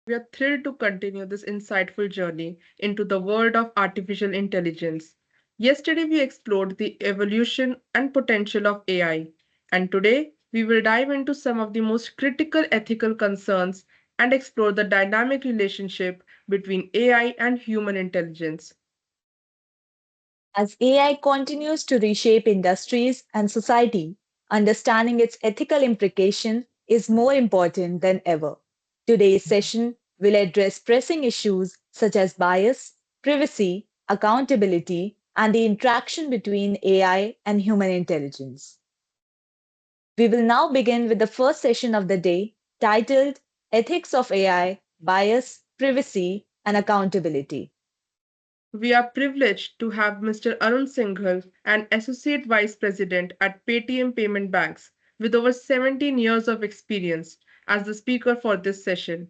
We are thrilled to continue this insightful journey into the world of artificial intelligence. Yesterday, we explored the evolution and potential of AI, and today, we will dive into some of the most critical ethical concerns and explore the dynamic relationship between AI and human intelligence. As AI continues to reshape industries and society, understanding its ethical implication is more important than ever. Today's session will address pressing issues such as bias, privacy, accountability, and the interaction between AI and human intelligence. We will now begin with the first session of the day titled Ethics of AI, Bias, Privacy, and Accountability. We are privileged to have Mr. Arun Singhal, an Associate Vice President at Paytm Payment Banks, with over 17 years of experience, as the speaker for this session.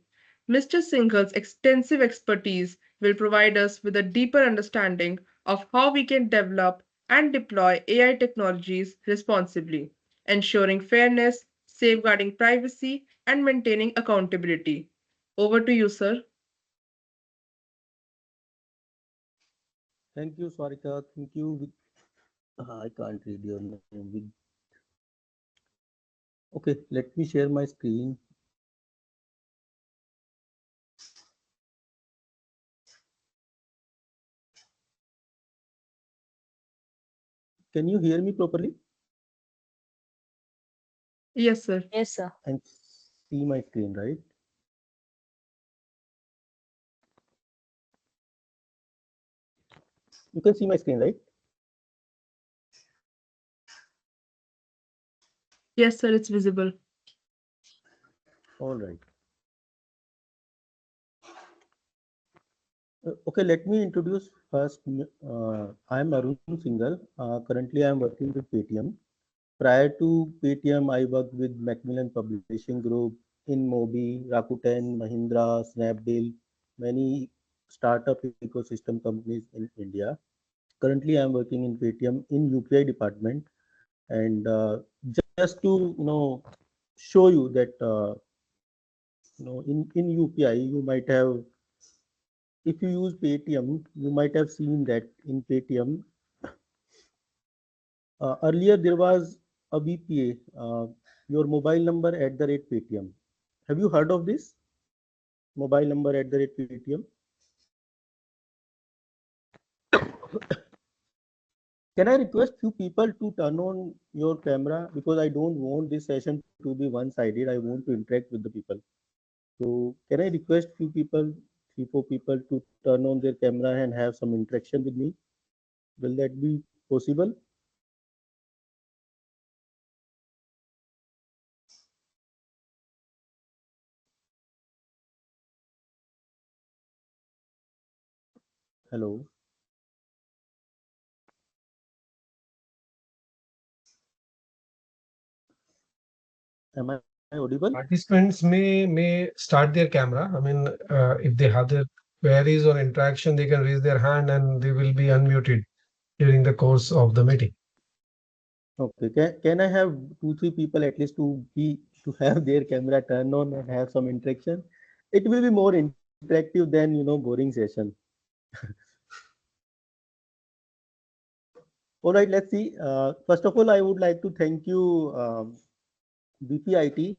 Mr. Singhal's extensive expertise will provide us with a deeper understanding of how we can develop and deploy AI technologies responsibly, ensuring fairness, safeguarding privacy, and maintaining accountability. Over to you, sir. Thank you, Swarika. Thank you. I can't read your name. Okay, let me share my screen. Can you hear me properly Yes, sir. Yes, sir. and see my screen, right? You can see my screen, right? Yes, sir, it's visible. All right. Okay, let me introduce first. I am Arun Singhal. Currently, I am working with Paytm. Prior to Paytm, I worked with Macmillan Publishing Group, InMobi, Rakuten, Mahindra, Snapdeal, many startup ecosystem companies in India. Currently, I am working in Paytm in UPI department, and just to show you that in UPI you might have, if you use Paytm, you might have seen that in Paytm earlier there was a BPA, your mobile number at the rate Paytm. Have you heard of this mobile number at the rate Paytm? Can I request few people to turn on your camera, because I don't want this session to be one-sided. I want to interact with the people. So can I request few people, 3, 4 people to turn on their camera and have some interaction with me? Will that be possible? Hello, am I audible? Participants may start their camera. I mean, if they have their queries or interaction, they can raise their hand and they will be unmuted during the course of the meeting. Okay, can I have 2, 3 people at least to have their camera turned on and have some interaction? It will be more interactive than boring session. All right, let's see. First of all, I would like to thank you, BPIT,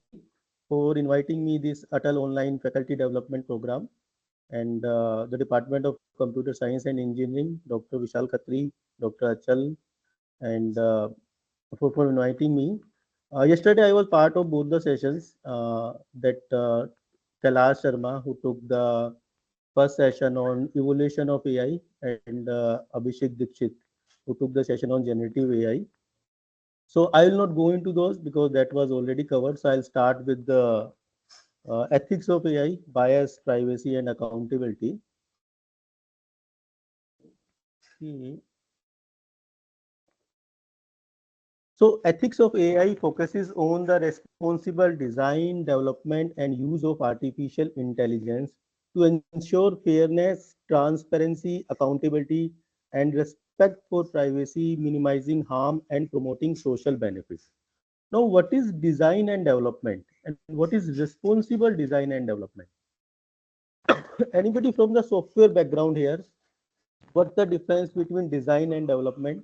for inviting me this ATAL Online Faculty Development Program, and the Department of Computer Science and Engineering, Dr. Vishal Khatri, Dr. Achal, and for inviting me. Yesterday, I was part of both the sessions that Kailash Sharma, who took the first session on evolution of AI, and Abhishek Dikshit, who took the session on generative AI. So I will not go into those because that was already covered. So I'll start with the ethics of AI, bias, privacy, and accountability. Okay. So ethics of AI focuses on the responsible design, development, and use of artificial intelligence to ensure fairness, transparency, accountability, and respect for privacy, minimizing harm and promoting social benefits. Now, what is design and development, and what is responsible design and development? Anybody from the software background here? What's the difference between design and development?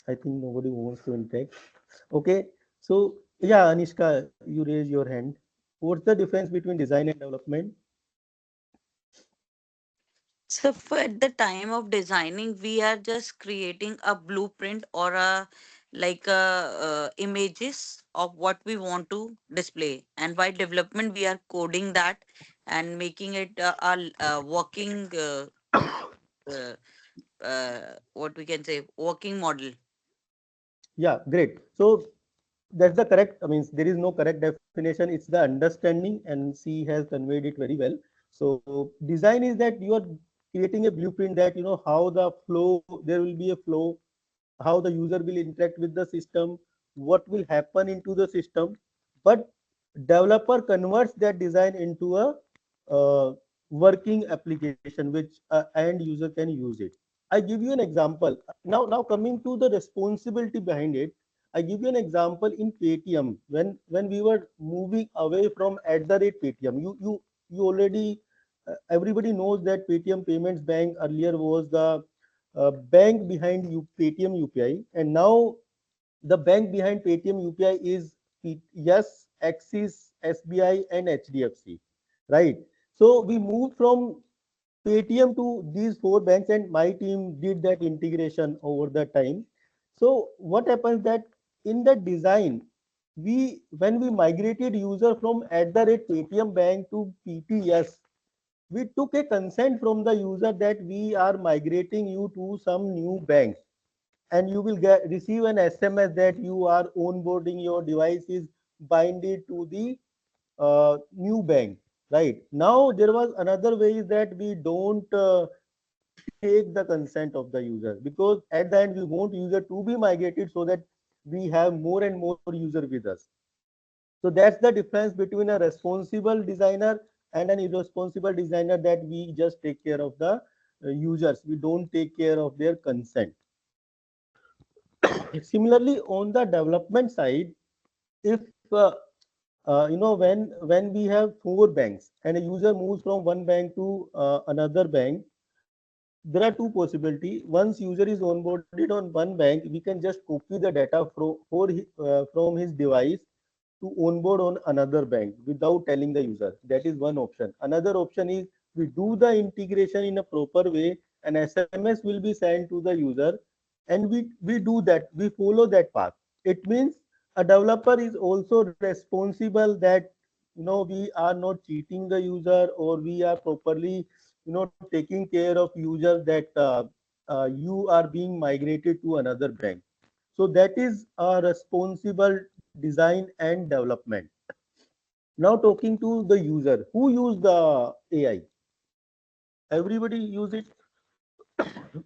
I think nobody wants to interact. Okay, so yeah, Anishka, you raise your hand. What's the difference between design and development? So for at the time of designing, we are just creating a blueprint or a like a images of what we want to display, and by development we are coding that and making it a working uh, what we can say working model. Yeah, great. So that's the correct, I mean, there is no correct definition. It's the understanding, and C has conveyed it very well. So design is that you are creating a blueprint that, how the flow, there will be a flow, how the user will interact with the system, what will happen into the system. But developer converts that design into a working application which end user can use it. I give you an example. Now coming to the responsibility behind it, I give you an example in Paytm. When we were moving away from @Paytm, you already everybody knows that Paytm Payments Bank earlier was the bank behind Paytm UPI, and now the bank behind Paytm UPI is Yes, Axis, SBI, and HDFC, right? So we moved from Paytm to these four banks, and my team did that integration over the time. So what happens that in the design, we when we migrated user from @Paytm Bank to PTS, we took a consent from the user that we are migrating you to some new bank, and you will receive an SMS that you are onboarding, your device is binded to the new bank. Right now, there was another way is that we don't take the consent of the user, because at the end we want user to be migrated so that we have more and more user with us. So that's the difference between a responsible designer and an irresponsible designer, that we just take care of the users, we don't take care of their consent. Similarly, on the development side, if when we have four banks and a user moves from one bank to another bank, there are two possibilities. Once user is onboarded on one bank, we can just copy the data from his device to onboard on another bank without telling the user. That is one option. Another option is we do the integration in a proper way, and SMS will be sent to the user, and we do that, we follow that path. It means a developer is also responsible that we are not cheating the user, or we are properly taking care of users, that you are being migrated to another bank. So that is a responsible design and development. Now talking to the user, who use the AI? Everybody use it.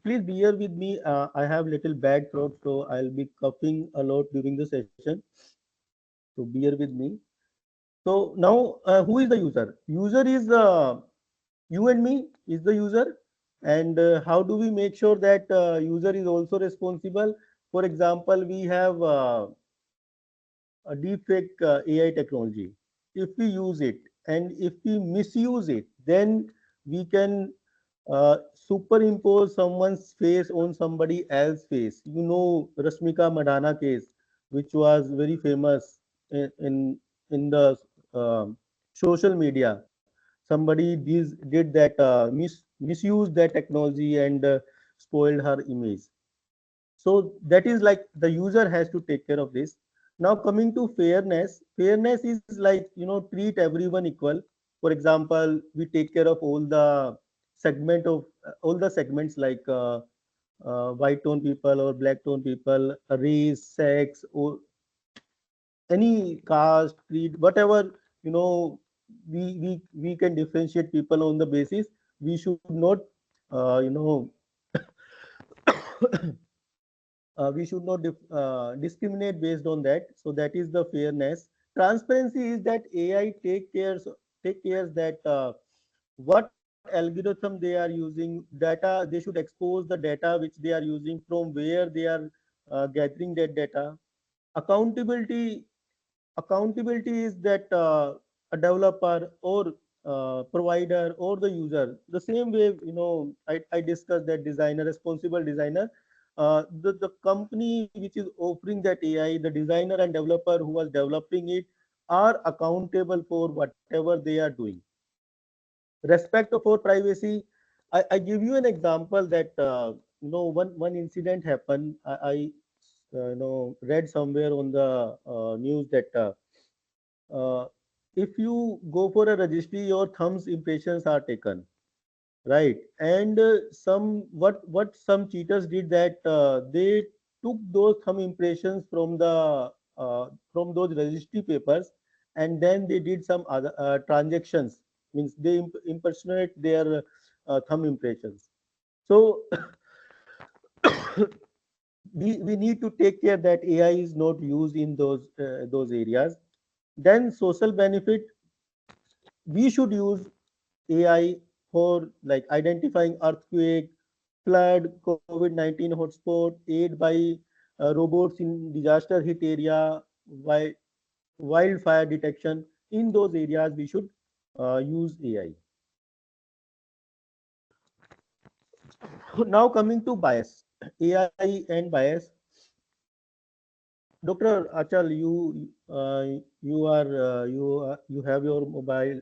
Please bear with me. I have little bad throat, so I'll be coughing a lot during the session. So bear with me. So now, who is the user? User is you and me is the user. And how do we make sure that user is also responsible? For example, we have a deepfake AI technology. If we use it and if we misuse it, then we can superimpose someone's face on somebody else's face. Rasmika Madana case, which was very famous in the um social media. Somebody did that misused that technology and spoiled her image. So that is like the user has to take care of this. Now coming to fairness, fairness is like treat everyone equal. For example, we take care of all the segments like white tone people or black tone people, race, sex, or any caste, creed, whatever. We can differentiate people on the basis. We should not uh, you know we should not discriminate based on that. So that is the fairness. Transparency is that AI take cares that what algorithm they are using, data, they should expose the data which they are using, from where they are gathering that data. Accountability, accountability is that a developer or provider or the user, the same way, I discussed that designer, responsible designer, the company which is offering that AI, the designer and developer who was developing it are accountable for whatever they are doing. Respect for privacy. I give you an example that one incident happened. I read somewhere on the news that if you go for a registry, your thumbs impressions are taken, right? And some what some cheaters did that they took those thumb impressions from those registry papers, and then they did some other transactions. Means they impersonate their thumb impressions. So we need to take care that AI is not used in those areas. Then social benefit, we should use AI for like identifying earthquake, flood, COVID-19 hotspot, aid by robots in disaster hit area, wildfire detection. In those areas, we should use AI. Now coming to bias, AI and bias. Dr. Achal, you have your mobile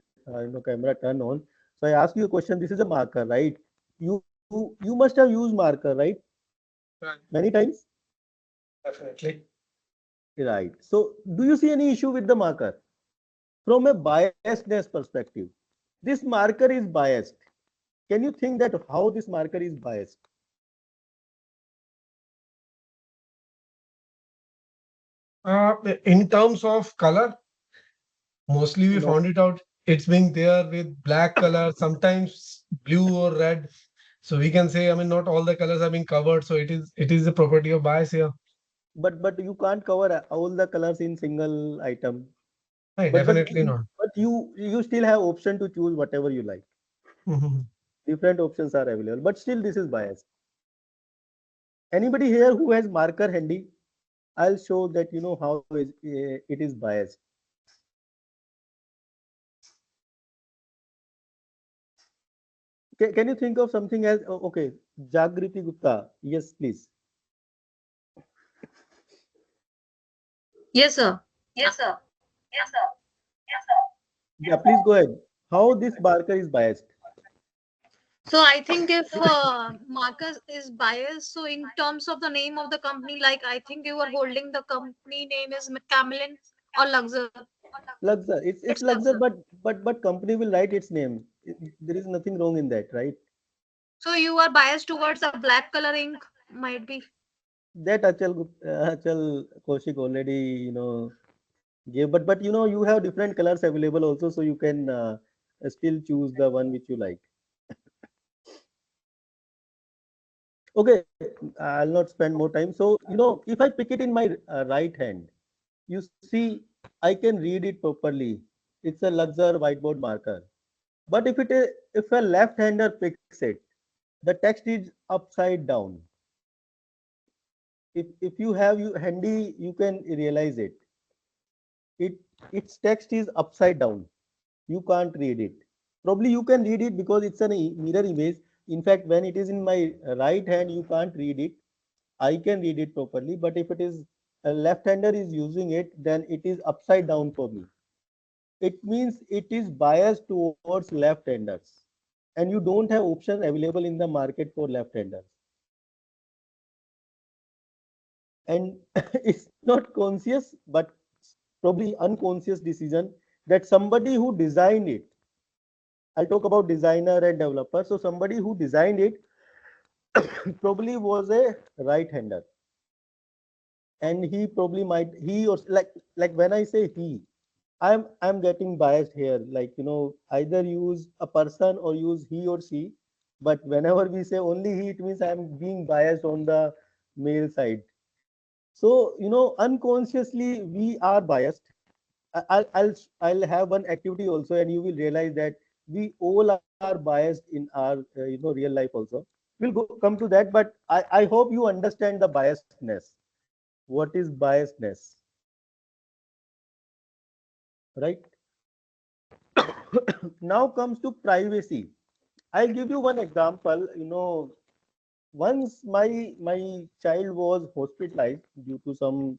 camera turned on. So I ask you a question. This is a marker, right? You must have used marker, right? Right. Many times, Definitely. right? So do you see any issue with the marker from a biasness perspective? This marker is biased. Can you think that how this marker is biased? In terms of color, mostly we No, found it out. It's being there with black color, sometimes blue or red. So we can say, I mean, not all the colors are being covered. So it is a property of bias here. but you can't cover all the colors in single item. Right, But but definitely not. but you still have option to choose whatever you like. Mhm. Different options are available, but still this is biased. Anybody here who has marker handy? I'll show that how it is biased. Can you think of something as okay, Jagriti Gupta? Yes, please. Yes, sir. Yes, sir. Yeah, please go ahead. How this marker is biased? So I think if Marcus is biased, so in terms of the name of the company, like I think you are holding the company name is Camelin or Luxor. Luxor. It's It's Luxor, Luxor. but company will write its name. There is nothing wrong in that, right? So you are biased towards a black color ink, might be. That Achal Kaushik already gave, but you have different colors available also, so you can still choose the one which you like. Okay, I'll not spend more time. So if I pick it in my right hand, you see I can read it properly. It's a Luxor whiteboard marker. But if a left-hander picks it, the text is upside down. If you have you handy, you can realize it. It its text is upside down. You can't read it. Probably you can read it because it's a mirror image. In fact, when it is in my right hand, you can't read it. I can read it properly, but if it is a left-hander is using it, then it is upside down for me. It means it is biased towards left-handers, and you don't have option available in the market for left-handers. And it's not conscious, but probably unconscious decision that somebody who designed it. I'll talk about designer and developer. So somebody who designed it probably was a right-hander, and he probably might he or like when I say he, I'm getting biased here. Like either use a person or use he or she. But whenever we say only he, it means I'm being biased on the male side. So unconsciously we are biased. I'll have one activity also, and you will realize that we all are biased in our real life also. Come to that, but I hope you understand the biasedness. What is biasness? right? Now comes to privacy. I'll give you one example. Once my child was hospitalized due to some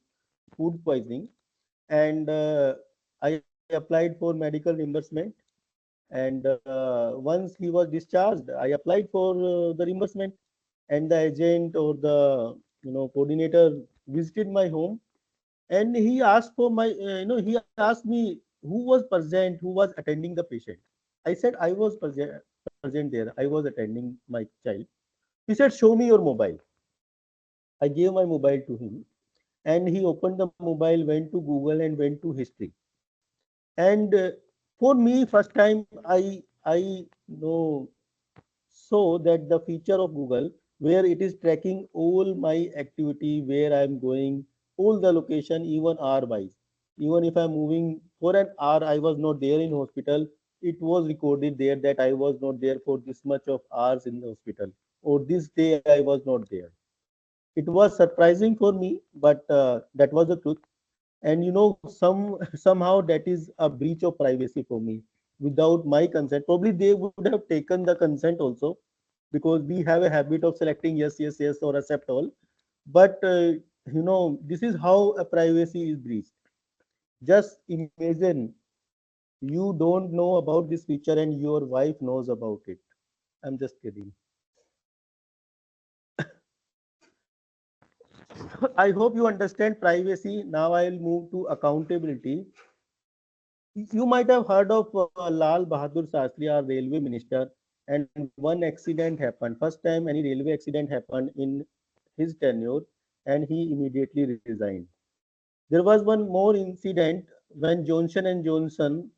food poisoning, and I applied for medical reimbursement. And once he was discharged, I applied for the reimbursement, and the agent or the coordinator visited my home, and he asked for my he asked me who was present, who was attending the patient. I said I was present there, I was attending my child. He said, show me your mobile. I gave my mobile to him, and he opened the mobile, went to Google, and went to history. And for me, first time I know so that the feature of Google, where it is tracking all my activity, where I'm going, all the location, even hour wise. Even if I'm moving for an hour, I was not there in hospital. It was recorded there that I was not there for this much of hours in the hospital, or this day I was not there. It was surprising for me, but that was the truth. And somehow that is a breach of privacy for me. Without my consent, probably they would have taken the consent also, because we have a habit of selecting yes, yes, yes, or accept all. But this is how a privacy is breached. Just imagine, you don't know about this feature and your wife knows about it. I'm just kidding. I hope you understand privacy. Now I'll move to accountability. You might have heard of Lal Bahadur Shastri, our railway minister, and one accident happened. First time any railway accident happened in his tenure, and he immediately resigned. There was one more incident when Johnson and Johnson,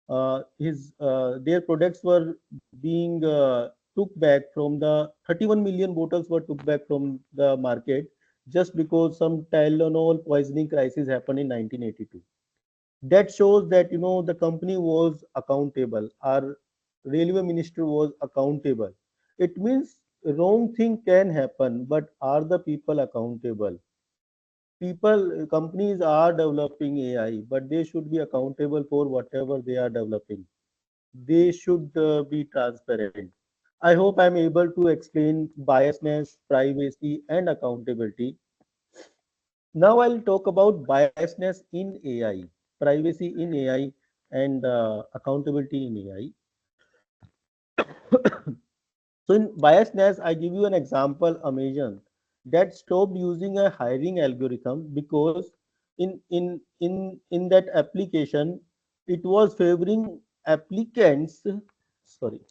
their products were being took back from the 31 million bottles were took back from the market, just because some Tylenol poisoning crisis happened in 1982. That shows that the company was accountable. Our railway minister was accountable. It means wrong thing can happen, but are the people accountable? Companies are developing AI, but they should be accountable for whatever they are developing. They should be transparent. I hope I'm able to explain biasness, privacy, and accountability. Now I'll talk about biasness in AI, privacy in AI, and accountability in AI. So in biasness, I give you an example. Amazon that stopped using a hiring algorithm because in that application, it was favoring applicants. Sorry,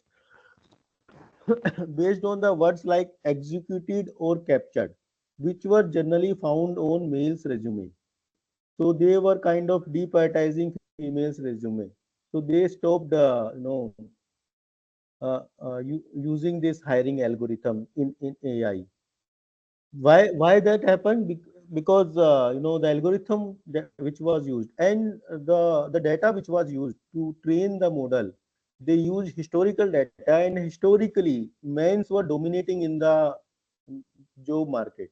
based on the words like executed or captured, which were generally found on male's resume. So they were kind of deprioritizing females' resume. So they stopped, using this hiring algorithm in AI. Why that happened? Because the algorithm which was used, and the data which was used to train the model, they used historical data, and historically men's were dominating in the job market.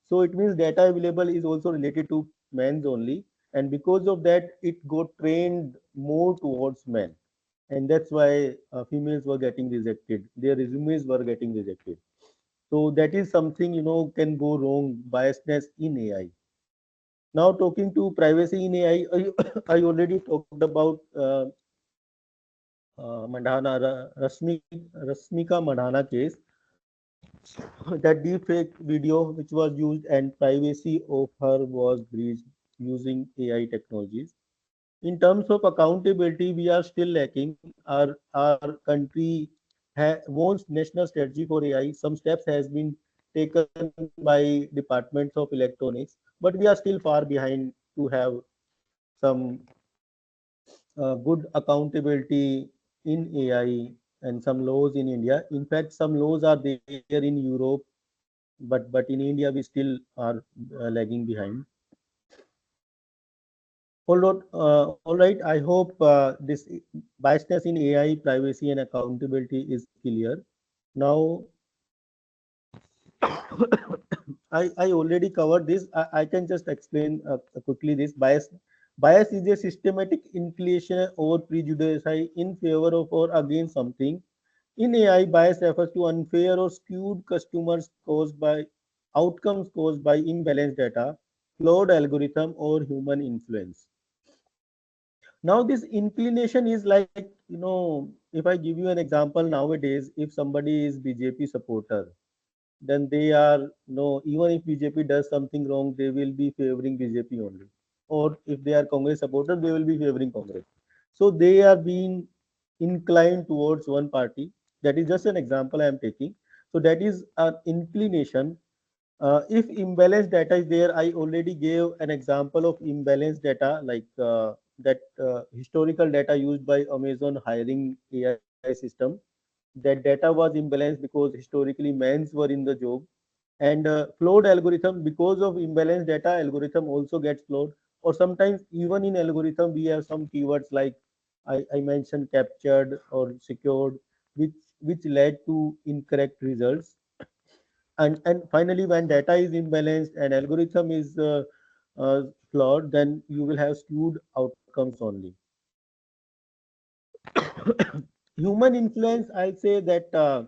So it means data available is also related to men's only, and because of that, it got trained more towards men, and that's why females were getting rejected. Their resumes were getting rejected. So that is something can go wrong. Biasness in AI. Now talking to privacy in AI, I already talked about Rasmika Mandhana case, that deepfake video which was used and privacy of her was breached using AI technologies. In terms of accountability, we are still lacking. Our country wants national strategy for AI. Some steps has been taken by departments of electronics, but we are still far behind to have some good accountability in AI and some laws in India. In fact, some laws are there in Europe, but in India we still are lagging behind. All right. I hope this biasness in AI, privacy, and accountability is clear. Now, I already covered this. I can just explain quickly this bias. Bias is a systematic inclination or prejudice in favor of or against something. In AI, bias refers to unfair or skewed customers caused by outcomes caused by imbalanced data, flawed algorithm, or human influence. Now, this inclination is like, if I give you an example nowadays, if somebody is BJP supporter, then they are, even if BJP does something wrong, they will be favoring BJP only. Or if they are Congress supporter, they will be favoring Congress. So they are being inclined towards one party. That is just an example I am taking. So that is an inclination. If imbalanced data is there, I already gave an example of imbalanced data, like that historical data used by Amazon hiring AI system. That data was imbalanced because historically men's were in the job, and flawed algorithm, because of imbalanced data, algorithm also gets flawed. Or sometimes even in algorithm we have some keywords like I mentioned captured or secured, which led to incorrect results. And finally, when data is imbalanced and algorithm is uh, flawed, then you will have skewed outcomes only. Human influence, I'll say that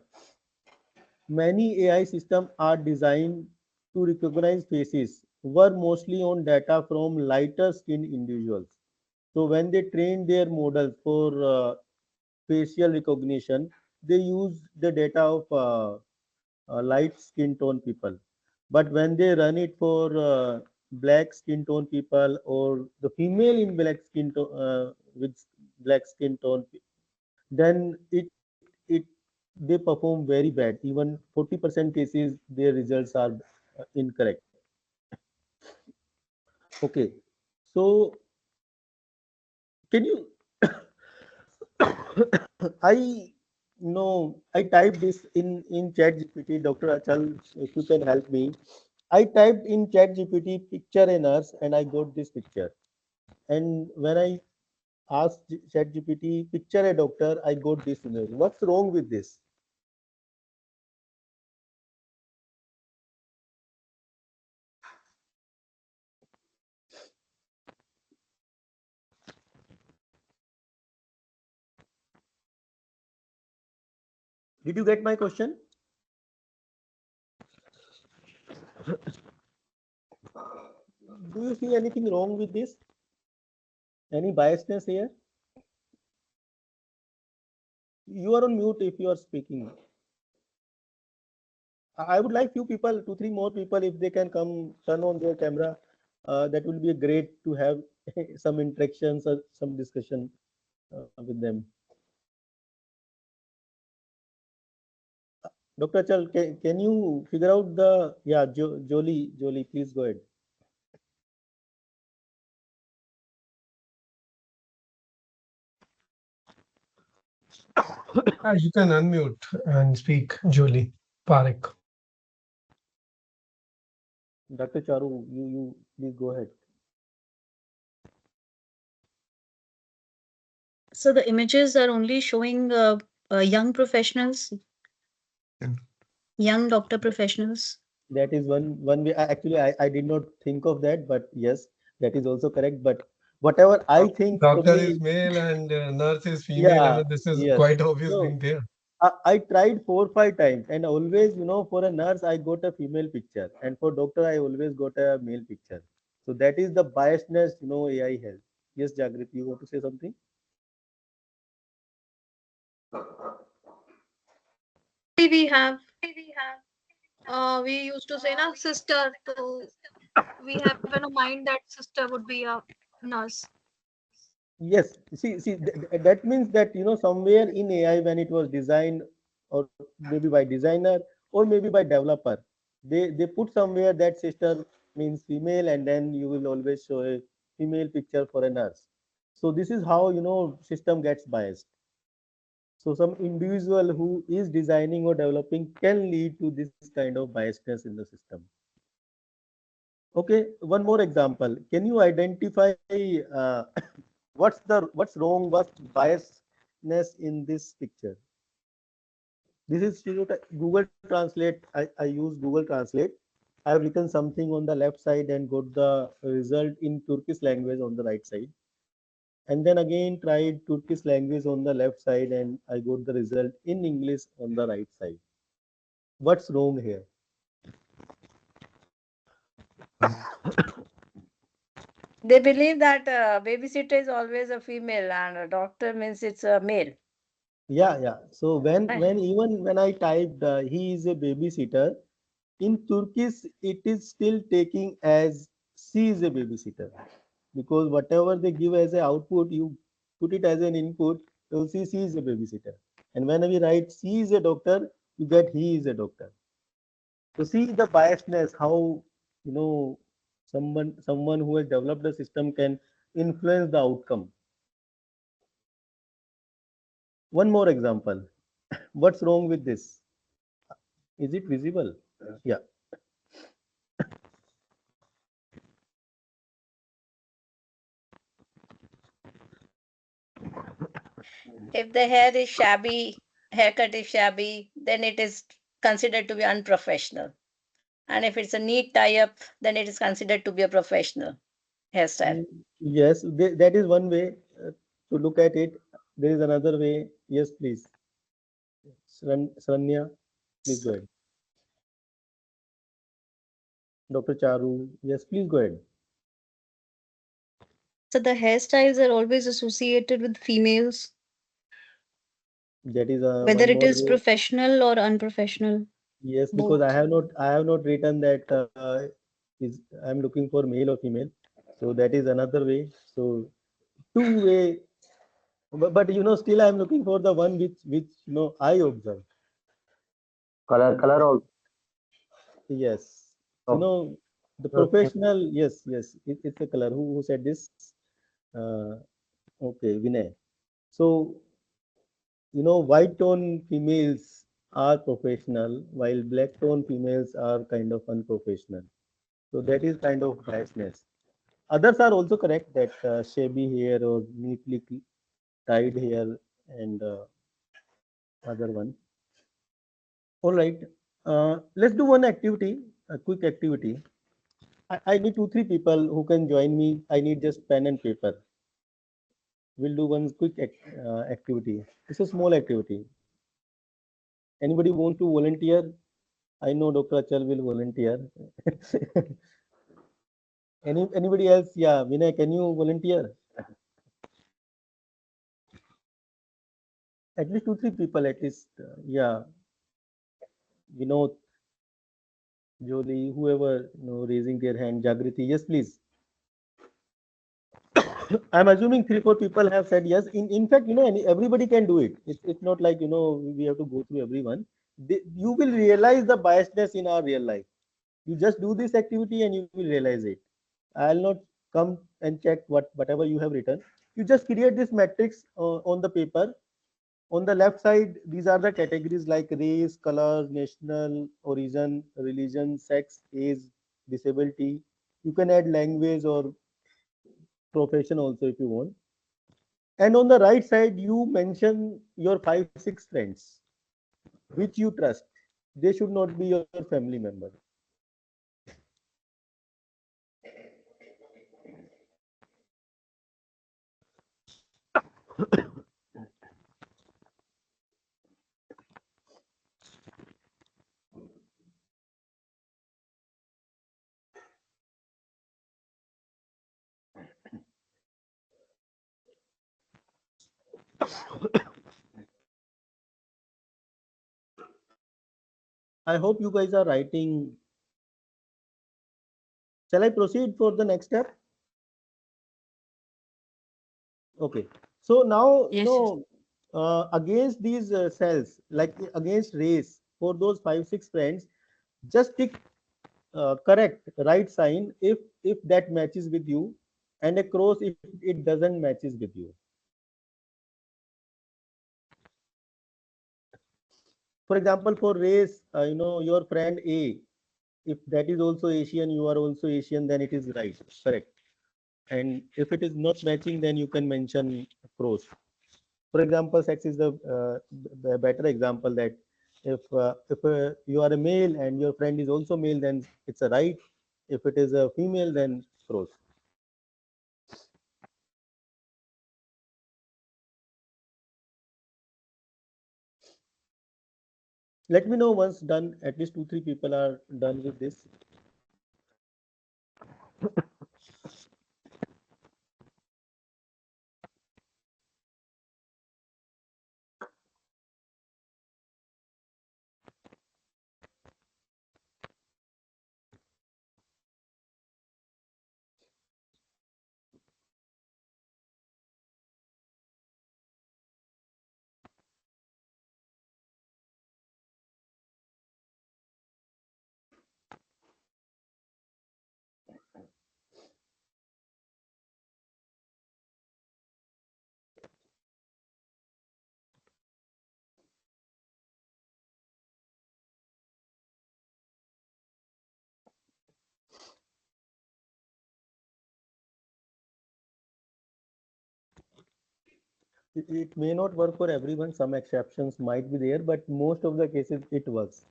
many AI systems are designed to recognize faces, were mostly on data from lighter skinned individuals. So when they train their models for facial recognition, they use the data of light skin tone people. But when they run it for black skin tone people, or the female in black skin tone, with black skin tone, then it they perform very bad. Even 40% cases, their results are incorrect. Okay, so can you I no, I typed this in Chat GPT, Dr. Achal, if you can help me. I typed in Chat GPT picture a nurse and I got this picture. And when I asked Chat GPT picture a doctor, I got this image. What's wrong with this? Did you get my question? Do you see anything wrong with this? Any biasness here? You are on mute if you are speaking. I would like few people, two, three more people, if they can come turn on their camera. That will be great to have some interactions or some discussion with them. Dr. Achal, can you figure out the, yeah, Jolie, please go ahead. You can unmute and speak, Julie Parekh. Dr. Charu, you please go ahead. So the images are only showing young professionals, young doctor professionals. That is one way. Actually, I did not think of that, but yes, that is also correct. But whatever I think Doctor probably, is male and nurse is female. I yeah, mean, this is yes. quite obvious No, thing there. I tried 4, 5 times, and always, for a nurse, I got a female picture, and for doctor, I always got a male picture. So that is the biasness, AI has. Yes, Jagriti, you want to say something? We have we used to say na sister, so we have in a mind that sister would be a nurse. Yes. See, that means that, somewhere in AI, when it was designed, or maybe by designer, or maybe by developer, they put somewhere that sister means female, and then you will always show a female picture for a nurse. So this is how, system gets biased. So some individual who is designing or developing can lead to this kind of biasness in the system. Okay, one more example. Can you identify what's wrong, what's biasness in this picture? This is Google Translate. I use Google Translate. I have written something on the left side and got the result in Turkish language on the right side. And then again tried Turkish language on the left side and I got the result in English on the right side. What's wrong here? They believe that babysitter is always a female and a doctor means it's a male. Yeah, yeah. So Right. when even when I typed he is a babysitter, in Turkish it is still taking as she is a babysitter, because whatever they give as an output, you put it as an input, you'll see she is a babysitter. And when we write she is a doctor, you get he is a doctor. So see the biasness, how someone who has developed the system can influence the outcome. One more example. What's wrong with this? Is it visible? Yeah. If the hair is shabby, haircut is shabby, then it is considered to be unprofessional. And if it's a neat tie up, then it is considered to be a professional hairstyle. Mm, yes, that is one way to look at it. There is another way. Yes, please. Sranya, please go ahead. Dr. Charu, yes, please go ahead. So the hairstyles are always associated with females, That is whether one it more is way. professional or unprofessional, Yes, because both. I have not written that is I'm looking for male or female. So that is another way. So two way, but still I'm looking for the one which I observe. Color also. Yes, Oh, the okay. professional. Yes, yes, it's a color. Who said this? Uh, okay, Vinay. So white tone females are professional, while black tone females are kind of unprofessional. So that is kind of biasness. Others are also correct that shabby hair or neatly tied hair and other one. All right. Let's do one activity, a quick activity. I need two, three people who can join me. I need just pen and paper. We'll do one quick activity. It's a small activity. Anybody want to volunteer? I know Dr. Achal will volunteer. Anybody else? Yeah, Vinay, can you volunteer? At least two, three people at least. Yeah, Vinod, Jolie, whoever raising their hand. Jagriti, yes, please. I'm assuming three, four people have said yes. In fact, everybody can do it. It's not like we have to go through everyone. You will realize the biasness in our real life. You just do this activity and you will realize it. I'll not come and check whatever you have written. You just create this matrix on the paper. On the left side, these are the categories like race, color, national origin, religion, sex, age, disability. You can add language or profession also if you want. And on the right side, you mention your 5, 6 friends which you trust. They should not be your family member. I hope you guys are writing. Shall I proceed for the next step? Okay. So now, Yes, yes. against these cells, like against race, for those 5, 6 friends, just tick correct right sign if that matches with you, and a cross if it doesn't matches with you. For example, for race, your friend A, if that is also Asian, you are also Asian, then it is right, correct. And if it is not matching, then you can mention cross. For example, sex is the better example, that If you are a male and your friend is also male, then it's a right. If it is a female, then cross. Let me know once done. At least 2 3 people are done with this. It may not work for everyone. Some exceptions might be there, but most of the cases it works.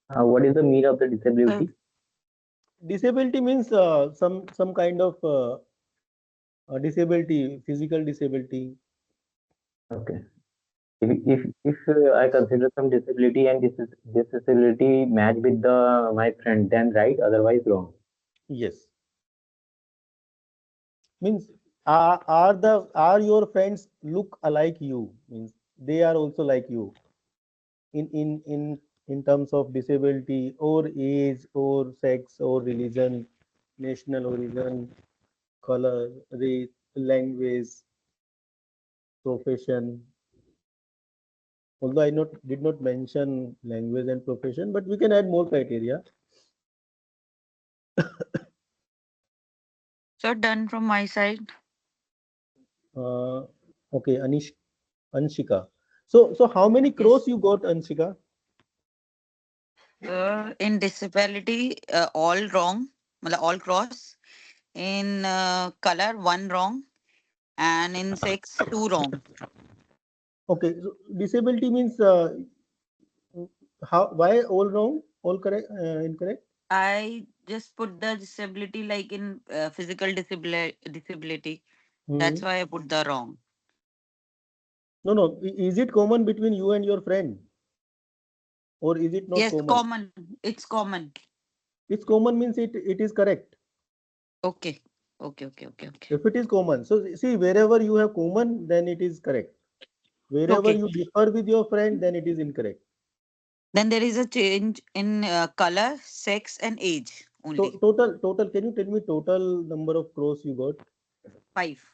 What is the mean of the Uh, disability? Disability means some kind of disability, physical disability. Okay. If I consider some disability and this disability match with the my friend, then right, otherwise wrong. Yes, means are your friends look alike you? Means they are also like you in terms of disability or age or sex or religion, national origin, color, race, language, profession. Although I not did not mention language and profession, but we can add more criteria. so done from my side. Uh, okay, Anshika. So how many Yes. crores you got, Anshika? In disability, all wrong, matlab all cross. In color, one wrong, and in sex, two wrong. Okay, so disability means how why all wrong, all correct, incorrect? I just put the disability like in physical disability. That's Hmm. why I put the wrong. No, no. Is it common between you and your friend, or is it not Yes, common? common. It's common. It's common means it is correct. Okay. Okay. Okay. Okay. Okay. If it is common, so see wherever you have common, then it is correct. Wherever Okay. you differ with your friend, then it is incorrect. Then there is a change in color, sex, and age So only. total. Can you tell me total number of crores you got? Five.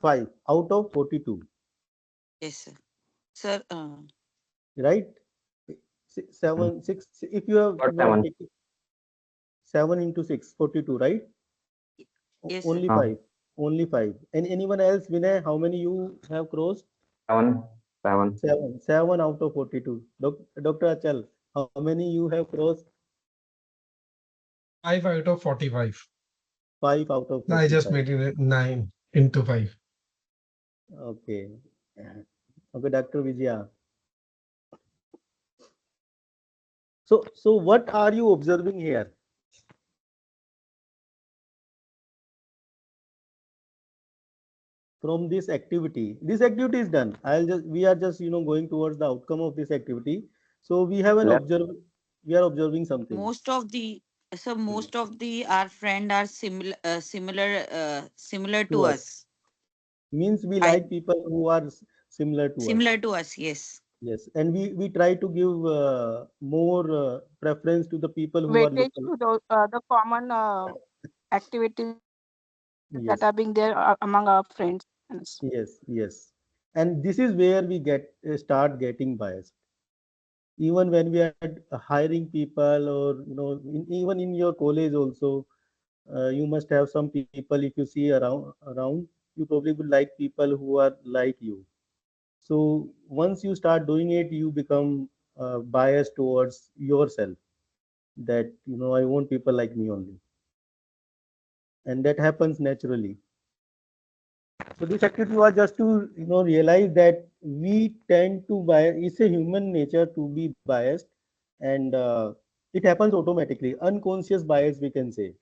5 out of 42, Yes, sir. Sir, right? Hmm. 7, 6. If you have Got taken 7. 7 into 6, 42, right? yes, sir. Only 5. Only 5. And anyone else, Vinay, how many you have crossed? 7. 7. 7 out of 42. Dr. Achal, how many you have crossed? 5 out of 45. 5 out of I just 45. made it 9 into 5. Okay. Okay, Dr. Vijaya. So what are you observing here from this activity? This activity is done. We are just going towards the outcome of this activity. So Left. we are observing something. Most of the most of the our friend are similar To to us. us. Means we I like people who are similar to us. similar to us. Yes. Yes, and we try to give more preference to the people who are weightage local. to the common activities that are being there among Yes, our friends. yes, yes. And this is where we get start getting biased. Even when we are hiring people, or even in your college also, you must have some people. If you see around, you probably would like people who are like you. So once you start doing it, you become biased towards yourself. That I want people like me only, and that happens naturally. So this activity was just to realize that we tend to bias. It's a human nature to be biased, and it happens automatically. Unconscious bias, we can say.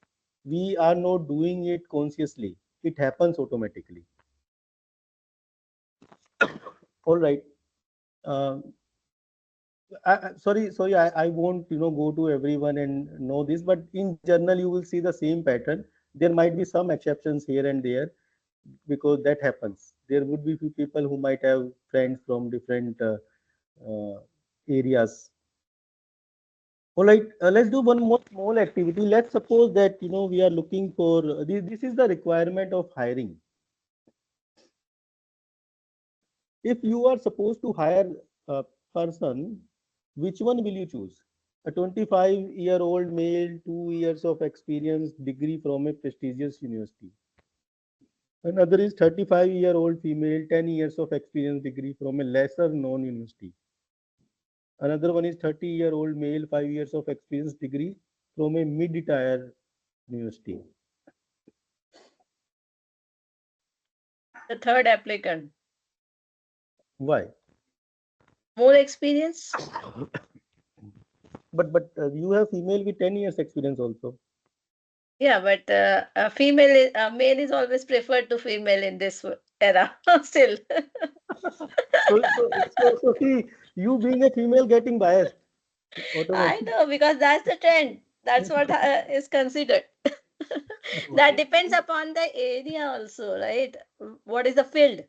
We are not doing it consciously. It happens automatically. All right. Uh, sorry, I won't go to everyone and know this, but in general you will see the same pattern. There might be some exceptions here and there because that happens. There would be few people who might have friends from different uh, areas. All right, let's do one more small activity. Let's suppose that we are looking for this is the requirement of hiring. If you are supposed to hire a person, which one will you choose? A 25-year-old male, 2 years of experience, degree from a prestigious university. Another is 35-year-old female, 10 years of experience, degree from a lesser known university. Another one is 30-year-old male, 5 years of experience, degree from a mid-tier university. The third applicant. Why? More experience? But you have female with 10 years experience also. Yeah, but male is always preferred to female in this era still. So see, you being a female getting biased I automatically. know, because that's the trend. That's what is considered. That Okay. depends upon the area also, right? What is the field?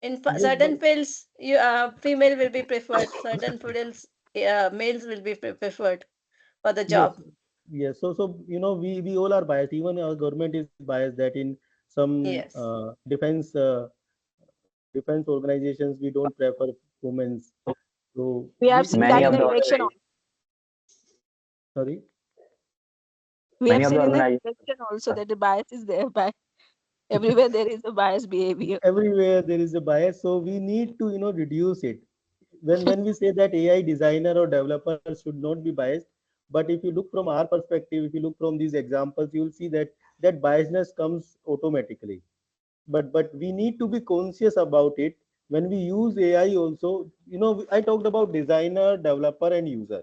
In Yes, but certain fields, female will be preferred. Certain fields, males will be preferred for the yes, job. yes. So we all are biased. Even our government is biased that in some Yes. defense organizations we don't prefer women. So We have we seen that Many in of the the election. organizations, sorry. We many have of the seen in the organizations, election also that the bias is there. By everywhere there is a biased behavior. Everywhere there is a bias, so we need to reduce it. When we say that AI designer or developer should not be biased, but if you look from our perspective, if you look from these examples, you will see that biasness comes automatically. But we need to be conscious about it when we use AI also. I talked about designer, developer, and user.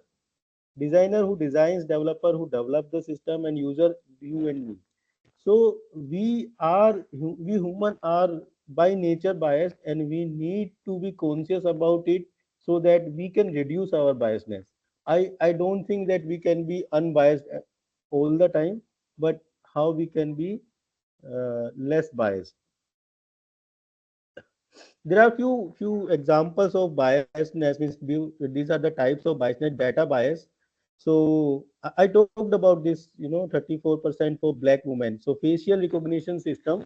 Designer who designs, developer who develop the system, and user, you and me. So we human are by nature biased, and we need to be conscious about it so that we can reduce our biasness. I don't think that we can be unbiased all the time, but how we can be less biased. There are few examples of biasness. Means these are the types of biasness. Data bias. So I talked about this. 34% for black women. So facial recognition system.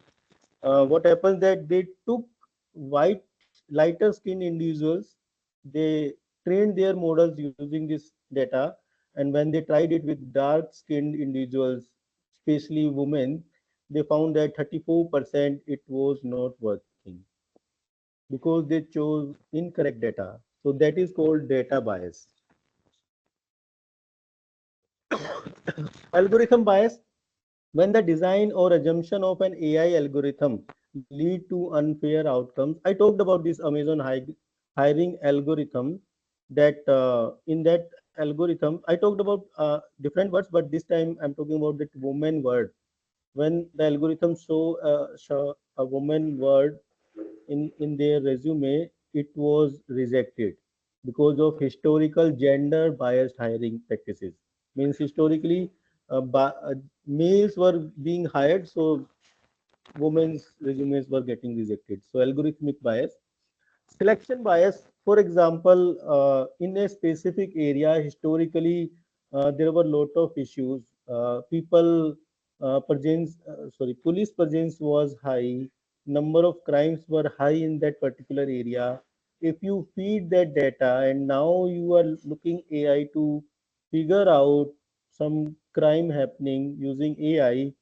What happens that they took white, lighter skinned individuals. They trained their models using this data, and when they tried it with dark skinned individuals, especially women, they found that 34% it was not working because they chose incorrect data. So that is called data bias. Algorithm bias, when the design or assumption of an AI algorithm lead to unfair outcomes. I talked about this Amazon hiring algorithm. That in that algorithm, I talked about different words, but this time I'm talking about that woman word. When the algorithm show a woman word in their resume, it was rejected because of historical gender biased hiring practices. Means historically, males were being hired, so women's resumes were getting rejected. So algorithmic bias. Selection bias, for example, in a specific area, historically, there were a lot of issues. Police presence was high. Number of crimes were high in that particular area. If you feed that data and now you are looking AI to figure out some crime happening using AI,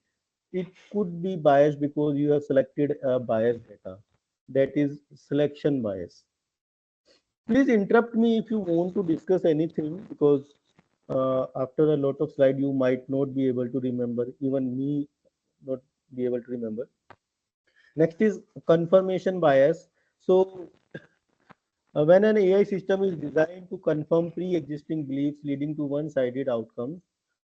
it could be biased because you have selected a biased data. That is selection bias. Please interrupt me if you want to discuss anything, because after a lot of slide you might not be able to remember, even me not be able to remember. Next is confirmation bias. So when an AI system is designed to confirm pre-existing beliefs leading to one-sided outcomes,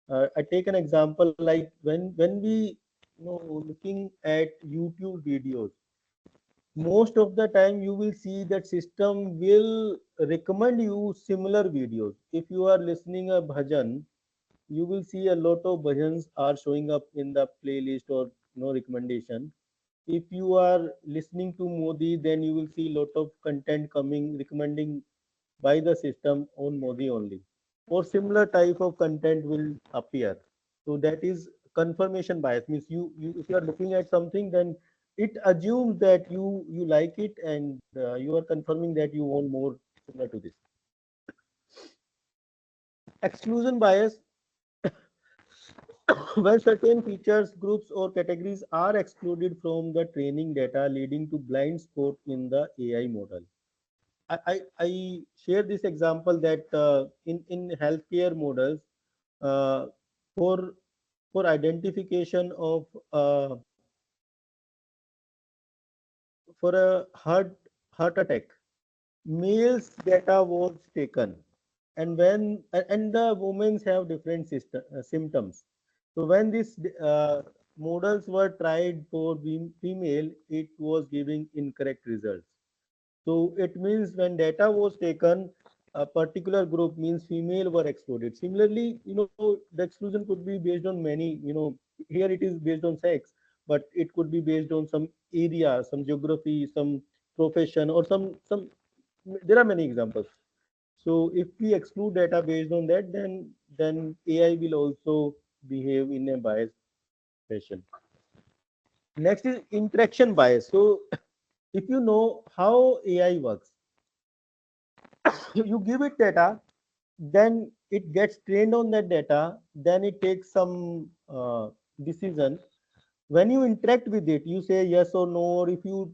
I take an example like when we looking at YouTube videos, most of the time you will see that system will recommend you similar videos. If you are listening a bhajan, you will see a lot of bhajans are showing up in the playlist or recommendation. If you are listening to Modi, then you will see lot of content coming recommending by the system on Modi only, or similar type of content will appear. So that is confirmation bias. Means you if you are looking at something, then it assumes that you like it, and you are confirming that you want more similar to this. Exclusion bias, when certain features, groups, or categories are excluded from the training data, leading to blind spot in the AI model. I share this example that in healthcare models, uh, for for identification of for a heart attack, males data was taken, and and the women have different symptoms. So when these models were tried for female, it was giving incorrect results. So it means when data was taken, a particular group means female were excluded. Similarly, the exclusion could be based on many, here it is based on sex, but it could be based on some area, some geography, some profession, or some. There are many examples. So if we exclude data based on that, then AI will also behave in a biased fashion. Next is interaction bias. So if you know how AI works, you give it data, then it gets trained on that data, then it takes some decision. When you interact with it, you say yes or no, or if you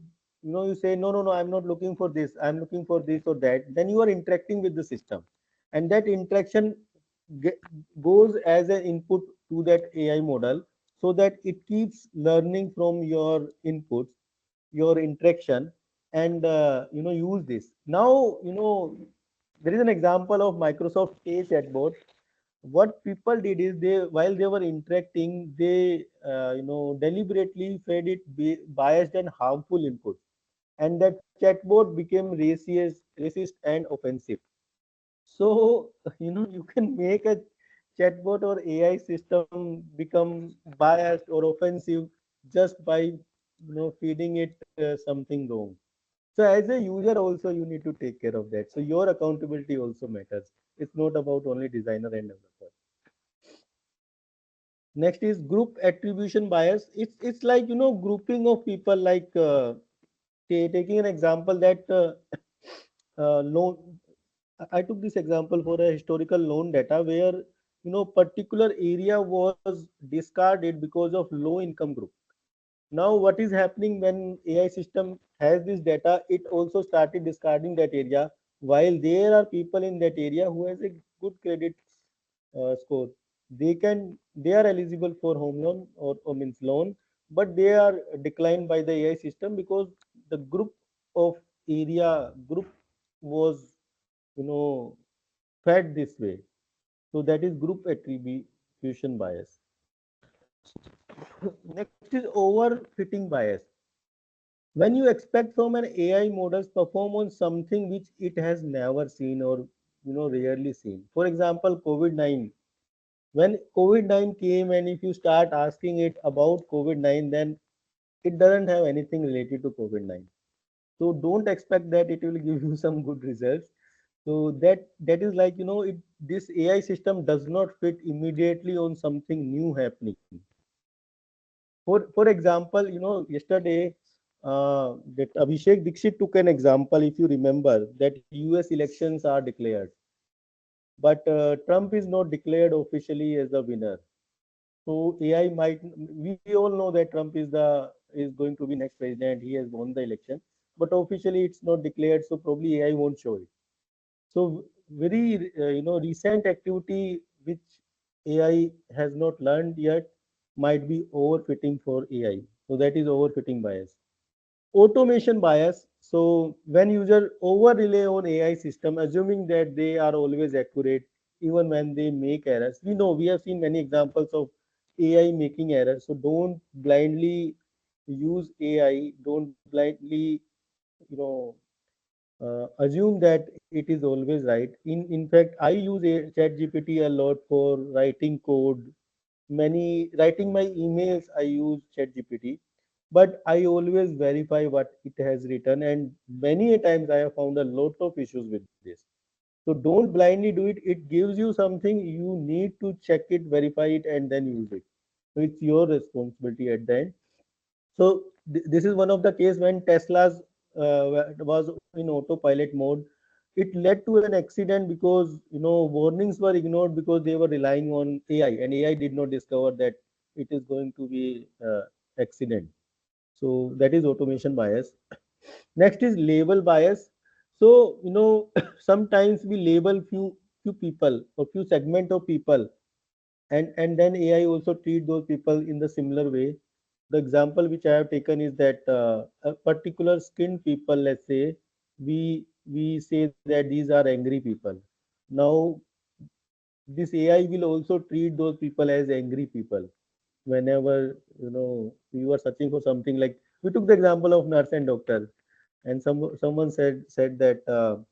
say no, I'm not looking for this, I'm looking for this or that, then you are interacting with the system, and that interaction ge- goes as an input to that AI model, so that it keeps learning from your inputs, your interaction, and use this. Now there is an example of Microsoft A chatbot. What people did is, they while they were interacting, they deliberately fed it biased and harmful input, and that chatbot became racist and offensive. So you can make a chatbot or AI system become biased or offensive just by feeding it something wrong. So as a user also, you need to take care of that. So your accountability also matters. It's not about only designer and developer. Next is group attribution bias. It's like grouping of people, like taking an example that loan. I took this example for a historical loan data where particular area was discarded because of low income group. Now what is happening when AI system has this data? It also started discarding that area, while there are people in that area who has a good credit score. They are eligible for home loan, or means loan, but they are declined by the AI system because the group was you know fed this way. So that is group attribution bias. Next is overfitting bias. When you expect from an AI models perform on something which it has never seen, or rarely seen. For example, COVID-19. When COVID-19 came, and if you start asking it about COVID-19, then it doesn't have anything related to COVID-19. So don't expect that it will give you some good results. So that is like, this AI system does not fit immediately on something new happening. For example, yesterday, that Abhishek Dixit took an example. If you remember that US elections are declared, but Trump is not declared officially as the winner. So AI might. We all know that Trump is going to be next president. He has won the election, but officially it's not declared. So probably AI won't show it. So very recent activity which AI has not learned yet might be overfitting for AI. So that is overfitting bias. Automation bias. So when user over rely on AI system, assuming that they are always accurate, even when they make errors. We know we have seen many examples of AI making errors. So don't blindly use AI. Don't blindly, you know, assume that it is always right. In fact, I use Chat GPT a lot for writing code. Many writing my emails, I use Chat GPT, but I always verify what it has written, and many a times I have found a lot of issues with this. So don't blindly do it. It gives you something, you need to check it, verify it, and then use it. So it's your responsibility at the end. So this is one of the case when Tesla's was in autopilot mode. It led to an accident because warnings were ignored because they were relying on AI, and AI did not discover that it is going to be accident. So that is automation bias. Next is label bias. So sometimes we label few people or few segment of people, and then AI also treat those people in the similar way. The example which I have taken is that a particular skinned people, let's say, we say that these are angry people. Now this AI will also treat those people as angry people. Whenever we were searching for something, like we took the example of nurse and doctor, and someone said that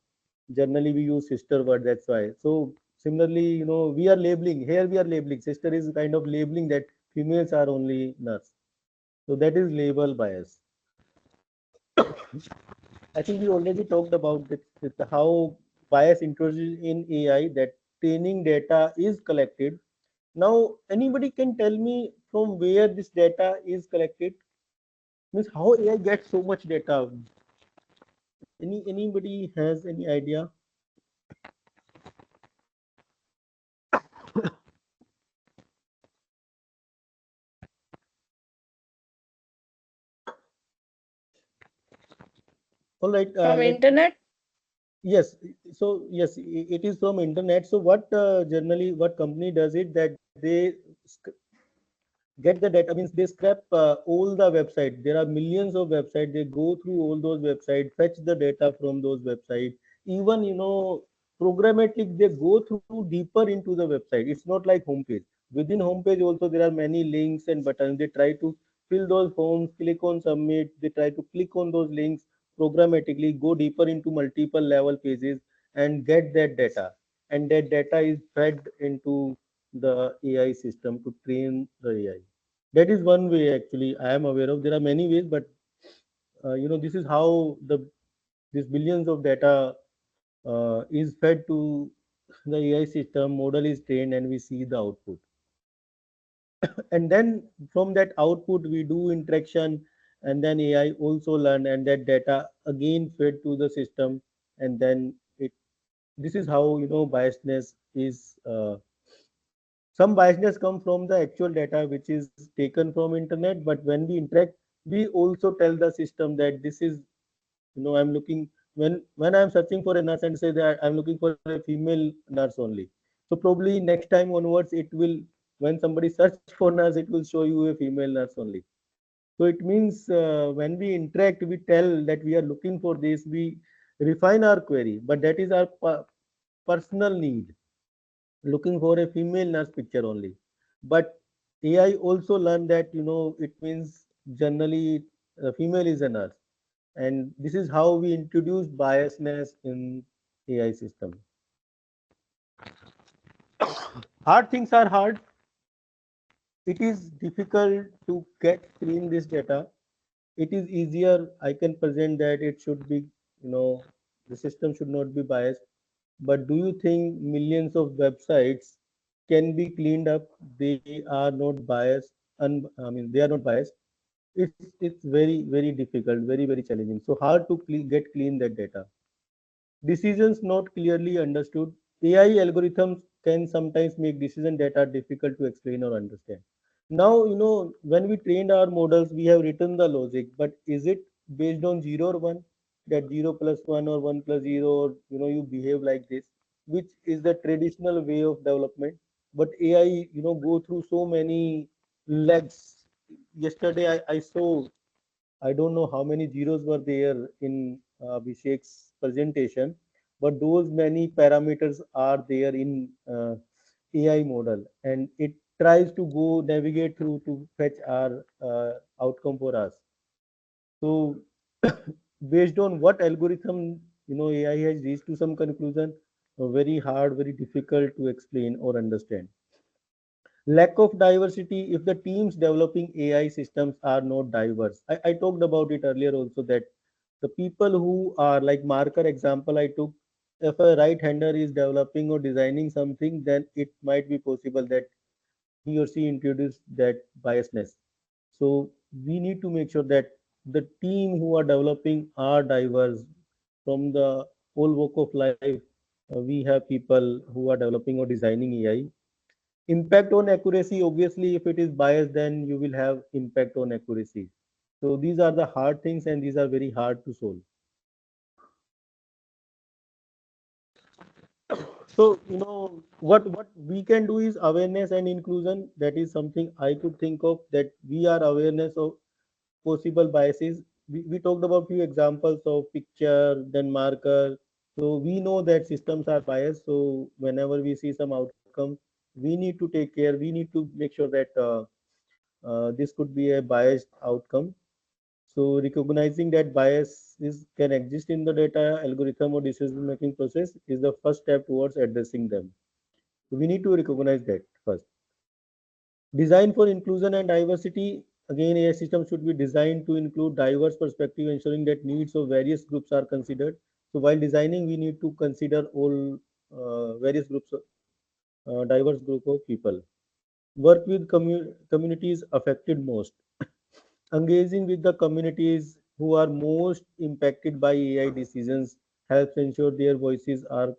generally we use sister word, that's why. So similarly, we are labeling here, we are labeling sister is kind of labeling that females are only nurse. So that is label bias. I think we already talked about how bias introduced in AI, that training data is collected. Now anybody can tell me from where this data is collected, means how AI gets so much data. Anybody has any idea? All right, From let internet. yes. So yes, it is from internet. So what generally what company does it, that they get the data, means they scrap all the website. There are millions of websites. They go through all those websites, fetch the data from those websites. Even programmatic, they go through deeper into the website. It's not like homepage. Within homepage also there are many links and buttons. They try to fill those forms, click on submit. They try to click on those links programmatically, go deeper into multiple level pages and get that data. And that data is fed into the AI system to train the AI. That is one way actually I am aware of. There are many ways, but this is how these billions of data is fed to the AI system. Model is trained, and we see the output. And then from that output, we do interaction, and then AI also learn, and that data again fed to the system, and then it. This is how biasness is. Some biasness come from the actual data which is taken from internet, but when we interact, we also tell the system that this is, I'm looking, when I'm searching for a nurse and say that I'm looking for a female nurse only. So probably next time onwards, it will, when somebody search for nurse, it will show you a female nurse only. So it means when we interact, we tell that we are looking for this, we refine our query, but that is our personal need, looking for a female nurse picture only. But AI also learned that it means generally a female is a nurse, and this is how we introduce biasness in AI system. Hard things are hard. It is difficult to get clean this data. It is easier. I can present that it should be, the system should not be biased. But do you think millions of websites can be cleaned up? They are not biased. I mean, they are not biased. It's very difficult, very challenging. So hard to get clean that data. Decisions not clearly understood. AI algorithms can sometimes make decisions that are difficult to explain or understand. Now, when we trained our models, we have written the logic, but is it based on 0 or 1? That 0 plus 1 or 1 plus 0, or you behave like this, which is the traditional way of development. But AI, go through so many legs. Yesterday, I saw I don't know how many zeros were there in Abhishek's presentation, but those many parameters are there in AI model, and it tries to go navigate through to fetch our outcome for us. So based on what algorithm, AI has reached to some conclusion, very hard, very difficult to explain or understand. Lack of diversity, if the teams developing AI systems are not diverse. I talked about it earlier also, that the people who are like marker example I took, if a right hander is developing or designing something, then it might be possible that he or she introduced that biasness. So we need to make sure that the team who are developing are diverse from the whole walk of life. We have people who are developing or designing AI. Impact on accuracy, obviously, if it is biased, then you will have impact on accuracy. So these are the hard things, and these are very hard to solve. So, what we can do is awareness and inclusion. That is something I could think of, that we are awareness of possible biases. We talked about few examples of picture, then marker. So we know that systems are biased. So whenever we see some outcome, we need to take care. We need to make sure that this could be a biased outcome. So recognizing that bias can exist in the data, algorithm, or decision making process is the first step towards addressing them. So we need to recognize that first. Design for inclusion and diversity. Again, AI system should be designed to include diverse perspective, ensuring that needs of various groups are considered. So while designing, we need to consider all various groups, diverse group of people. Work with communities affected most. Engaging with the communities who are most impacted by AI decisions helps ensure their voices are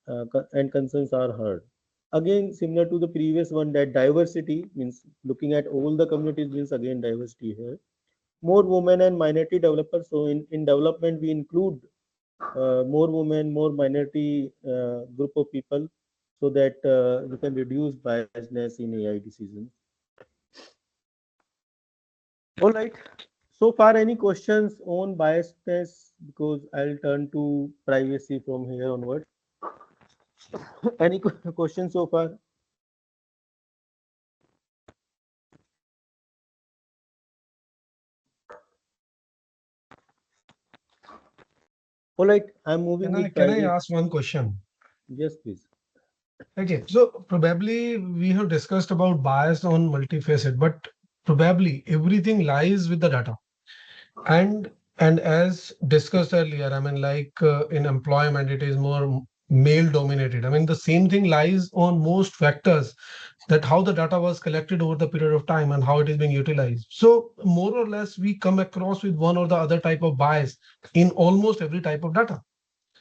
and concerns are heard. Again, similar to the previous one, that diversity means looking at all the communities means again diversity here. More women and minority developers. So in development, we include more women, more minority group of people, so that we can reduce biasness in AI decisions. All right. So far, any questions on biasness? Because I'll turn to privacy from here onwards. Any questions so far? All right. I'm moving with Can I privacy. ask one question? Yes, please. Okay, so probably we have discussed about bias on multifaceted, but probably everything lies with the data. And as discussed earlier, I mean, like in employment, it is more male dominated. I mean, the same thing lies on most factors, that how the data was collected over the period of time and how it is being utilized. So more or less, we come across with one or the other type of bias in almost every type of data.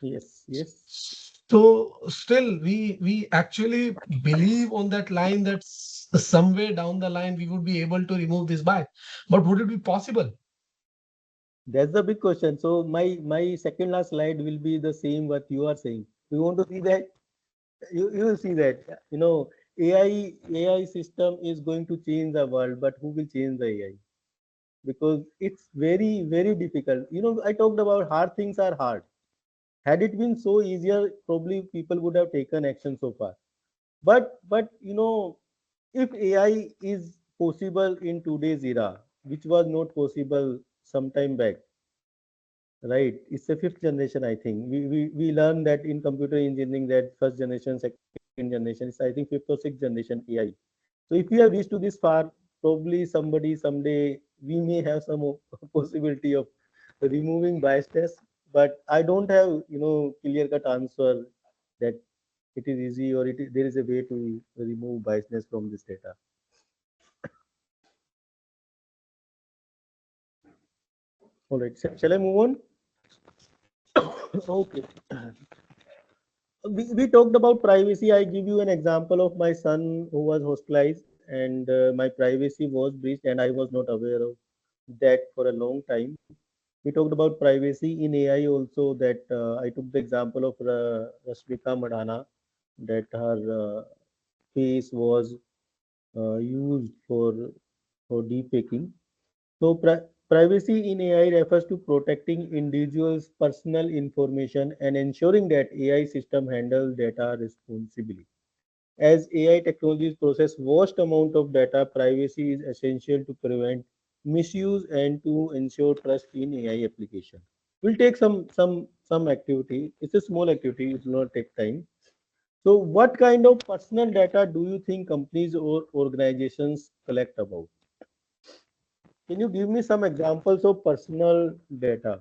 Yes, yes. So still we actually believe on that line that somewhere down the line we would be able to remove this bias. But would it be possible? That's the big question. So my second last slide will be the same what you are saying. You want to see that? You will see that. AI system is going to change the world, but who will change the AI? Because it's very difficult. I talked about hard things are hard. Had it been so easier, probably people would have taken action so far. But if AI is possible in today's era, which was not possible sometime back, right? It's a fifth generation, I think. We learned that in computer engineering, that first generation, second generation, it's I think fifth or sixth generation AI. So if we have reached to this far, probably somebody someday we may have some possibility of removing biasness. But I don't have clear cut answer that it is easy or there is a way to remove biasness from this data. All right, shall I move on? Okay. We talked about privacy. I give you an example of my son who was hospitalized, and my privacy was breached, and I was not aware of that for a long time. We talked about privacy in AI also, that I took the example of Rashmika Madhana, that her face was used for deepfaking. So Privacy in AI refers to protecting individuals' personal information and ensuring that AI system handle data responsibly. As AI technologies process vast amount of data, privacy is essential to prevent misuse and to ensure trust in AI application. We'll take some activity. It's a small activity. It will not take time. So, what kind of personal data do you think companies or organizations collect about? Can you give me some examples of personal data?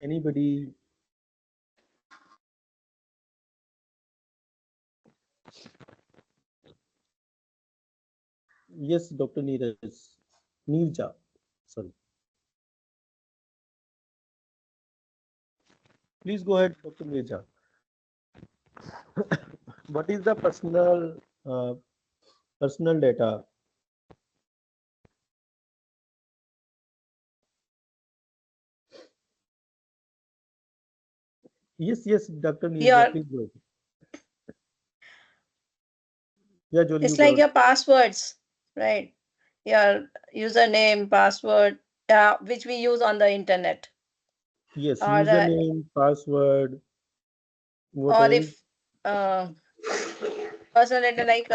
Anybody? Yes, Dr. Neeraj. Neerja. Sorry. Please go ahead, Dr. Neerja. What is the personal data? Yes, yes, Dr. Neerja, Your please go ahead. Yeah, Joel, you it's go like ahead. your passwords, right? Your username, password, which we use on the internet, Yes, or uh, username, password, what or else? if personal data like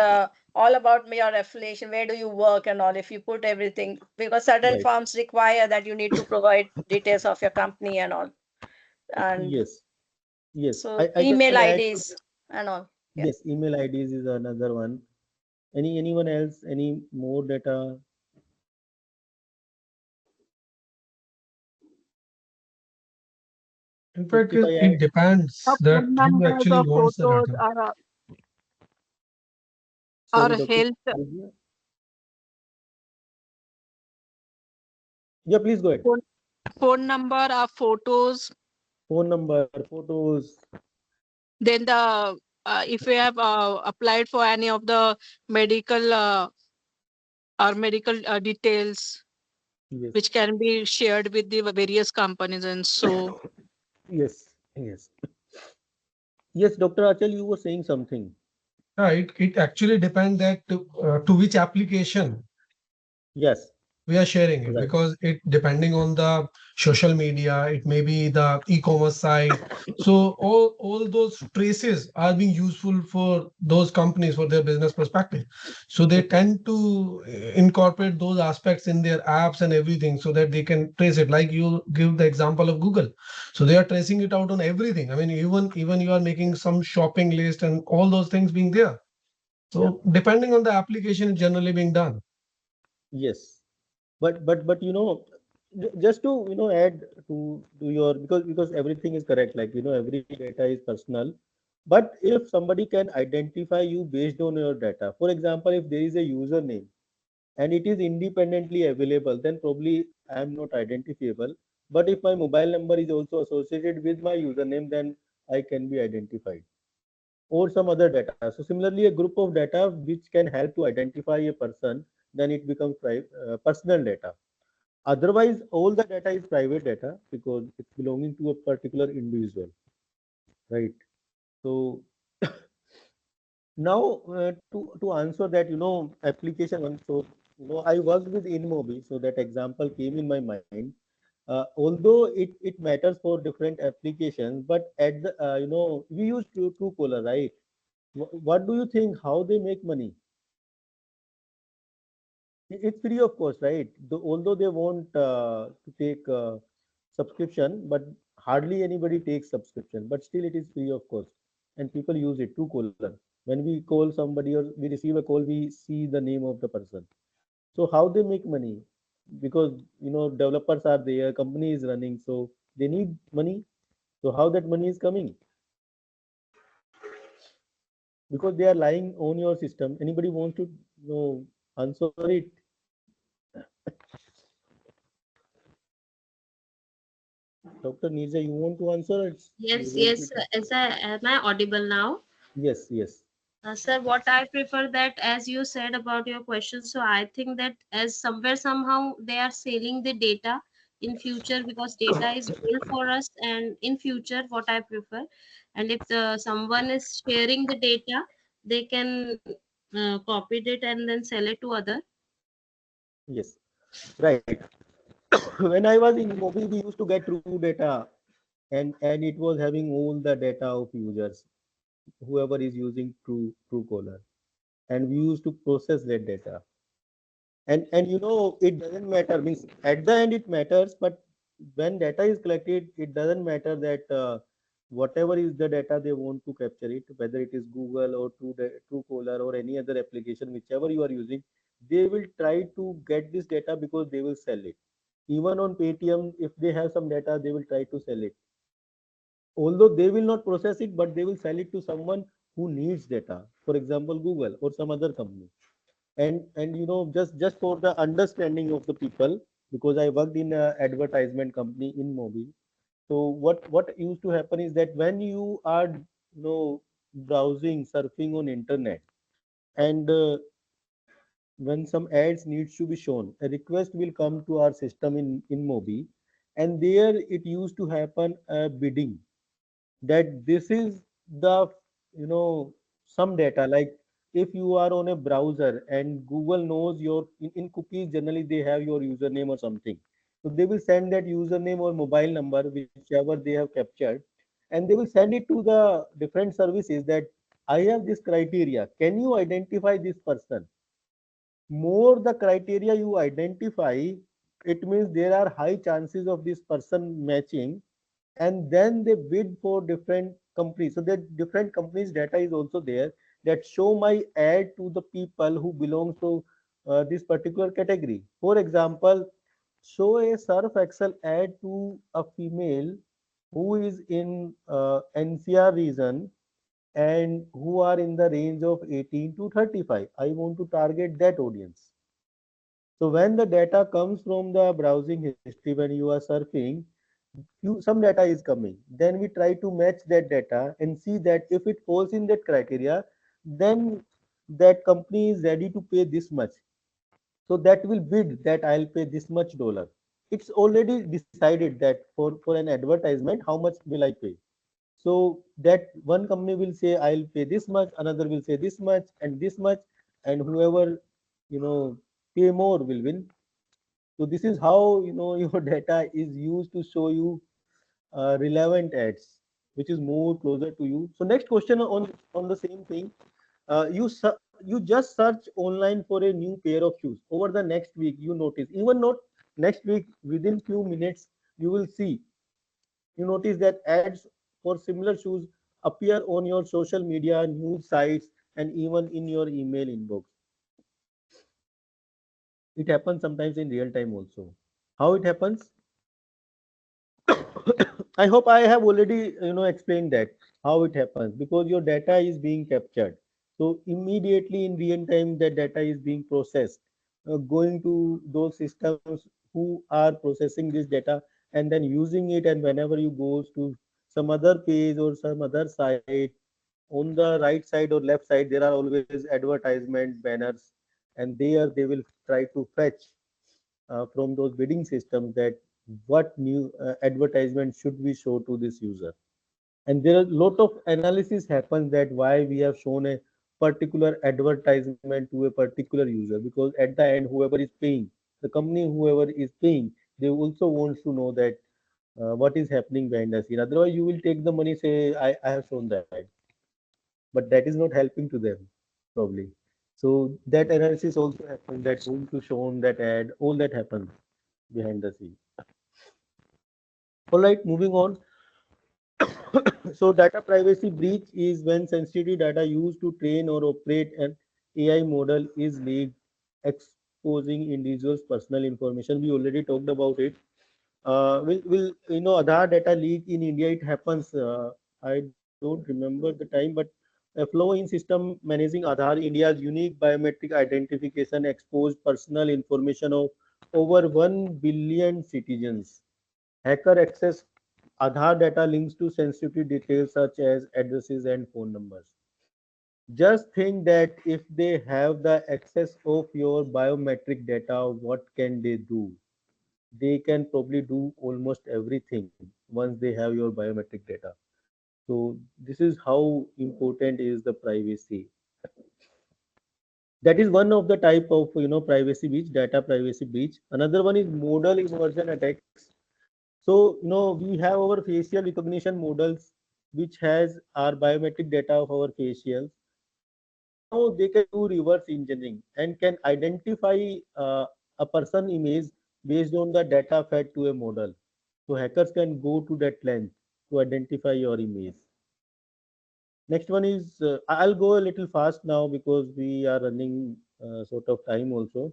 all about your affiliation, where do you work and all. If you put everything, because certain Right. forms require that you need to provide details of your company and all, and Yes, yes. so I can email add to IDs and all. Yeah. yes, email IDs is another one. Anyone else? Any more data? In If fact, if I it add, depends The that phone who number, actually the wants the photos, data. or sorry, Dr. health, Neerja. Yeah, please go ahead. phone, phone number, or photos. Phone number, photos. Then the if you have applied for any of the medical or medical details, Yes, which can be shared with the various companies, and so yes, yes. Yes, Dr. Achal, you were saying something. It actually depends that to which application Yes, we are sharing it, right. because it depending on the social media, it may be the e-commerce site. So all those traces are being useful for those companies for their business perspective, so they Okay. tend to incorporate those aspects in their apps and everything, so that they can trace it. Like you give the example of Google, so they are tracing it out on everything. I mean, even you are making some shopping list and all those things being there. Yeah. So depending on the application, it's generally being done. Yes. But just to add to your, because everything is correct, like every data is personal. But if somebody can identify you based on your data, for example, if there is a username and it is independently available, then probably I am not identifiable. But if my mobile number is also associated with my username, then I can be identified, or some other data. So similarly, a group of data which can help to identify a person, then it becomes personal data. Otherwise, all the data is private data because it's belonging to a particular individual, right? So now to answer that, application one. So I worked with InMobi, so that example came in my mind. Although it matters for different applications, but at the we use Truecaller, right? What do you think? How they make money? It's free of cost, right? Although they want to take subscription, but hardly anybody takes subscription. But still, it is free of cost, and people use it. Truecaller. When we call somebody or we receive a call, we see the name of the person. So how they make money? Because developers are there, company is running, so they need money. So how that money is coming? Because they are lying on your system. Anybody wants to answer it? Dr. Nija, you want to answer it? You Yes, want me yes. to? Am I audible now? Yes, yes, Sir, what I prefer that as you said about your question, so I think that as somewhere somehow they are selling the data in future because data is gold for us, and in future what I prefer, and if someone is sharing the data, they can copy it and then sell it to other. Yes, right. When I was in Mobi, we used to get true data, and it was having all the data of users, whoever is using Truecaller, and we used to process that data. And it doesn't matter. Means at the end it matters, but when data is collected, it doesn't matter that whatever is the data they want to capture it, whether it is Google or Truecaller or any other application, whichever you are using, they will try to get this data because they will sell it. Even on Paytm, if they have some data, they will try to sell it. Although they will not process it, but they will sell it to someone who needs data. For example, Google or some other company. And just for the understanding of the people, because I worked in a advertisement company in Mobi. So what used to happen is that when you are browsing, surfing on internet, and when some ads needs to be shown, a request will come to our system in Mobi, and there it used to happen a bidding, that this is the you know some data, like if you are on a browser and Google knows in cookies, generally they have your username or something, so they will send that username or mobile number whichever they have captured, and they will send it to the different services that I have this criteria, can you identify this person? More the criteria you identify, it means there are high chances of this person matching, and then they bid for different companies, so that different companies data is also there, that show my ad to the people who belongs to this particular category. For example, show a surf excel ad to a female who is in NCR region and who are in the range of 18 to 35. I want to target that audience. So when the data comes from the browsing history, when you are surfing, some data is coming. Then we try to match that data and see that if it falls in that criteria, then that company is ready to pay this much. So that will bid that I'll pay this much dollar. It's already decided that for an advertisement, how much will I pay? So that one company will say I'll pay this much, another will say this much, and whoever you know pay more will win. So this is how your data is used to show you relevant ads, which is more closer to you. So next question on the same thing. You just search online for a new pair of shoes. Over the next week, you notice, even not next week, within few minutes, you will see, you notice that ads for similar shoes appear on your social media, news sites, and even in your email inbox. It happens sometimes in real time also. How it happens? I hope I have already explained that how it happens, because your data is being captured. So immediately in real time that data is being processed, going to those systems who are processing this data and then using it. And whenever you goes to some other page or some other site, on the right side or left side there are always advertisement banners, and there they will try to fetch from those bidding systems that what new advertisement should we show to this user. And there are a lot of analysis happens that why we have shown a particular advertisement to a particular user, because at the end whoever is paying, the company whoever is paying, they also wants to know that what is happening behind the scene. Otherwise you will take the money, say I have shown that, but that is not helping to them probably. So that analysis also happens, that whom to show that ad, all that happens behind the scene. All right, moving on. So data privacy breach is when sensitive data used to train or operate an AI model is leaked, exposing individuals' personal information. We already talked about it. Will Aadhaar data leak in India? It happens. I don't remember the time, but a flow in system managing Aadhaar India's unique biometric identification exposed personal information of over 1 billion citizens. Hacker access Aadhaar data links to sensitive details such as addresses and phone numbers. Just think that if they have the access of your biometric data, what can they do? They can probably do almost everything once they have your biometric data. So this is how important is the privacy. That is one of the type of privacy breach, data privacy breach. Another one is model immersion attacks. So we have our facial recognition models which has our biometric data of our facials. Now they can do reverse engineering and can identify a person image based on the data fed to a model. So hackers can go to that length to identify your image. Next one is I'll go a little fast now because we are running sort of time also.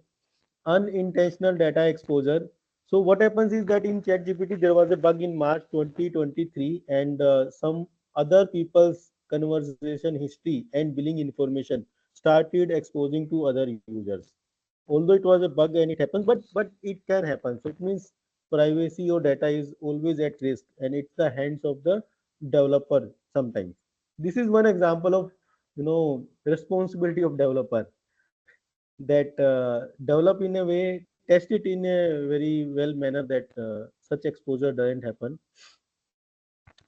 Unintentional data exposure. So what happens is that in ChatGPT there was a bug in March 2023, and some other people's conversation history and billing information started exposing to other users. Although it was a bug and it happens, but it can happen. So it means privacy or data is always at risk, and it's the hands of the developer sometimes. This is one example of responsibility of developer, that develop in a way, test it in a very well manner that such exposure doesn't happen.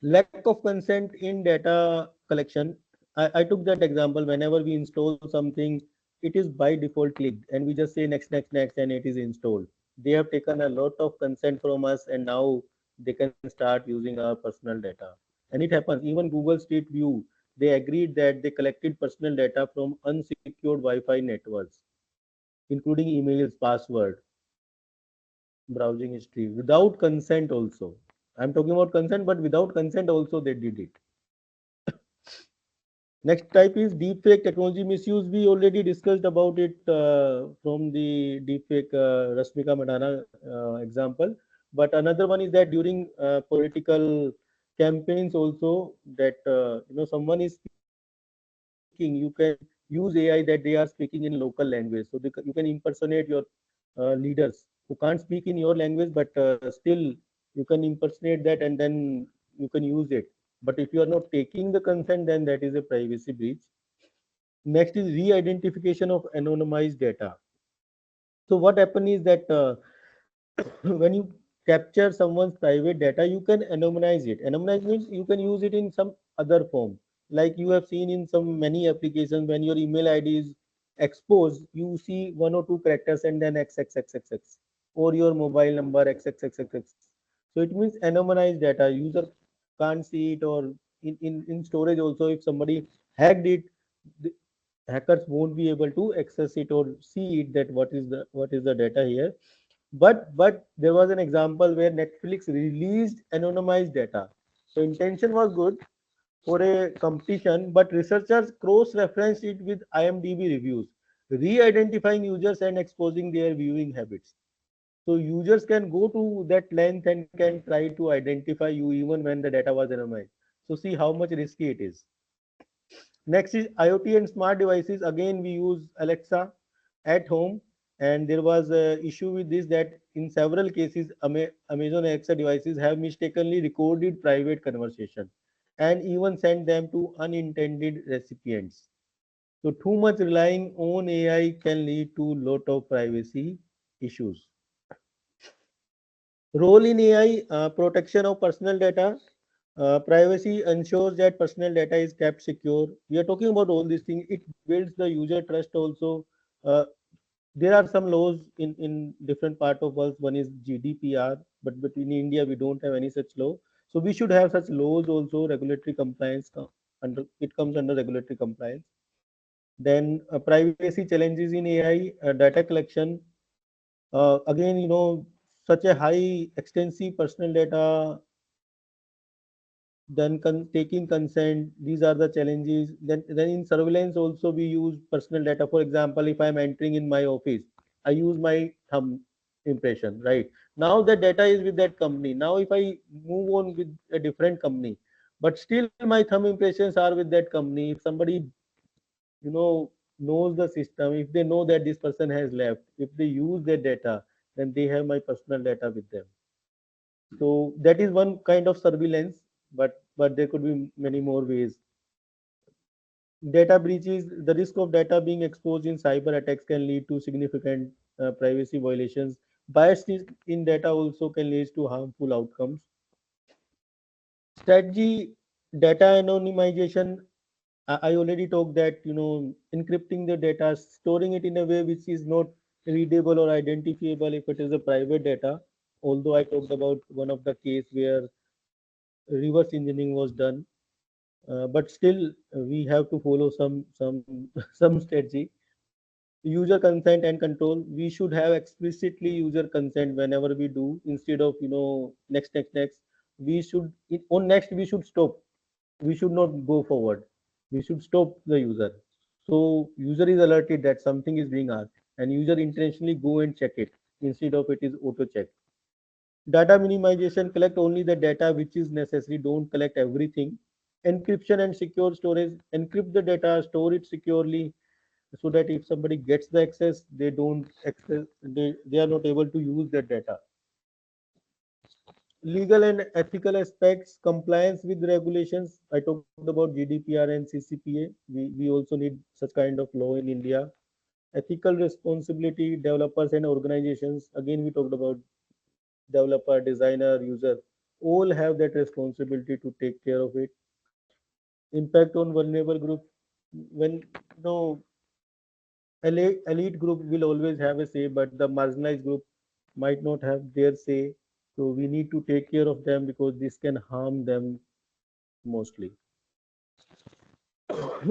Lack of consent in data collection. I took that example. Whenever we install something, it is by default clicked and we just say next, next, next, and it is installed. They have taken a lot of consent from us, and now they can start using our personal data. And it happens. Even Google Street View, they agreed that they collected personal data from unsecured Wi-Fi networks, including emails, password, browsing history, without consent also. I'm talking about consent, but without consent also they did it. Next type is deepfake technology misuse. We already discussed about it from the deepfake Rasmika Madana example. But another one is that during political campaigns also, that someone is speaking, you can use AI that they are speaking in local language. So you can impersonate your leaders who can't speak in your language, but still you can impersonate that and then you can use it. But if you are not taking the consent, then that is a privacy breach. Next is re-identification of anonymized data. So what happens is that when you capture someone's private data, you can anonymize it. Anonymize means you can use it in some other form. Like you have seen in some many applications, when your email ID is exposed, you see one or two characters and then XXXXX, or your mobile number XXXXX. So it means anonymized data. User can't see it, or in storage also, if somebody hacked it, the hackers won't be able to access it or see it, that what is the data here. But there was an example where Netflix released anonymized data. So intention was good for a competition, but researchers cross-referenced it with IMDb reviews, re-identifying users and exposing their viewing habits. So users can go to that length and can try to identify you even when the data was anonymized. So see how much risky it is. Next is IoT and smart devices. Again, we use Alexa at home, and there was a issue with this, that in several cases, Amazon Alexa devices have mistakenly recorded private conversation and even sent them to unintended recipients. So too much relying on AI can lead to lot of privacy issues. Role in AI, protection of personal data. Privacy ensures that personal data is kept secure. We are talking about all these things. It builds the user trust also. Uh, there are some laws in different part of world. One is GDPR, but in India we don't have any such law. So we should have such laws also. Regulatory compliance under it comes under regulatory compliance. Then privacy challenges in AI, data collection. Again, such a high extensive personal data, then taking consent, these are the challenges. Then in surveillance also we use personal data. For example, if I'm entering in my office, I use my thumb impression, right? Now the data is with that company. Now if I move on with a different company, but still my thumb impressions are with that company. If somebody knows the system, if they know that this person has left, if they use their data, then they have my personal data with them. So that is one kind of surveillance, but there could be many more ways. Data breaches, the risk of data being exposed in cyber attacks can lead to significant privacy violations. Bias in data also can lead to harmful outcomes. Strategy, data anonymization. I already talked that, encrypting the data, storing it in a way which is not readable or identifiable if it is a private data. Although I talked about one of the case where reverse engineering was done, but still we have to follow some some strategy. User consent and control. We should have explicitly user consent whenever we do, instead of next. We should on next we should stop. We should not go forward. We should stop the user. So user is alerted that something is being asked, and user intentionally go and check it instead of it is auto check. Data minimization, collect only the data which is necessary, don't collect everything. Encryption and secure storage, encrypt the data, store it securely so that if somebody gets the access, they don't access, they are not able to use that data. Legal and ethical aspects, compliance with regulations. I talked about GDPR and CCPA. We also need such kind of law in India. Ethical responsibility, developers and organizations. Again, we talked about developer, designer, user, all have that responsibility to take care of it. Impact on vulnerable group. When elite group will always have a say, but the marginalized group might not have their say. So we need to take care of them because this can harm them mostly.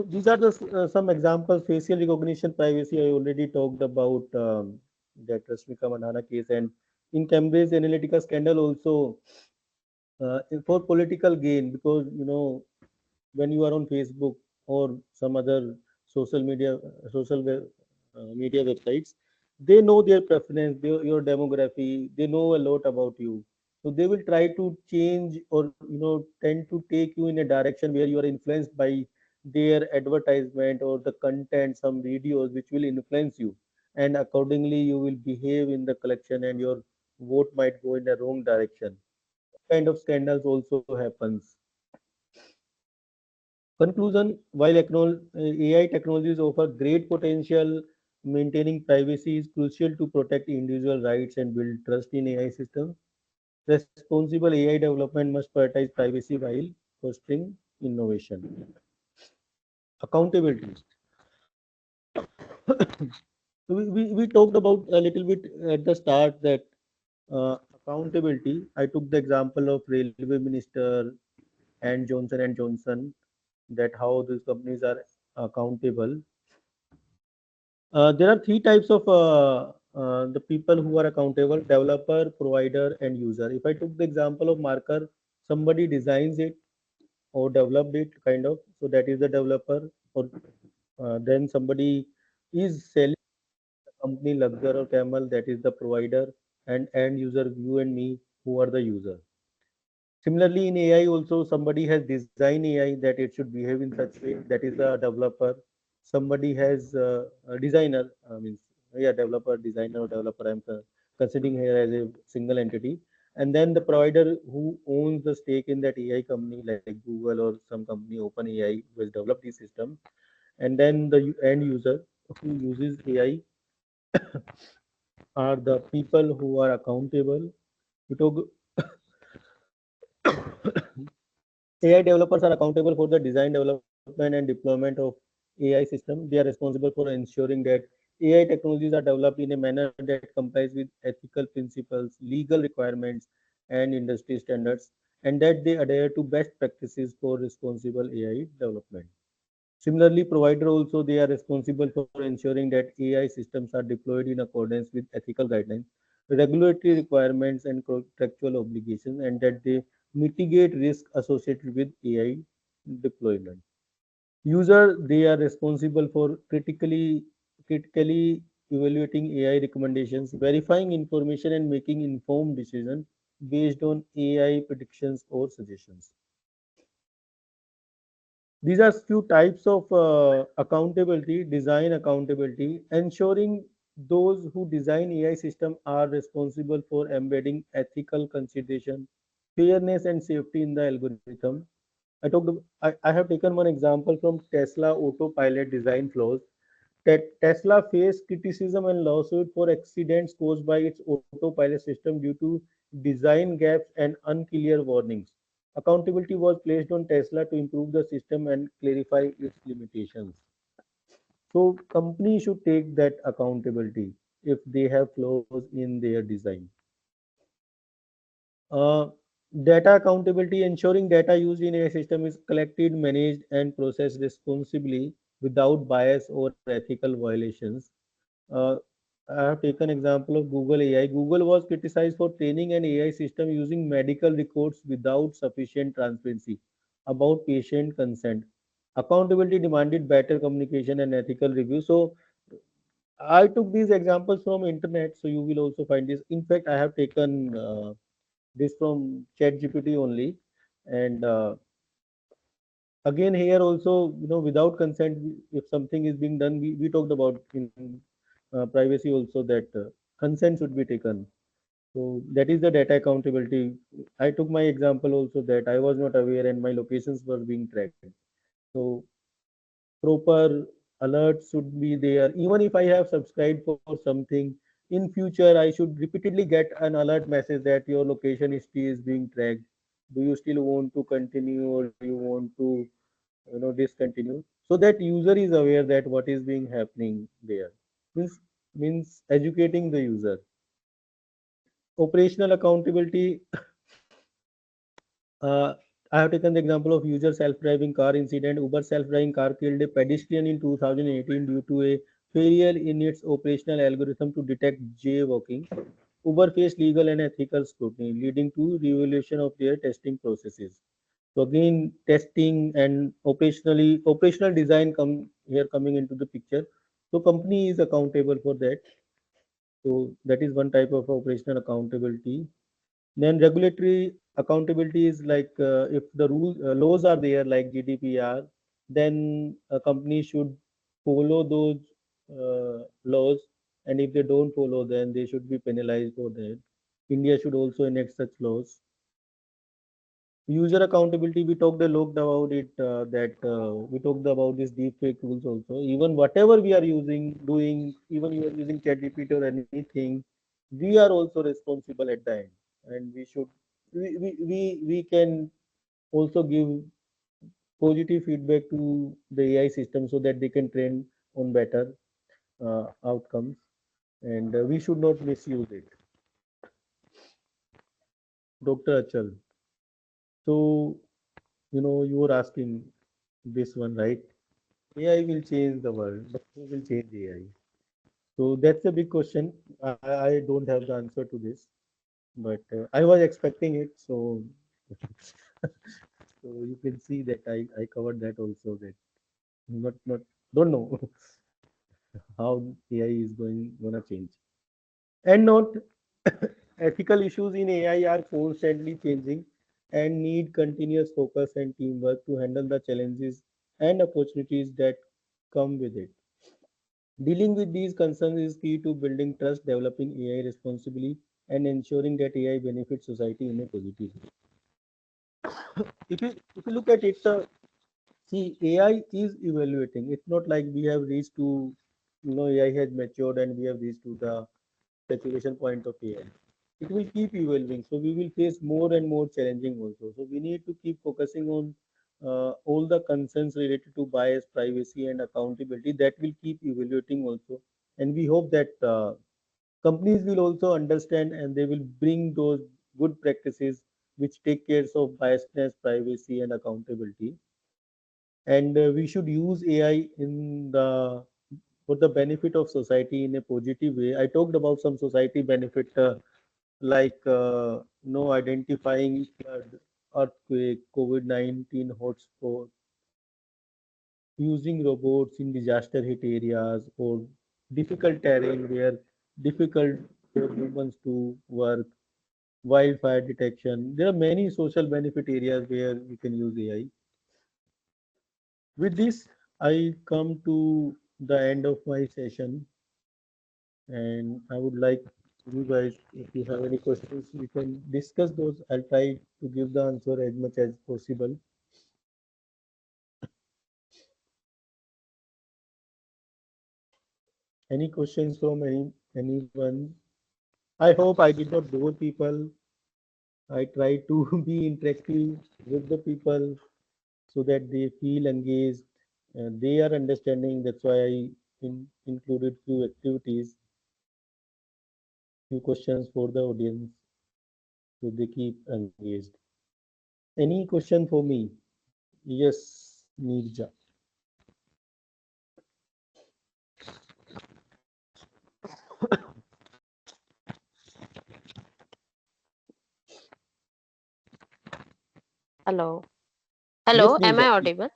These are the some examples. Facial recognition privacy. I already talked about that Rashmika Mandhana case, and in Cambridge Analytica scandal also, for political gain, because when you are on Facebook or some other social media media websites, they know their preference, your demography, they know a lot about you. So they will try to change or tend to take you in a direction where you are influenced by their advertisement or the content, some videos which will influence you, and accordingly you will behave in the collection, and your vote might go in the wrong direction. Kind of scandals also happens. Conclusion, while AI technologies offer great potential, maintaining privacy is crucial to protect individual rights and build trust in AI systems. Responsible AI development must prioritize privacy while fostering innovation. Accountability. We talked about a little bit at the start that accountability. I took the example of Railway Minister and Johnson, that how these companies are accountable. There are three types of the people who are accountable: developer, provider, and user. If I took the example of marker, somebody designs it or developed it, kind of. So that is the developer. Or then somebody is selling the company Luxor or Camel, that is the provider, and end user, you and me, who are the user. Similarly, in AI also, somebody has designed AI that it should behave in such way. That is the developer. Somebody has a designer, means yeah, developer, designer, or developer. I'm considering here as a single entity. And then the provider who owns the stake in that AI company, like Google or some company, OpenAI, who has developed the system. And then the end user who uses AI are the people who are accountable. We talk AI developers are accountable for the design, development, and deployment of AI system. They are responsible for ensuring that AI technologies are developed in a manner that complies with ethical principles, legal requirements, and industry standards, and that they adhere to best practices for responsible AI development. Similarly, provider also, they are responsible for ensuring that AI systems are deployed in accordance with ethical guidelines, regulatory requirements, and contractual obligations, and that they mitigate risk associated with AI deployment. User, they are responsible for critically evaluating AI recommendations, verifying information, and making informed decisions based on AI predictions or suggestions. These are few types of accountability, design accountability, ensuring those who design AI system are responsible for embedding ethical consideration, fairness, and safety in the algorithm. I have taken one example from Tesla autopilot design flaws. Tesla faced criticism and lawsuit for accidents caused by its autopilot system due to design gaps and unclear warnings. Accountability was placed on Tesla to improve the system and clarify its limitations. So companies should take that accountability if they have flaws in their design. Uh, Data accountability, ensuring data used in a system is collected, managed, and processed responsibly without bias or ethical violations. Uh, I have taken example of Google AI. Google was criticized for training an AI system using medical records without sufficient transparency about patient consent. Accountability demanded better communication and ethical review. So I took these examples from internet, so you will also find this. In fact, I have taken this from ChatGPT only, and again here also, without consent, if something is being done, we talked about in privacy also that consent should be taken. So that is the data accountability. I took my example also that I was not aware and my locations were being tracked. So proper alerts should be there. Even if I have subscribed for something, in future I should repeatedly get an alert message that your location history is being tracked. Do you still want to continue or you want to discontinue? So that user is aware that what is being happening there. Means educating the user. Operational accountability. Uh, I have taken the example of user self-driving car incident. Uber self-driving car killed a pedestrian in 2018 due to a failure in its operational algorithm to detect jaywalking. Uber faced legal and ethical scrutiny, leading to reevaluation of their testing processes. So again, testing and operational design come here coming into the picture. So company is accountable for that. So that is one type of operational accountability. Then regulatory accountability is like if the laws are there like GDPR, then a company should follow those laws, and if they don't follow, then they should be penalized for that. India should also enact such laws. User accountability, we talked a lot about it. That we talked about this deepfake tools also. Even whatever we are doing, even you are using ChatGPT or anything, we are also responsible at the end, and we can also give positive feedback to the AI system so that they can train on better outcomes, and we should not misuse it. Dr. Achal, so you were asking this one, right? AI will change the world, but who will change AI? So that's a big question. I don't have the answer to this, but I was expecting it. So, so you can see that I covered that also. That not don't know how AI is gonna change, and not ethical issues in AI are constantly changing and need continuous focus and teamwork to handle the challenges and opportunities that come with it. Dealing with these concerns is key to building trust, developing AI responsibly, and ensuring that AI benefits society in a positive way. If you look at it, see, AI is evaluating. It's not like we have reached to, AI has matured and we have reached to the saturation point of AI. It will keep evolving. So we will face more and more challenging also. So we need to keep focusing on all the concerns related to bias, privacy, and accountability that will keep evaluating also. And we hope that companies will also understand and they will bring those good practices which take care of biasness, privacy, and accountability. And we should use AI in the for the benefit of society in a positive way. I talked about some society benefit like identifying flood, earthquake, COVID-19 hotspot, using robots in disaster hit areas or difficult terrain where difficult for humans to work, wildfire detection. There are many social benefit areas where we can use AI. With this, I come to the end of my session, and I would like you guys, if you have any questions, we can discuss those. I'll try to give the answer as much as possible. Any questions from anyone? I hope I did not bore people. I try to be interactive with the people so that they feel engaged. They are understanding. That's why I included few activities, few questions for the audience, so they keep engaged. Any question for me? Yes, Nirja. Hello. Yes, Hello, am Nirja. I audible?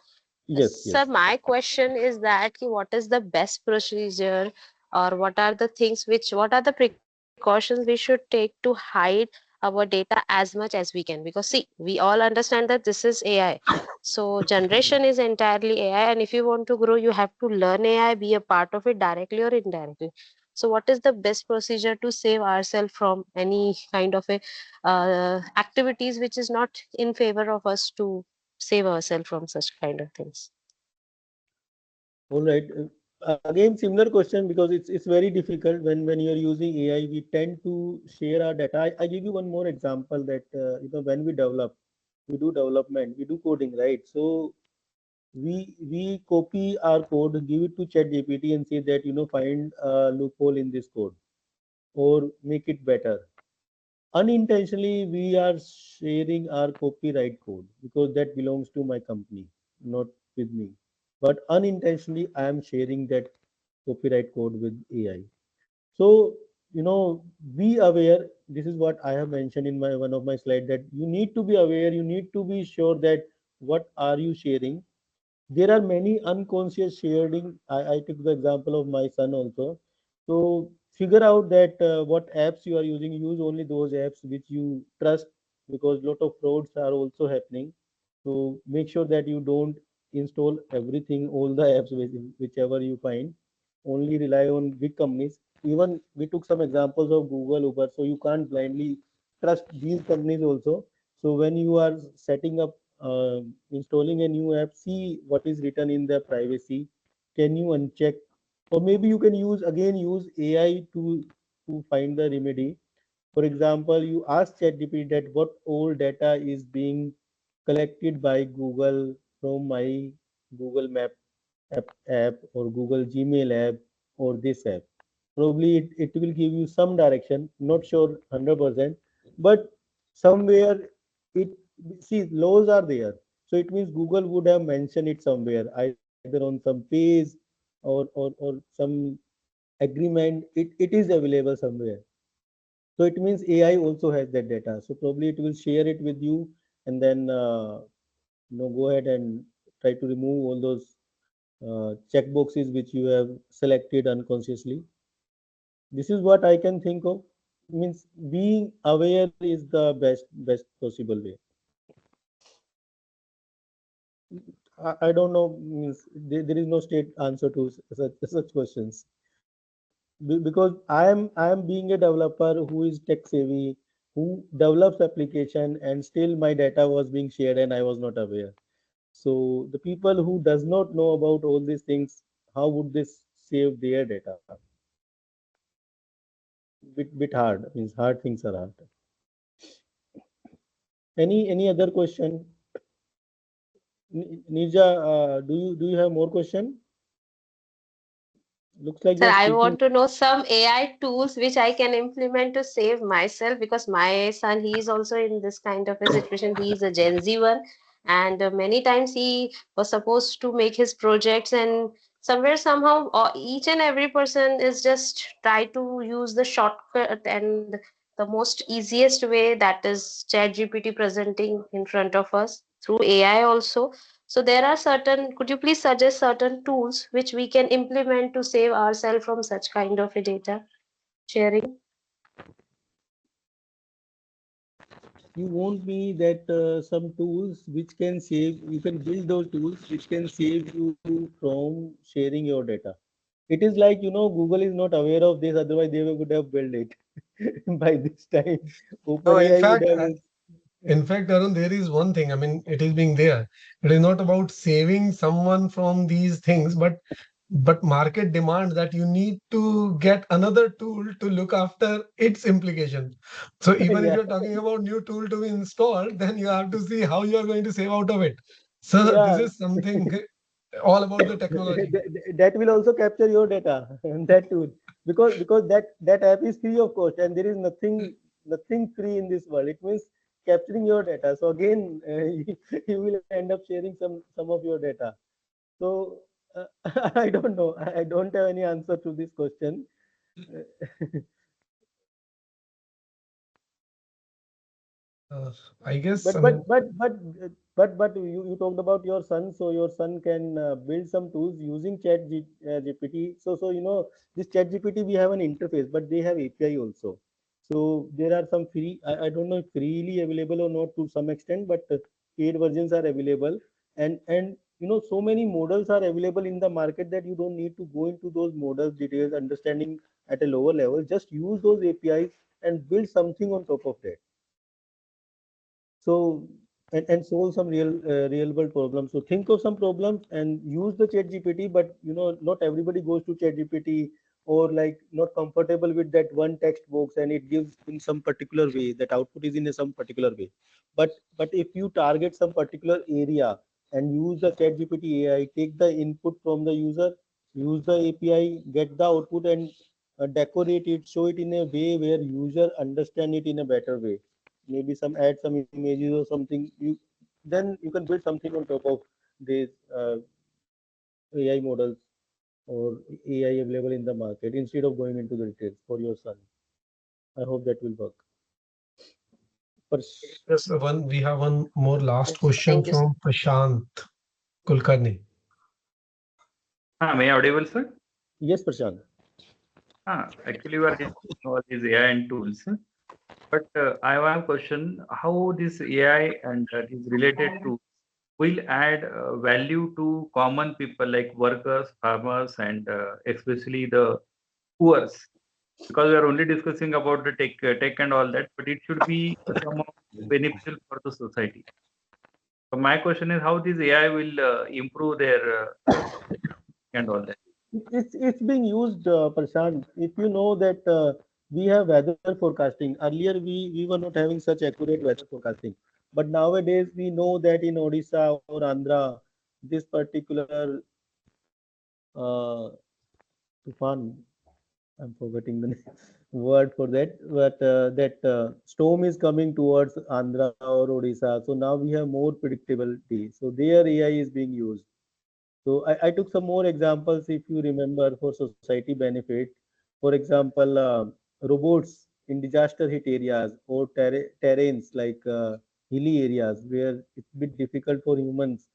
Yes, Sir, yes. my question is that what is the best procedure or what are the things which what are the precautions we should take to hide our data as much as we can? Because see, we all understand that this is AI. So generation is entirely AI, and if you want to grow, you have to learn AI, be a part of it directly or indirectly. So what is the best procedure to save ourselves from any kind of a activities which is not in favor of us to save ourselves from such kind of things? All right. Again, similar question because it's very difficult when you're using AI. We tend to share our data. I give you one more example that when we develop, we do development, we do coding, right? So we copy our code, give it to ChatGPT, and say that find a loophole in this code or make it better. Unintentionally, we are sharing our copyright code because that belongs to my company, not with me. But unintentionally, I am sharing that copyright code with AI. So, be aware. This is what I have mentioned in my one of my slides, that you need to be aware, you need to be sure that what are you sharing. There are many unconscious sharing. I took the example of my son also. So figure out that what apps you are using. Use only those apps which you trust, because lot of frauds are also happening. So make sure that you don't install everything, all the apps whichever you find. Only rely on big companies. Even we took some examples of Google, Uber. So you can't blindly trust these companies also. So when you are setting up, installing a new app, see what is written in the privacy. Can you uncheck? Or maybe you can use AI to find the remedy. For example, you ask ChatGPT that what all data is being collected by Google from my Google Map app or Google Gmail app or this app. Probably it will give you some direction, not sure 100%, but somewhere it, see, laws are there. So it means Google would have mentioned it somewhere, either on some page or some agreement. It is available somewhere. So it means AI also has that data. So probably it will share it with you, and then go ahead and try to remove all those check boxes which you have selected unconsciously. This is what I can think of. Means being aware is the best possible way. I don't know. Means there is no straight answer to such questions. Because I am being a developer who is tech savvy, who develops application, and still my data was being shared and I was not aware. So the people who does not know about all these things, how would this save their data? Bit hard. Means hard things are hard. Any other question? Nija, do you have more question? Looks like Sir, you're I speaking. want to know some AI tools which I can implement to save myself because my son, he is also in this kind of a situation. He is a Gen Z one, and many times he was supposed to make his projects, and somewhere somehow, each and every person is just try to use the shortcut and the most easiest way, that is ChatGPT presenting in front of us through AI also. So there are certain, could you please suggest certain tools which we can implement to save ourselves from such kind of a data sharing? You want me that some tools which can save, you can build those tools which can save you from sharing your data. It is like, Google is not aware of this, otherwise they would have built it by this time. No, OpenAI would have. in fact, Arun, there is one thing. I mean, it is being there. It is not about saving someone from these things, but but market demands that you need to get another tool to look after its implication. So even if Yeah, you're talking about new tool to be installed, then you have to see how you are going to save out of it. So this yeah. is something all about the technology. That will also capture your data and that tool, because that app is free of cost, and there is nothing free in this world. It means capturing your data. So again, you will end up sharing some of your data. So I don't know. I don't have any answer to this question. Uh, I guess, But I but mean, but but but you talked about your son, so your son can build some tools using GPT. So this Chat GPT, we have an interface, but they have API also. So there are some free. I don't know if freely available or not to some extent, but paid versions are available, and so many models are available in the market that you don't need to go into those models details understanding at a lower level. Just use those APIs and build something on top of that. So and solve some real world problems. So think of some problems and use the Chat GPT, but not everybody goes to Chat GPT, or like not comfortable with that one text box and it gives in some particular way, that output is in some particular way. But if you target some particular area and use the Chat GPT AI, take the input from the user, use the API, get the output, and decorate it, show it in a way where user understand it in a better way. Maybe add some images or something, then you can build something on top of these AI models or AI available in the market instead of going into the details for your son. I hope that will work. Pers- yes, we have one more last Yes, question thank you. from Prashant Kulkarni. May I audible, sir? yes, Prashant. Actually, we are discussing all these AI and tools, but I have a question: how this AI and these related tools will add value to common people like workers, farmers, and especially the poor? Because we are only discussing about the tech and all that, but it should be somehow beneficial for the society. So my question is how this AI will improve their and all that. It's being used, Prashant. If you know that we have weather forecasting. Earlier we were not having such accurate weather forecasting, but nowadays we know that in Odisha or Andhra, this particular uh, tufan, I'm forgetting the word for that, but that storm is coming towards Andhra or Odisha. So now we have more predictability. So their AI is being used. So I took some more examples, if you remember, for society benefit. For example, robots in disaster hit areas or terrains like hilly areas where it's a bit difficult for humans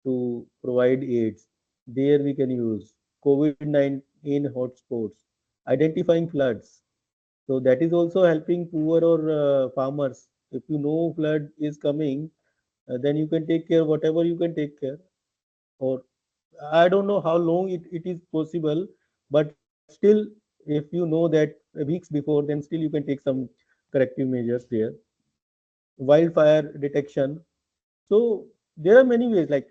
to provide aids. There we can use COVID-19 hotspots, identifying floods. So that is also helping poor or farmers. If you know flood is coming, then you can take care whatever you can take care. Or I don't know how long it is possible, but still, if you know that weeks before, then still you can take some corrective measures there. Wildfire detection. So there are many ways. Like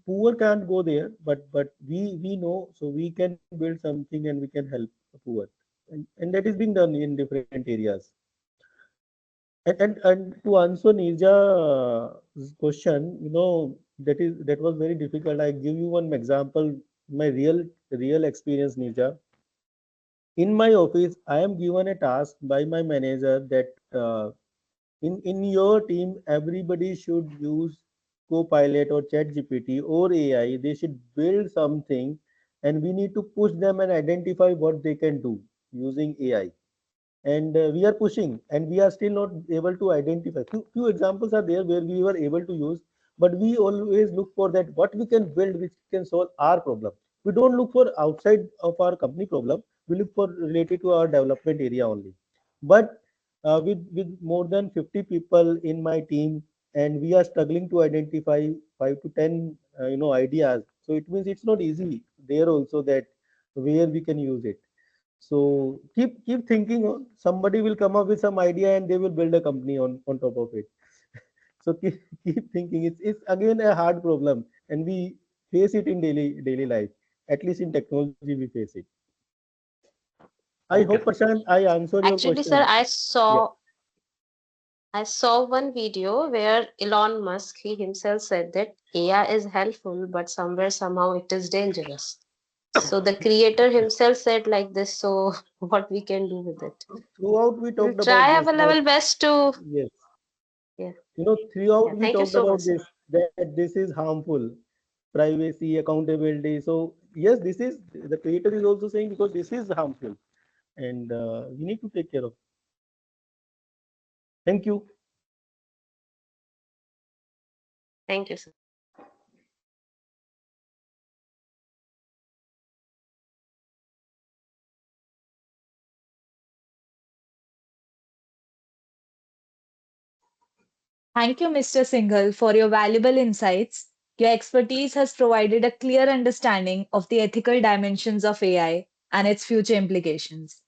poor can't go there, but we know, so we can build something and we can help the poor, and that is being done in different areas. And to answer Nirja's question, that was very difficult. I give you one example, my real experience, Nirja. In my office, I am given a task by my manager that in your team, everybody should use Copilot or ChatGPT or AI. They should build something, and we need to push them and identify what they can do using AI. And we are pushing and we are still not able to identify. Few examples are there where we were able to use, but we always look for that what we can build which can solve our problem. We don't look for outside of our company problem, we look for related to our development area only. But with more than 50 people in my team, and we are struggling to identify 5 to 10 ideas. So it means it's not easy there also, that where we can use it. So keep thinking. Somebody will come up with some idea and they will build a company on top of it. So keep thinking. It's again a hard problem, and we face it in daily life. at least in technology we face it. I Okay, hope, sir. Prashant, I answered your Actually, sir, question. Yeah. I saw one video where Elon Musk, he himself said that AI is helpful, but somewhere somehow it is dangerous. So the creator himself said like this, so what we can do with it? Throughout we We'll talked about try this, our that level best to, yes, yeah, throughout yeah. we Thank you talked so about much, sir. this, that this is harmful, privacy, accountability. So yes, this is the creator is also saying because this is harmful, and we need to take care of. Thank you. Thank you, sir. Thank you, Mr. Singhal, for your valuable insights. Your expertise has provided a clear understanding of the ethical dimensions of AI and its future implications.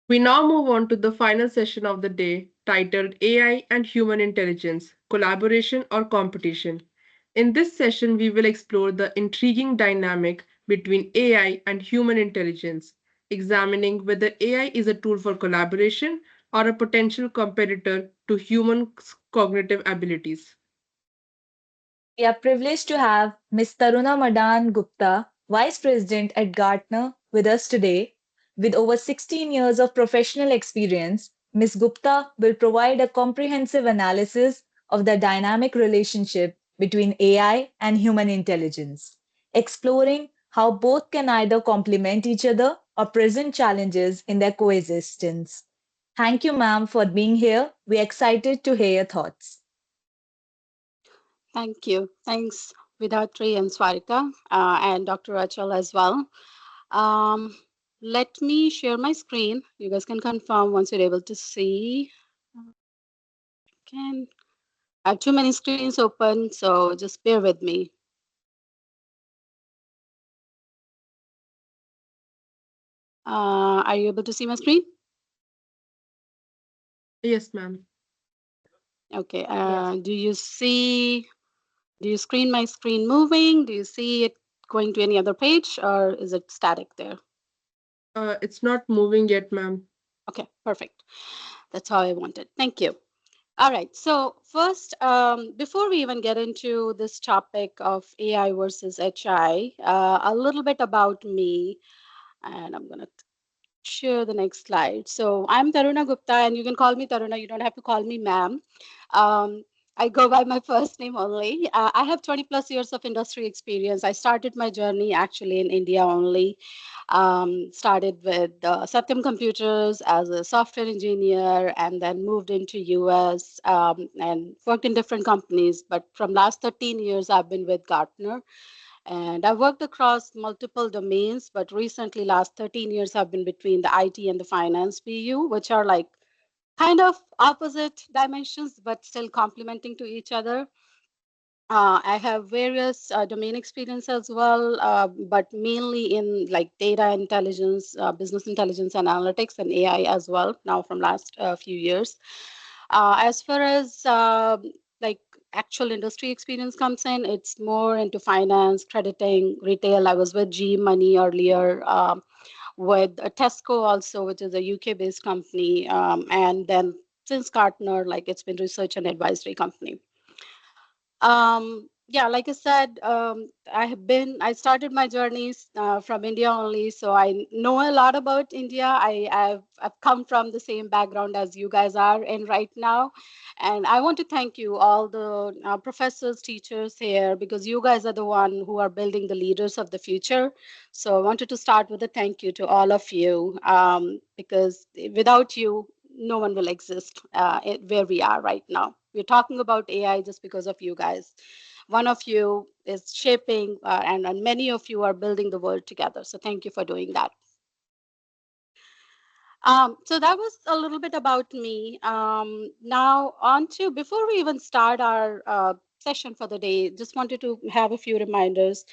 We now move on to the final session of the day titled AI and Human Intelligence Collaboration or Competition. In this session, we will explore the intriguing dynamic between AI and human intelligence, examining whether AI is a tool for collaboration or a potential competitor to human cognitive abilities. We are privileged to have Ms. Taruna Madan Gupta, Vice President at Gartner, with us today. With over 16 years of professional experience, Ms. Gupta will provide a comprehensive analysis of the dynamic relationship between AI and human intelligence, exploring how both can either complement each other or present challenges in their coexistence. Thank you, ma'am, for being here. We're excited to hear your thoughts. Thank you. Thanks, Vidatri and Swarika, and Dr. Rachel as well. Um, Let me share my screen. You guys can confirm once you're able to see. Can I have too many screens open, so just bear with me. Are you able to see my screen? Yes, ma'am. Okay. Yes. Do you screen my screen moving? Do you see it going to any other page, or is it static there? It's not moving yet, ma'am. Okay, perfect. That's how I wanted. Thank you. All right. So first, before we even get into this topic of AI versus HI, a little bit about me, and I'm going to share the next slide. So I'm Taruna Gupta, and you can call me Taruna. You don't have to call me ma'am. I go by my first name only. I have 20 plus years of industry experience. I started my journey actually in India only. Started with Satyam Computers as a software engineer, and then moved into US and worked in different companies. But from last 13 years, I've been with Gartner, and I've worked across multiple domains. But recently, last 13 years, have been between the IT and the finance BU, which are like kind of opposite dimensions, but still complementing to each other. I have various domain experience as well, but mainly in like data intelligence, business intelligence and analytics, and AI as well. Now from last few years. As far as like actual industry experience comes in, it's more into finance, crediting, retail. I was with G Money earlier. With Tesco also, which is a UK-based company, and then since Gartner, like it's been research and advisory company. Yeah, like I said, I started my journeys from India only, so I know a lot about India. I've come from the same background as you guys are in right now. And I want to thank you, all the professors, teachers here, because you guys are the one who are building the leaders of the future. So I wanted to start with a thank you to all of you, because without you, no one will exist where we are right now. We're talking about AI just because of you guys. One of you is shaping, and many of you are building the world together. So thank you for doing that. So that was a little bit about me. Now on to, before we even start our session for the day, just wanted to have a few reminders.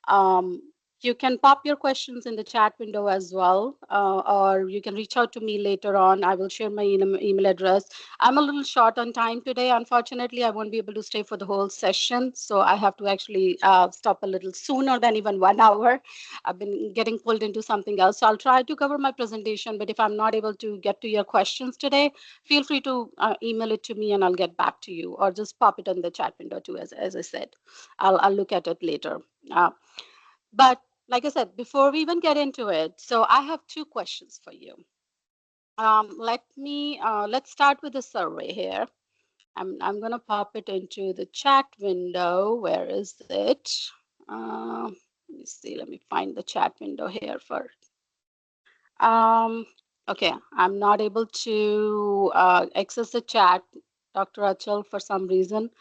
Um, You can pop your questions in the chat window as well, or you can reach out to me later on. I will share my email address. I'm a little short on time today. Unfortunately, I won't be able to stay for the whole session, so I have to actually stop a little sooner than even 1 hour. I've been getting pulled into something else, so I'll try to cover my presentation, but if I'm not able to get to your questions today, feel free to email it to me and I'll get back to you, or just pop it in the chat window too, as I said. I'll look at it later. But like I said, before we even get into it, so I have 2 questions for you. Let's start with the survey here. I'm gonna pop it into the chat window. Where is it? Let me see. Let me find the chat window here first. Okay, I'm not able to access the chat, Dr. Achal, for some reason.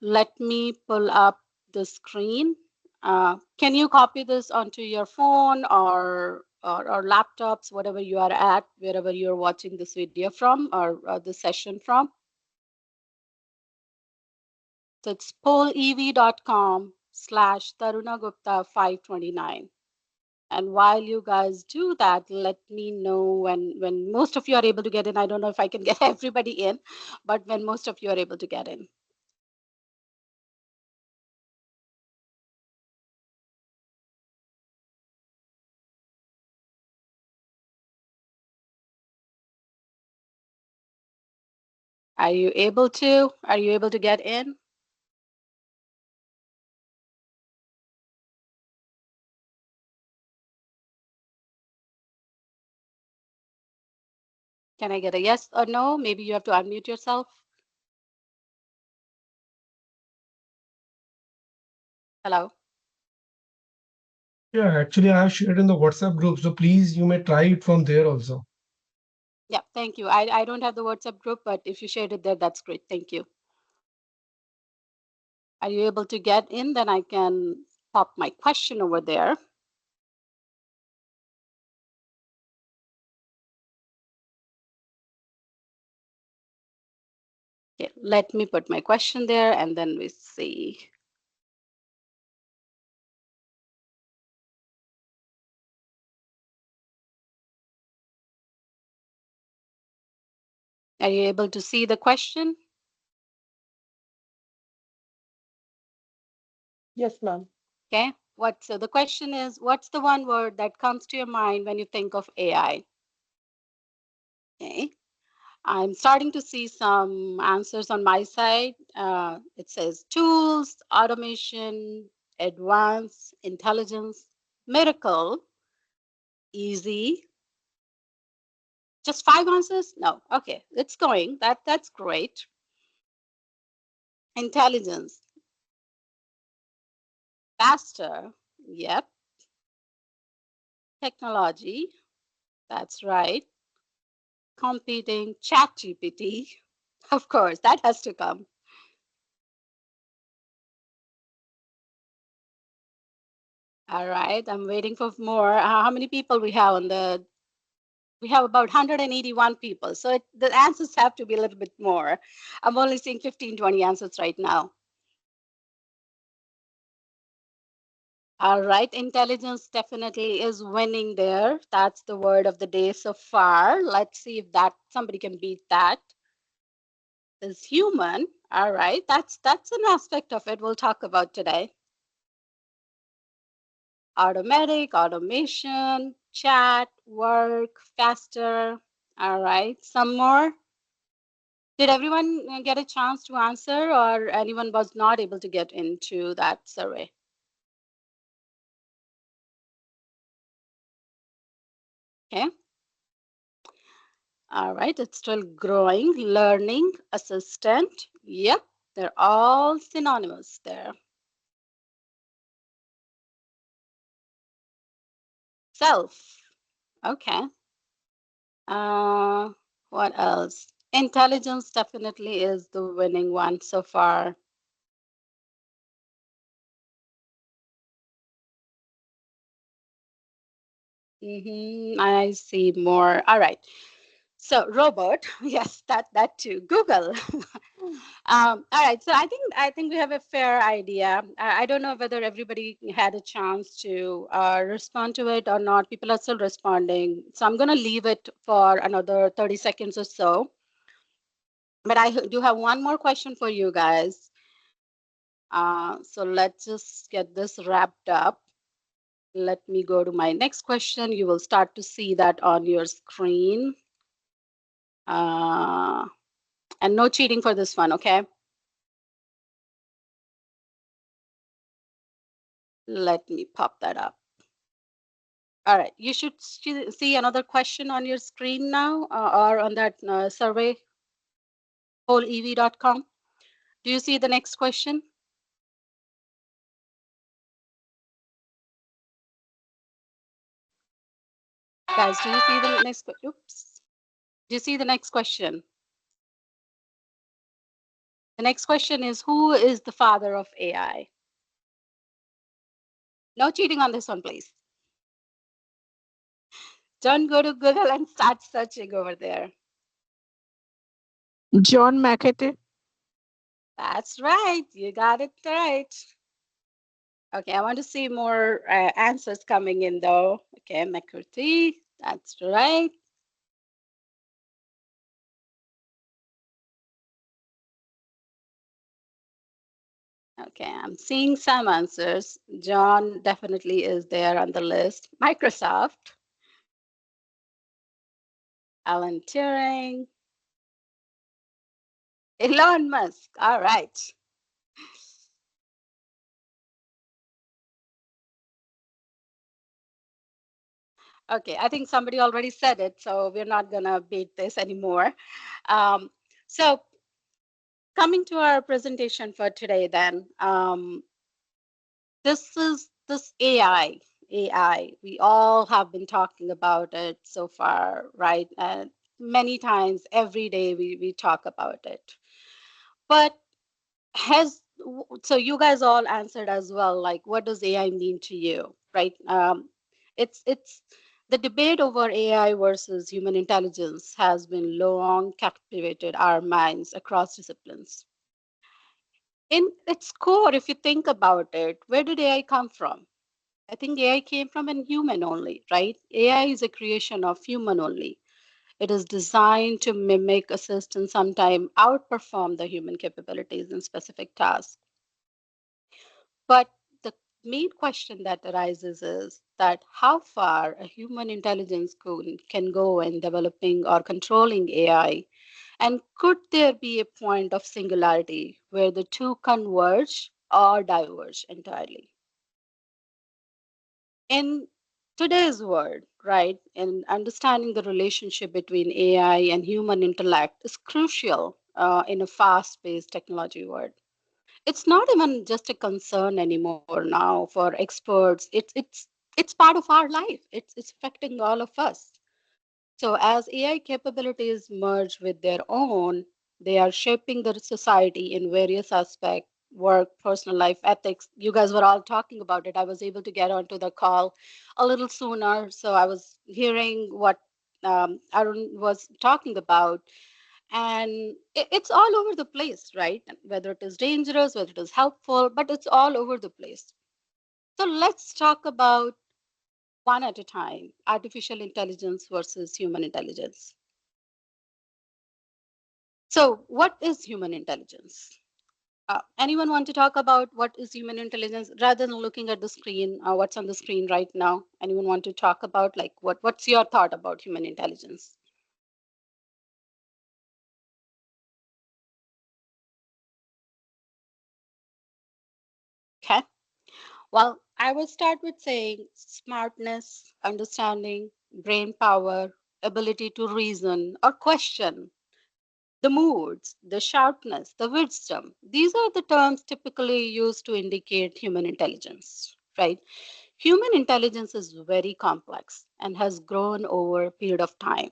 Let me pull up the screen. Can you copy this onto your phone or laptops, whatever you are at, wherever you're watching this video from, or the session from? So it's pollev.com/tarunagupta529. And while you guys do that, let me know when most of you are able to get in. I don't know if I can get everybody in, but when most of you are able to get in. Are you able to? Are you able to get in? Can I get a yes or no? Maybe you have to unmute yourself. Hello. Yeah, actually, I have shared in the WhatsApp group, so please, you may try it from there also. Yeah, thank you. I don't have the WhatsApp group, but if you shared it there, that's great. Thank you. Are you able to get in? Then I can pop my question over there. Okay, let me put my question there and then we see. Are you able to see the question? Yes, ma'am. Okay. So the question is, what's the one word that comes to your mind when you think of AI? Okay. I'm starting to see some answers on my side. It says tools, automation, advanced, intelligence, miracle, easy. Just 5 answers? No. Okay, it's going. That's great. Intelligence, faster. Yep. Technology. That's right. Competing, chat GPT. Of course, that has to come. All right, I'm waiting for more. How many people we have on the? We have about 181 people. So the answers have to be a little bit more. I'm only seeing 15, 20 answers right now. All right, intelligence definitely is winning there. That's the word of the day so far. Let's see if that somebody can beat that. Is human. All right, that's an aspect of it we'll talk about today. Automatic, automation, chat, work, faster. All right, some more. Did everyone get a chance to answer, or anyone was not able to get into that survey? Okay. All right, it's still growing. Learning, assistant. Yep, they're all synonymous there. Self. Okay. What else? Intelligence definitely is the winning one so far. I see more. All right. So robot, yes, that too. Google. All right, so I think we have a fair idea. I don't know whether everybody had a chance to respond to it or not. People are still responding, so I'm going to leave it for another 30 seconds or so. But I do have one more question for you guys. So let's just get this wrapped up. Let me go to my next question. You will start to see that on your screen. And no cheating for this one, okay? Let me pop that up. All right, you should see another question on your screen now or on that survey, wholeev.com. Do you see the next question? Guys, do you see the next? Oops. Do you see the next question? The next question is, who is the father of AI? No cheating on this one, please. Don't go to Google and start searching over there. John McAtee. That's right. You got it right. Okay, I want to see more answers coming in though. Okay, McAtee. That's right. Okay, I'm seeing some answers. John definitely is there on the list. Microsoft. Alan Turing. Elon Musk. All right. Okay, I think somebody already said it, so we're not going to beat this anymore. So coming to our presentation for today then, this AI. We all have been talking about it so far, right? And many times every day we talk about it. But so you guys all answered as well, like what does AI mean to you, right? It's the debate over AI versus human intelligence has been long captivated our minds across disciplines. In its core, if you think about it, where did AI come from? I think AI came from a human only, right? AI is a creation of human only. It is designed to mimic, assist, and sometimes outperform the human capabilities in specific tasks. But the main question that arises is that how far a human intelligence can go in developing or controlling AI, and could there be a point of singularity where the two converge or diverge entirely? In today's world, right, in understanding the relationship between AI and human intellect is crucial in a fast-paced technology world. It's not even just a concern anymore now for experts. It's part of our life. It's affecting all of us. So as AI capabilities merge with their own, they are shaping the society in various aspects: work, personal life, ethics. You guys were all talking about it. I was able to get onto the call a little sooner, so I was hearing what Arun was talking about. And it's all over the place, right? Whether it is dangerous, whether it is helpful, but it's all over the place. So let's talk about one at a time: artificial intelligence versus human intelligence. So what is human intelligence? Anyone want to talk about what is human intelligence rather than looking at the screen, what's on the screen right now? Anyone want to talk about like what's your thought about human intelligence? Okay. Well, I will start with saying smartness, understanding, brain power, ability to reason or question, the moods, the sharpness, the wisdom. These are the terms typically used to indicate human intelligence, right? Human intelligence is very complex and has grown over a period of time.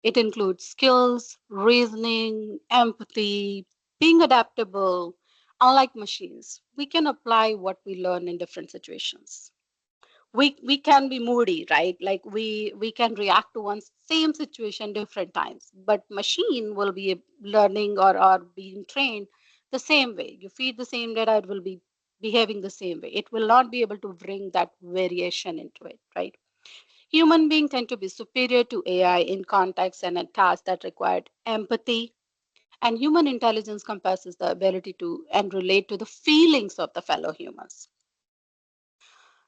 It includes skills, reasoning, empathy, being adaptable. Unlike machines, we can apply what we learn in different situations. we can be moody, right? Like we can react to one same situation different times, but machine will be learning or being trained the same way. You feed the same data, it will be behaving the same way. It will not be able to bring that variation into it, right? Human beings tend to be superior to AI in contexts and in tasks that required empathy, and human intelligence compasses the ability to and relate to the feelings of the fellow humans.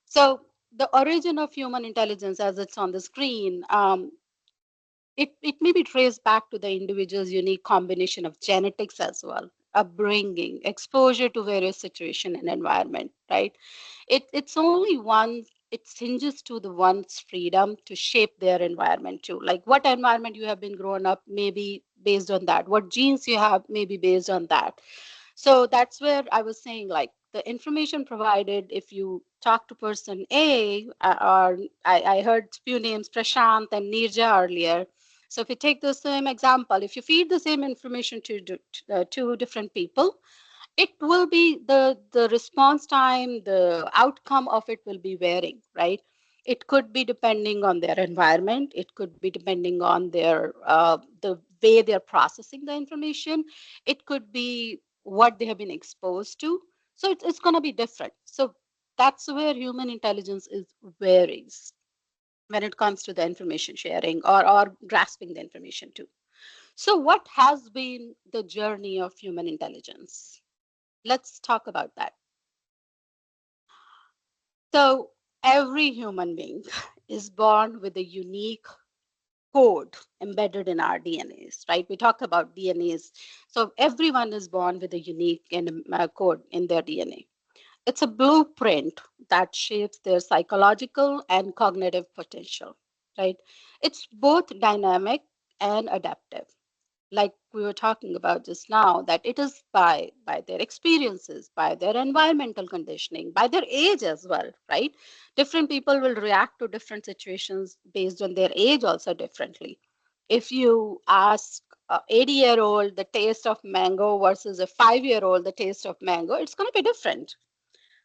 So the origin of human intelligence, as it's on the screen, it may be traced back to the individual's unique combination of genetics as well, upbringing, exposure to various situation and environment, right? It's only one, it hinges to the one's freedom to shape their environment too. Like what environment you have been grown up, maybe based on that. What genes you have, maybe based on that. So that's where I was saying, like the information provided, if you talk to person A, or I heard few names, Prashant and Nirja earlier. So if you take the same example, if you feed the same information to two different people, it will be the response time, the outcome of it will be varying, right? It could be depending on their environment, it could be depending on their the way they're processing the information, it could be what they have been exposed to. So it's going to be different. So that's where human intelligence is varies when it comes to the information sharing or grasping the information too. So what has been the journey of human intelligence? Let's talk about that. So every human being is born with a unique code embedded in our DNAs, right? We talked about DNAs. So everyone is born with a unique code in their DNA. It's a blueprint that shapes their psychological and cognitive potential, right? It's both dynamic and adaptive, like we were talking about just now, that it is by their experiences, by their environmental conditioning, by their age as well, right? Different people will react to different situations based on their age also differently. If you ask a 80-year-old the taste of mango versus a 5-year-old the taste of mango, it's going to be different.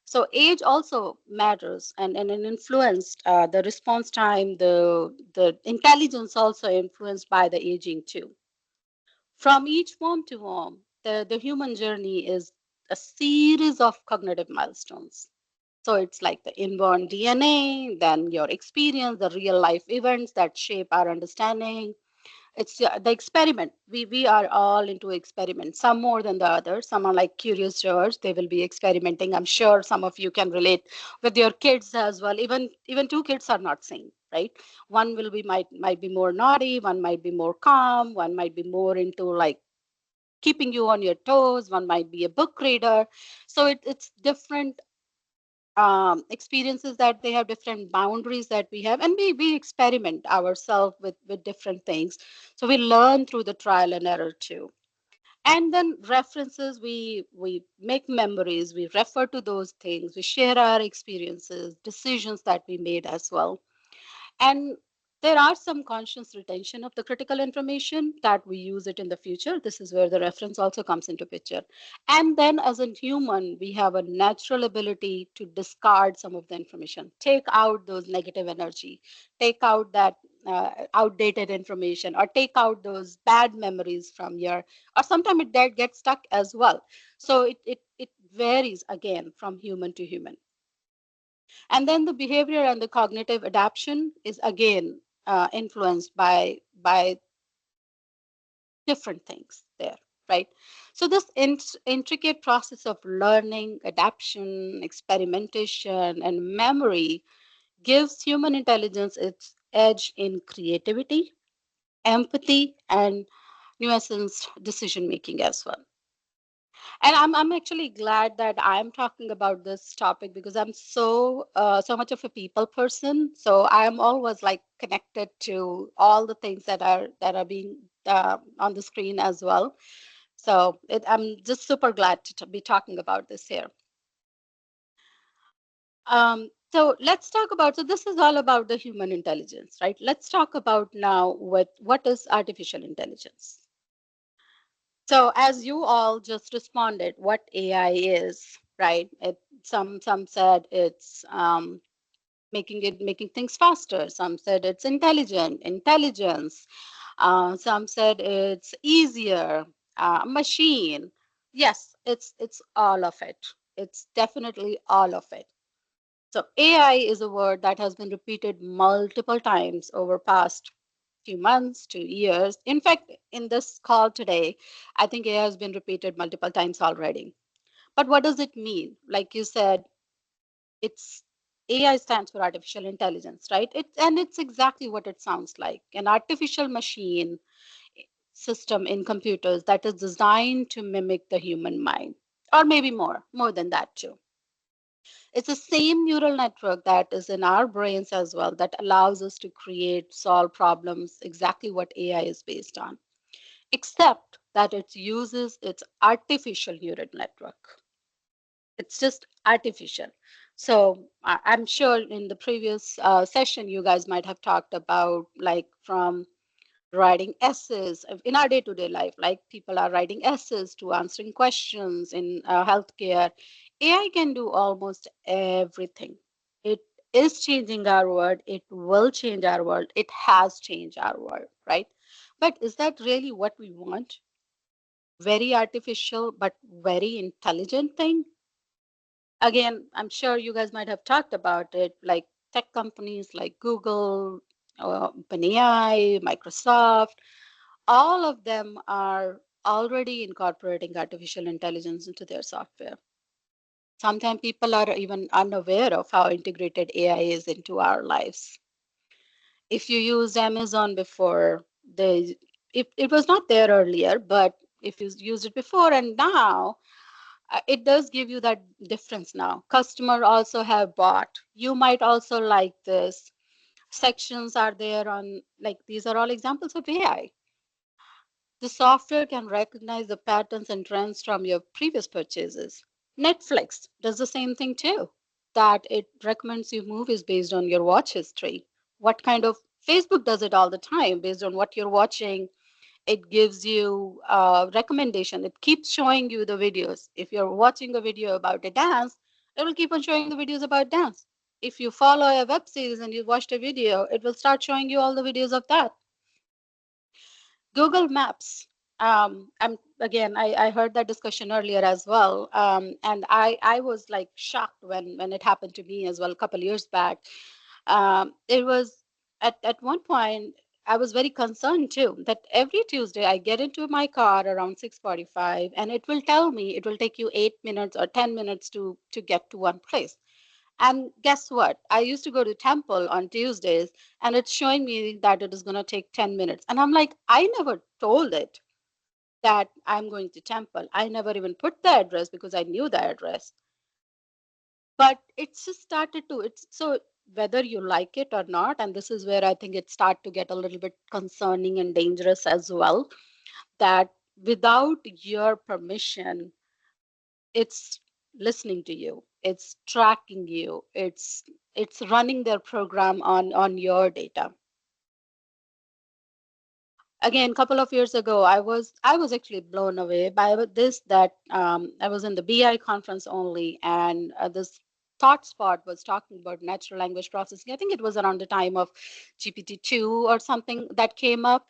So age also matters, and it influenced the response time, the intelligence also influenced by the aging too. From each womb to womb, the human journey is a series of cognitive milestones. So it's like the inborn DNA, then your experience, the real life events that shape our understanding. It's the experiment. We are all into experiments, some more than the others. Some are like curious George, they will be experimenting. I'm sure some of you can relate with your kids as well. Even two kids are not same, right? One will be might be more naughty, one might be more calm, one might be more into like keeping you on your toes, one might be a book reader. So it's different experiences that they have, different boundaries that we have, and we experiment ourselves with different things. So we learn through the trial and error too. And then references, we make memories, we refer to those things, we share our experiences, decisions that we made as well. And there are some conscious retention of the critical information that we use it in the future. This is where the reference also comes into picture. And then as a human, we have a natural ability to discard some of the information, take out those negative energy, take out that outdated information, or take out those bad memories from your, or sometimes it that gets stuck as well. So it varies again from human to human. And then the behavior and the cognitive adaptation is again influenced by different things there, right? So this intricate process of learning, adaptation, experimentation, and memory gives human intelligence its edge in creativity, empathy, and nuanced decision making as well. And I'm actually glad that I'm talking about this topic because I'm so much of a people person. So I'm always like connected to all the things that are being on the screen as well. So I'm just super glad to be talking about this here. So let's talk about, so this is all about the human intelligence, right? Let's talk about now what is artificial intelligence. So as you all just responded, what AI is, right? Some said it's making things faster. Some said it's intelligence. Some said it's easier, machine. Yes, it's all of it. It's definitely all of it. So AI is a word that has been repeated multiple times over past few months to years. In fact, in this call today, I think AI has been repeated multiple times already. But what does it mean? Like you said, it's AI stands for artificial intelligence, right? And it's exactly what it sounds like, an artificial machine system in computers that is designed to mimic the human mind, or maybe more than that too. It's the same neural network that is in our brains as well that allows us to create, solve problems, exactly what AI is based on, except that it uses its artificial neural network. It's just artificial. So I'm sure in the previous session, you guys might have talked about like from writing essays in our day-to-day life, like people are writing essays to answering questions in healthcare. AI can do almost everything. It is changing our world. It will change our world. It has changed our world, right? But is that really what we want? Very artificial, but very intelligent thing? Again, I'm sure you guys might have talked about it, like tech companies like Google, OpenAI, Microsoft, all of them are already incorporating artificial intelligence into their software. Sometimes people are even unaware of how integrated AI is into our lives. If you used Amazon before, it was not there earlier, but if you used it before and now, it does give you that difference now. Customer also have bought. You might also like this. Sections are there on, like, these are all examples of AI. The software can recognize the patterns and trends from your previous purchases. Netflix does the same thing too, that it recommends you movies based on your watch history. What kind of Facebook does it all the time based on what you're watching. It gives you a recommendation. It keeps showing you the videos. If you're watching a video about a dance, it will keep on showing the videos about dance. If you follow a web series and you watched a video, it will start showing you all the videos of that. Google Maps. I heard that discussion earlier as well, and I was like shocked when it happened to me as well a couple years back. It was at one point I was very concerned too that every Tuesday I get into my car around 6:45, and it will tell me it will take you 8 minutes or 10 minutes to get to one place. And guess what? I used to go to temple on Tuesdays and it's showing me that it is going to take 10 minutes. And I'm like, I never told it that I'm going to temple. I never even put the address because I knew the address. But it's just started to, it's so whether you like it or not, and this is where I think it start to get a little bit concerning and dangerous as well, that without your permission, it's listening to you, it's tracking you, it's running their program on your data. Again, a couple of years ago, I was actually blown away by this, that I was in the BI conference only, and this ThoughtSpot was talking about natural language processing. I think it was around the time of GPT-2 or something that came up,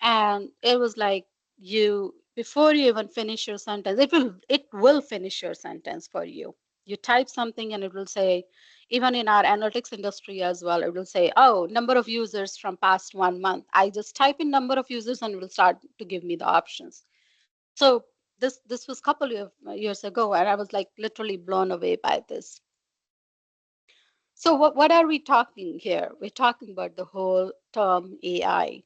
and it was like, you before you even finish your sentence, it will finish your sentence for you. You type something and it will say, even in our analytics industry as well, it will say, oh, number of users from past 1 month. I just type in number of users and it will start to give me the options. So this was a couple of years ago, and I was like literally blown away by this. So what are we talking here? We're talking about the whole term AI.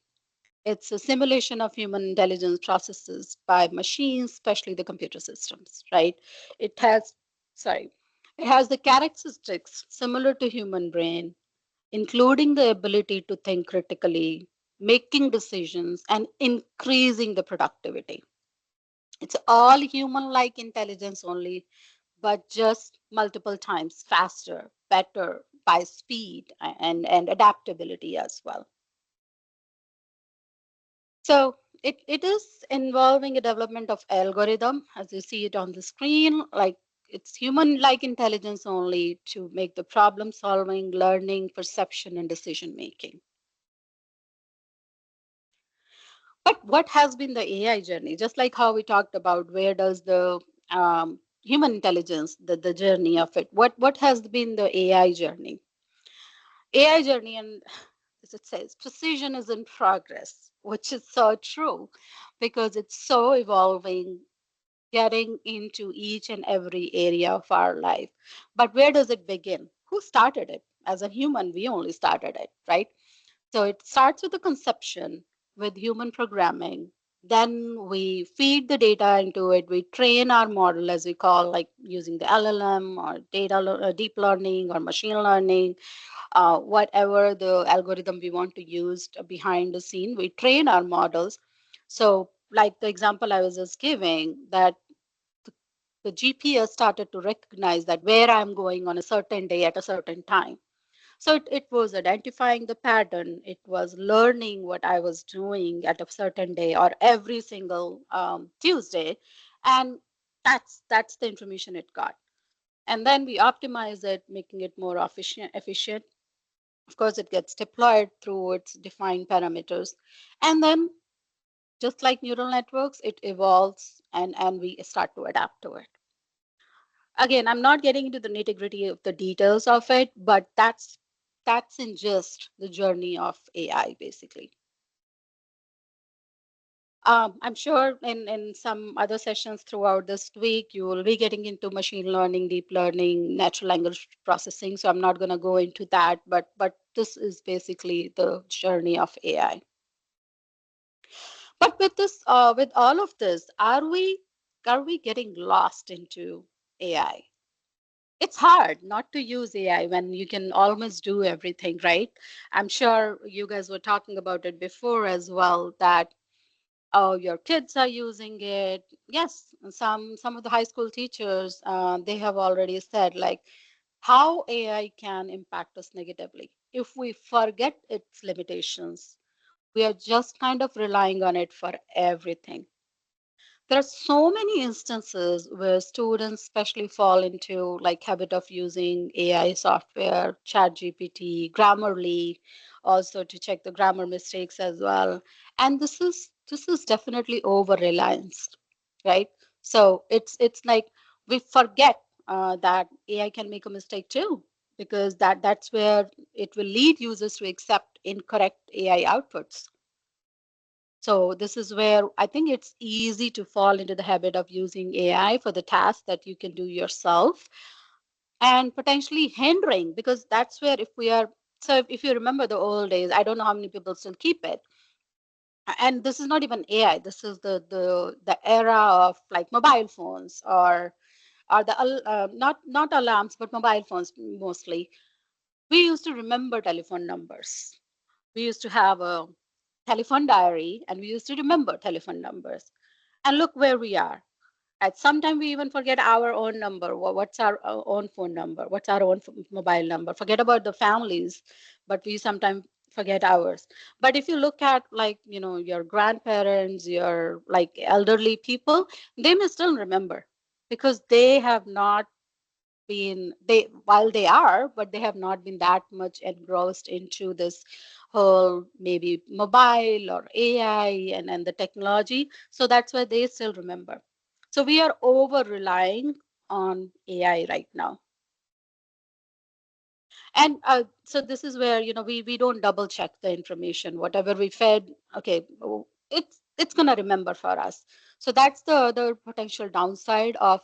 It's a simulation of human intelligence processes by machines, especially the computer systems, right? It has, sorry, it has the characteristics similar to human brain, including the ability to think critically, making decisions, and increasing the productivity. It's all human like intelligence only, but just multiple times faster, better by speed and adaptability as well. So it is involving a development of algorithm, as you see it on the screen, like it's human-like intelligence only to make the problem solving, learning, perception, and decision making. But what has been the AI journey? Just like how we talked about, where does the human intelligence, the journey of it, what has been the AI journey? AI journey, and as it says, precision is in progress, which is so true because it's so evolving, getting into each and every area of our life. But where does it begin? Who started it? As a human, we only started it, right? So it starts with the conception, with human programming. Then we feed the data into it. We train our model, as we call, like using the LLM or deep learning or machine learning, whatever the algorithm we want to use behind the scene. We train our models. So, like the example I was just giving, that the GPS started to recognize that where I'm going on a certain day at a certain time. So it was identifying the pattern. It was learning what I was doing at a certain day or every single Tuesday, and that's the information it got. And then we optimize it, making it more efficient. Efficient. Of course, it gets deployed through its defined parameters, and then just like neural networks, it evolves and we start to adapt to it. Again, I'm not getting into the nitty gritty of the details of it, but that's in just the journey of AI, basically. I'm sure in some other sessions throughout this week, you will be getting into machine learning, deep learning, natural language processing. So I'm not going to go into that, but this is basically the journey of AI. But with this, with all of this, are we getting lost into AI? It's hard not to use AI when you can almost do everything, right? I'm sure you guys were talking about it before as well, that oh, your kids are using it. Yes, some of the high school teachers, they have already said like how AI can impact us negatively. If we forget its limitations, we are just kind of relying on it for everything. There are so many instances where students especially fall into like habit of using AI software, ChatGPT, Grammarly, also to check the grammar mistakes as well. And this is definitely over reliance, right? So it's like we forget that AI can make a mistake too, because that's where it will lead users to accept incorrect AI outputs. So this is where I think it's easy to fall into the habit of using AI for the tasks that you can do yourself and potentially hindering, because that's where if we are, so if you remember the old days, I don't know how many people still keep it. And this is not even AI. This is the era of like mobile phones or the not alarms, but mobile phones mostly. We used to remember telephone numbers. We used to have a telephone diary and we used to remember telephone numbers. And look where we are. At some time, we even forget our own number. What's our own phone number? What's our own mobile number? Forget about the families, but we sometimes forget ours. But if you look at like, your grandparents, your like elderly people, they may still remember because they have not been they while they are, but they have not been that much engrossed into this whole maybe mobile or AI and the technology. So that's why they still remember. So we are over relying on AI right now. And so this is where we don't double check the information. Whatever we fed, okay, it's gonna remember for us. So that's the potential downside of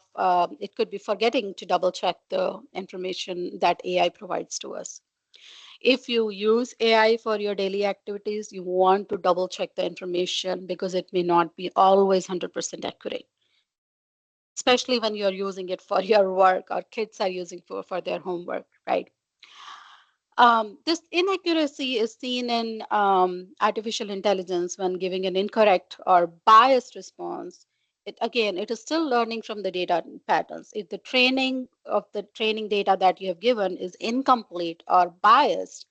it could be forgetting to double check the information that AI provides to us. If you use AI for your daily activities, you want to double check the information because it may not be always 100% accurate, especially when you're using it for your work or kids are using for their homework, right? This inaccuracy is seen in artificial intelligence when giving an incorrect or biased response. It is still learning from the data patterns. If the training data that you have given is incomplete or biased,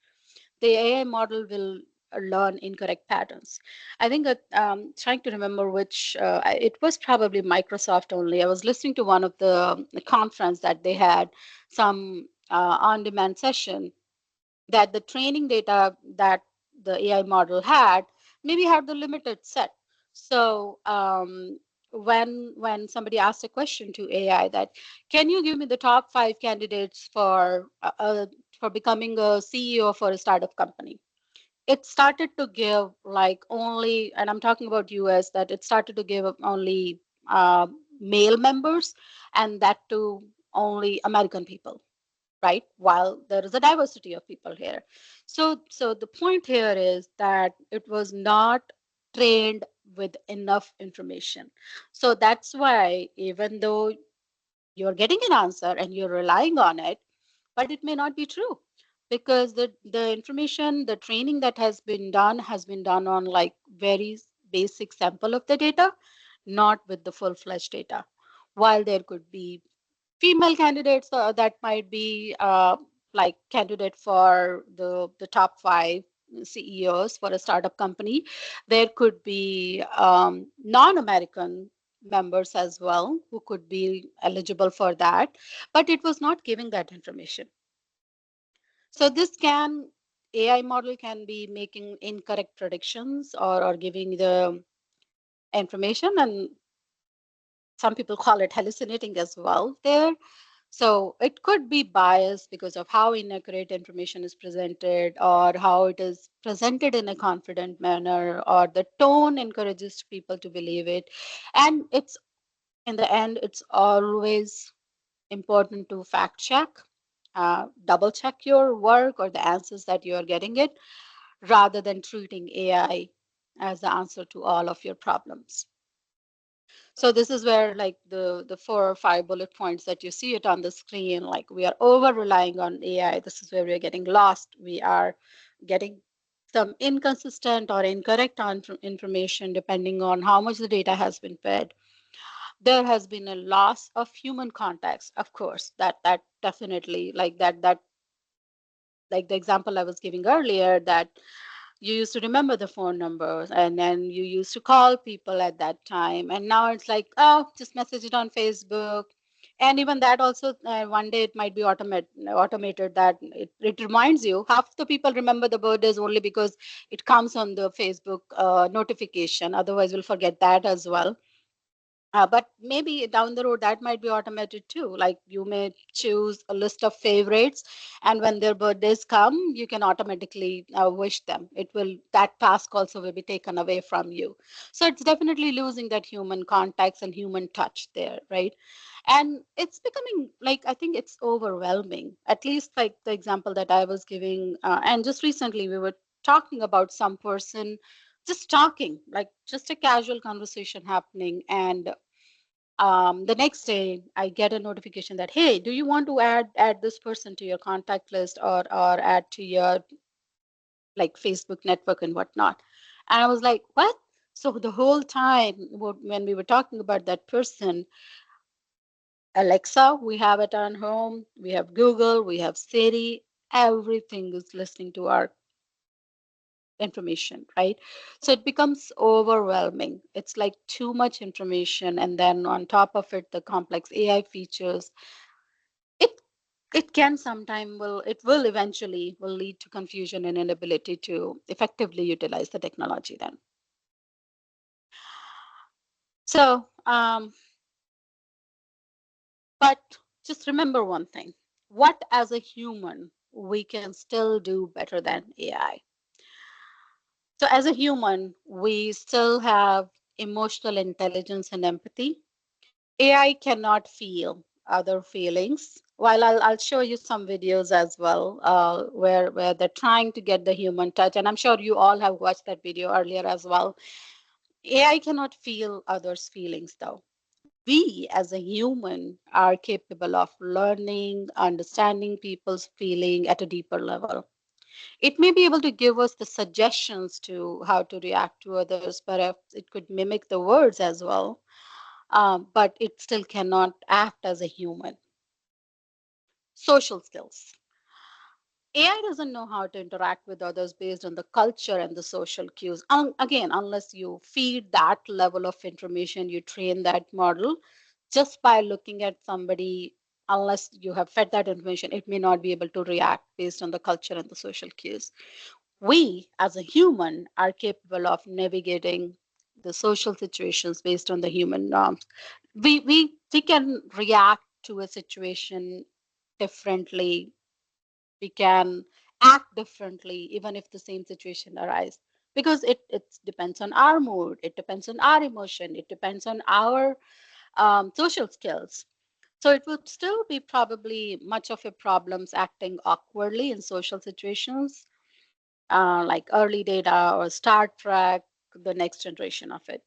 the AI model will learn incorrect patterns. I think trying to remember which, it was probably Microsoft only. I was listening to one of the conference that they had, some on-demand session, that the training data that the AI model had maybe had the limited set. So when somebody asked a question to AI that, can you give me the top 5 candidates for becoming a CEO for a startup company? It started to give like only, and I'm talking about US, that it started to give only male members, and that to only American people, right? While there is a diversity of people here. So the point here is that it was not trained with enough information. So that's why even though you're getting an answer and you're relying on it, but it may not be true, because the information, the training that has been done on like very basic sample of the data, not with the full-fledged data. While there could be female candidates that might be like candidate for the top 5 CEOs for a startup company, there could be non-American members as well who could be eligible for that, but it was not giving that information. So this can, AI model can be making incorrect predictions, or giving the information, and some people call it hallucinating as well there. So it could be biased because of how inaccurate information is presented, or how it is presented in a confident manner, or the tone encourages people to believe it. And it's, in the end, it's always important to fact check, double check your work or the answers that you are getting it, rather than treating AI as the answer to all of your problems. So this is where like the 4 or 5 bullet points that you see it on the screen, like we are over relying on AI. This is where we are getting lost. We are getting some inconsistent or incorrect information depending on how much the data has been fed. There has been a loss of human context, of course, that definitely, like that, like the example I was giving earlier, that you used to remember the phone numbers and then you used to call people at that time, and now it's like, oh, just message it on Facebook. And even that also, one day it might be automated, that it reminds you. Half the people remember the birthdays only because it comes on the Facebook notification, otherwise we'll forget that as well. But maybe down the road that might be automated too. Like you may choose a list of favorites, and when their birthdays come, you can automatically wish them. It will, that task also will be taken away from you. So it's definitely losing that human context and human touch there, right? And it's becoming like, I think it's overwhelming. At least like the example that I was giving, and just recently we were talking about some person just talking, like just a casual conversation happening, and the next day I get a notification that, hey, do you want to add this person to your contact list, or add to your like Facebook network and whatnot. And I was like, what? So the whole time when we were talking about that person, Alexa, we have it on home, we have Google, we have Siri, everything is listening to our information, right? So it becomes overwhelming. It's like too much information, and then on top of it, the complex AI features. It it can sometime will it will eventually will lead to confusion and inability to effectively utilize the technology then. So, but just remember one thing: what as a human we can still do better than AI. So as a human, we still have emotional intelligence and empathy. AI cannot feel other feelings. While I'll show you some videos as well, where they're trying to get the human touch, and I'm sure you all have watched that video earlier as well. AI cannot feel others' feelings though. We as a human are capable of learning, understanding people's feeling at a deeper level. It may be able to give us the suggestions to how to react to others, but it could mimic the words as well, but it still cannot act as a human. Social skills. AI doesn't know how to interact with others based on the culture and the social cues. Again, unless you feed that level of information, you train that model just by looking at somebody, unless you have fed that information, it may not be able to react based on the culture and the social cues. We, as a human, are capable of navigating the social situations based on the human norms. We can react to a situation differently. We can act differently even if the same situation arises, because it depends on our mood, it depends on our emotion, it depends on our social skills. So it would still be probably much of a problems acting awkwardly in social situations, like early data or Star Trek, the next generation of it.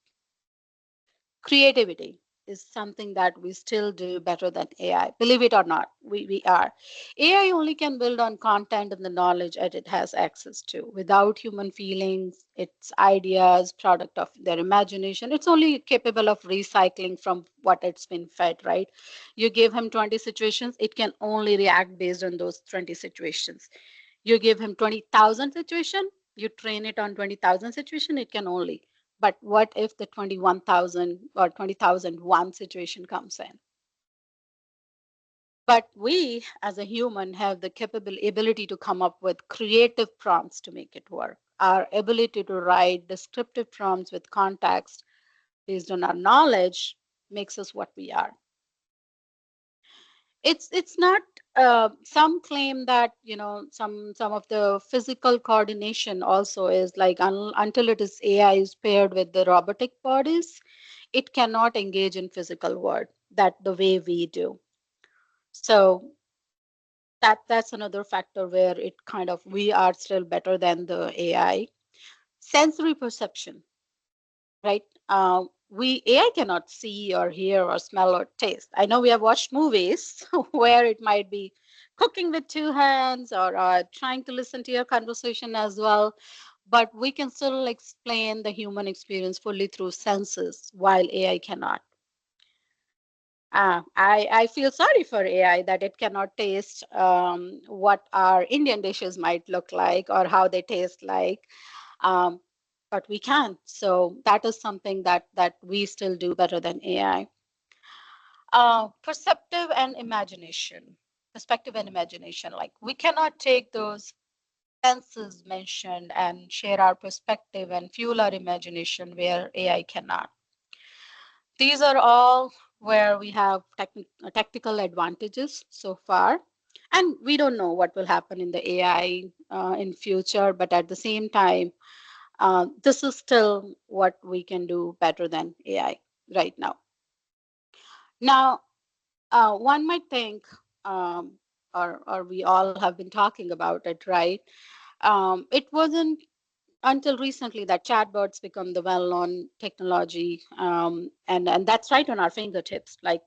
Creativity is something that we still do better than AI. Believe it or not, we are. AI only can build on content and the knowledge that it has access to. Without human feelings, its ideas, product of their imagination, it's only capable of recycling from what it's been fed, right? You give him 20 situations, it can only react based on those 20 situations. You give him 20,000 situation, you train it on 20,000 situation, it can only. But what if the 21,000 or 20,001 situation comes in? But we, as a human, have the capable ability to come up with creative prompts to make it work. Our ability to write descriptive prompts with context based on our knowledge makes us what we are. It's not, some claim that, some of the physical coordination also is like, until it is AI is paired with the robotic bodies, it cannot engage in physical work that the way we do. So that's another factor where it kind of, we are still better than the AI. Sensory perception, right? We AI cannot see or hear or smell or taste. I know we have watched movies where it might be cooking with two hands or trying to listen to your conversation as well, but we can still explain the human experience fully through senses, while AI cannot. I feel sorry for AI that it cannot taste what our Indian dishes might look like or how they taste like. Um, but we can. So that is something that we still do better than AI. Perceptive and imagination, perspective and imagination. Like, we cannot take those senses mentioned and share our perspective and fuel our imagination where AI cannot. These are all where we have tactical advantages so far. And we don't know what will happen in the AI in future, but at the same time, this is still what we can do better than AI right now. Now, one might think, or we all have been talking about it, right? It wasn't until recently that chatbots become the well-known technology, and that's right on our fingertips. Like,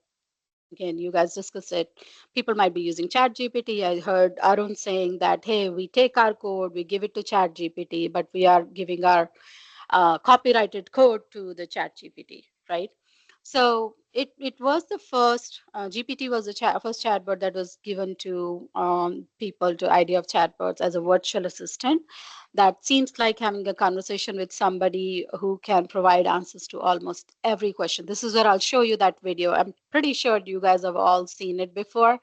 again, you guys discussed it. People might be using ChatGPT. I heard Arun saying that, hey, we take our code, we give it to ChatGPT, but we are giving our copyrighted code to the ChatGPT, right? So it was the first, GPT was the first chatbot that was given to people, to idea of chatbots as a virtual assistant that seems like having a conversation with somebody who can provide answers to almost every question. This is where I'll show you that video. I'm pretty sure you guys have all seen it before.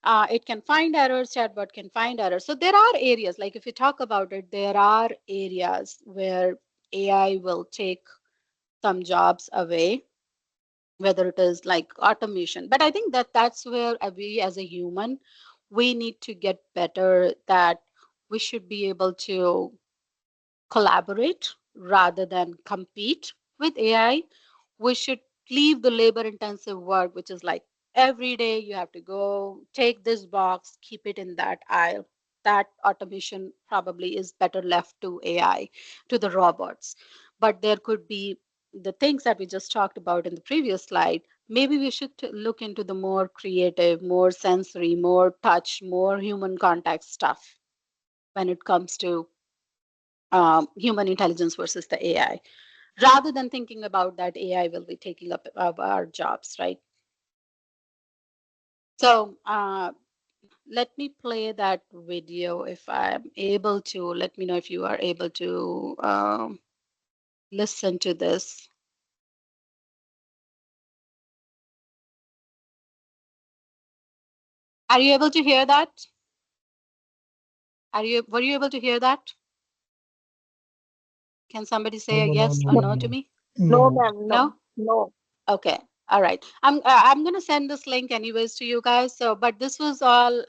It can find errors, chatbot can find errors. So there are areas, like if you talk about it, there are areas where AI will take some jobs away, whether it is like automation. But I think that that's where we as a human, we need to get better, that we should be able to collaborate rather than compete with AI. We should leave the labor intensive work, which is like every day you have to go take this box, keep it in that aisle. That automation probably is better left to AI, to the robots. But there could be the things that we just talked about in the previous slide. Maybe we should look into the more creative, more sensory, more touch, more human contact stuff when it comes to human intelligence versus the AI, rather than thinking about that AI will be taking up our jobs, right? So let me play that video if I'm able to. Let me know if you are able to listen to this. Are you able to hear that? Were you able to hear that? Can somebody say a No, no, yes no, or no, no to no. me? No, No. ma'am, No? no, no. Okay. All right. I'm gonna send this link anyways to you guys. So, but this was all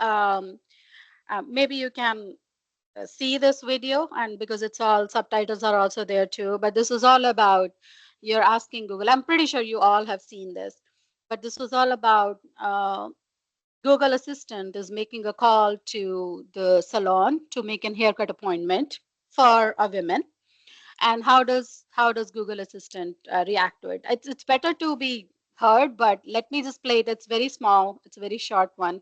maybe you can see this video, and because it's all subtitles are also there too, but this is all about you're asking Google. I'm pretty sure you all have seen this, but this was all about Google Assistant is making a call to the salon to make an haircut appointment for a woman. And how does Google Assistant react to it? It's better to be heard, but let me just play it. It's very small. It's a very short one.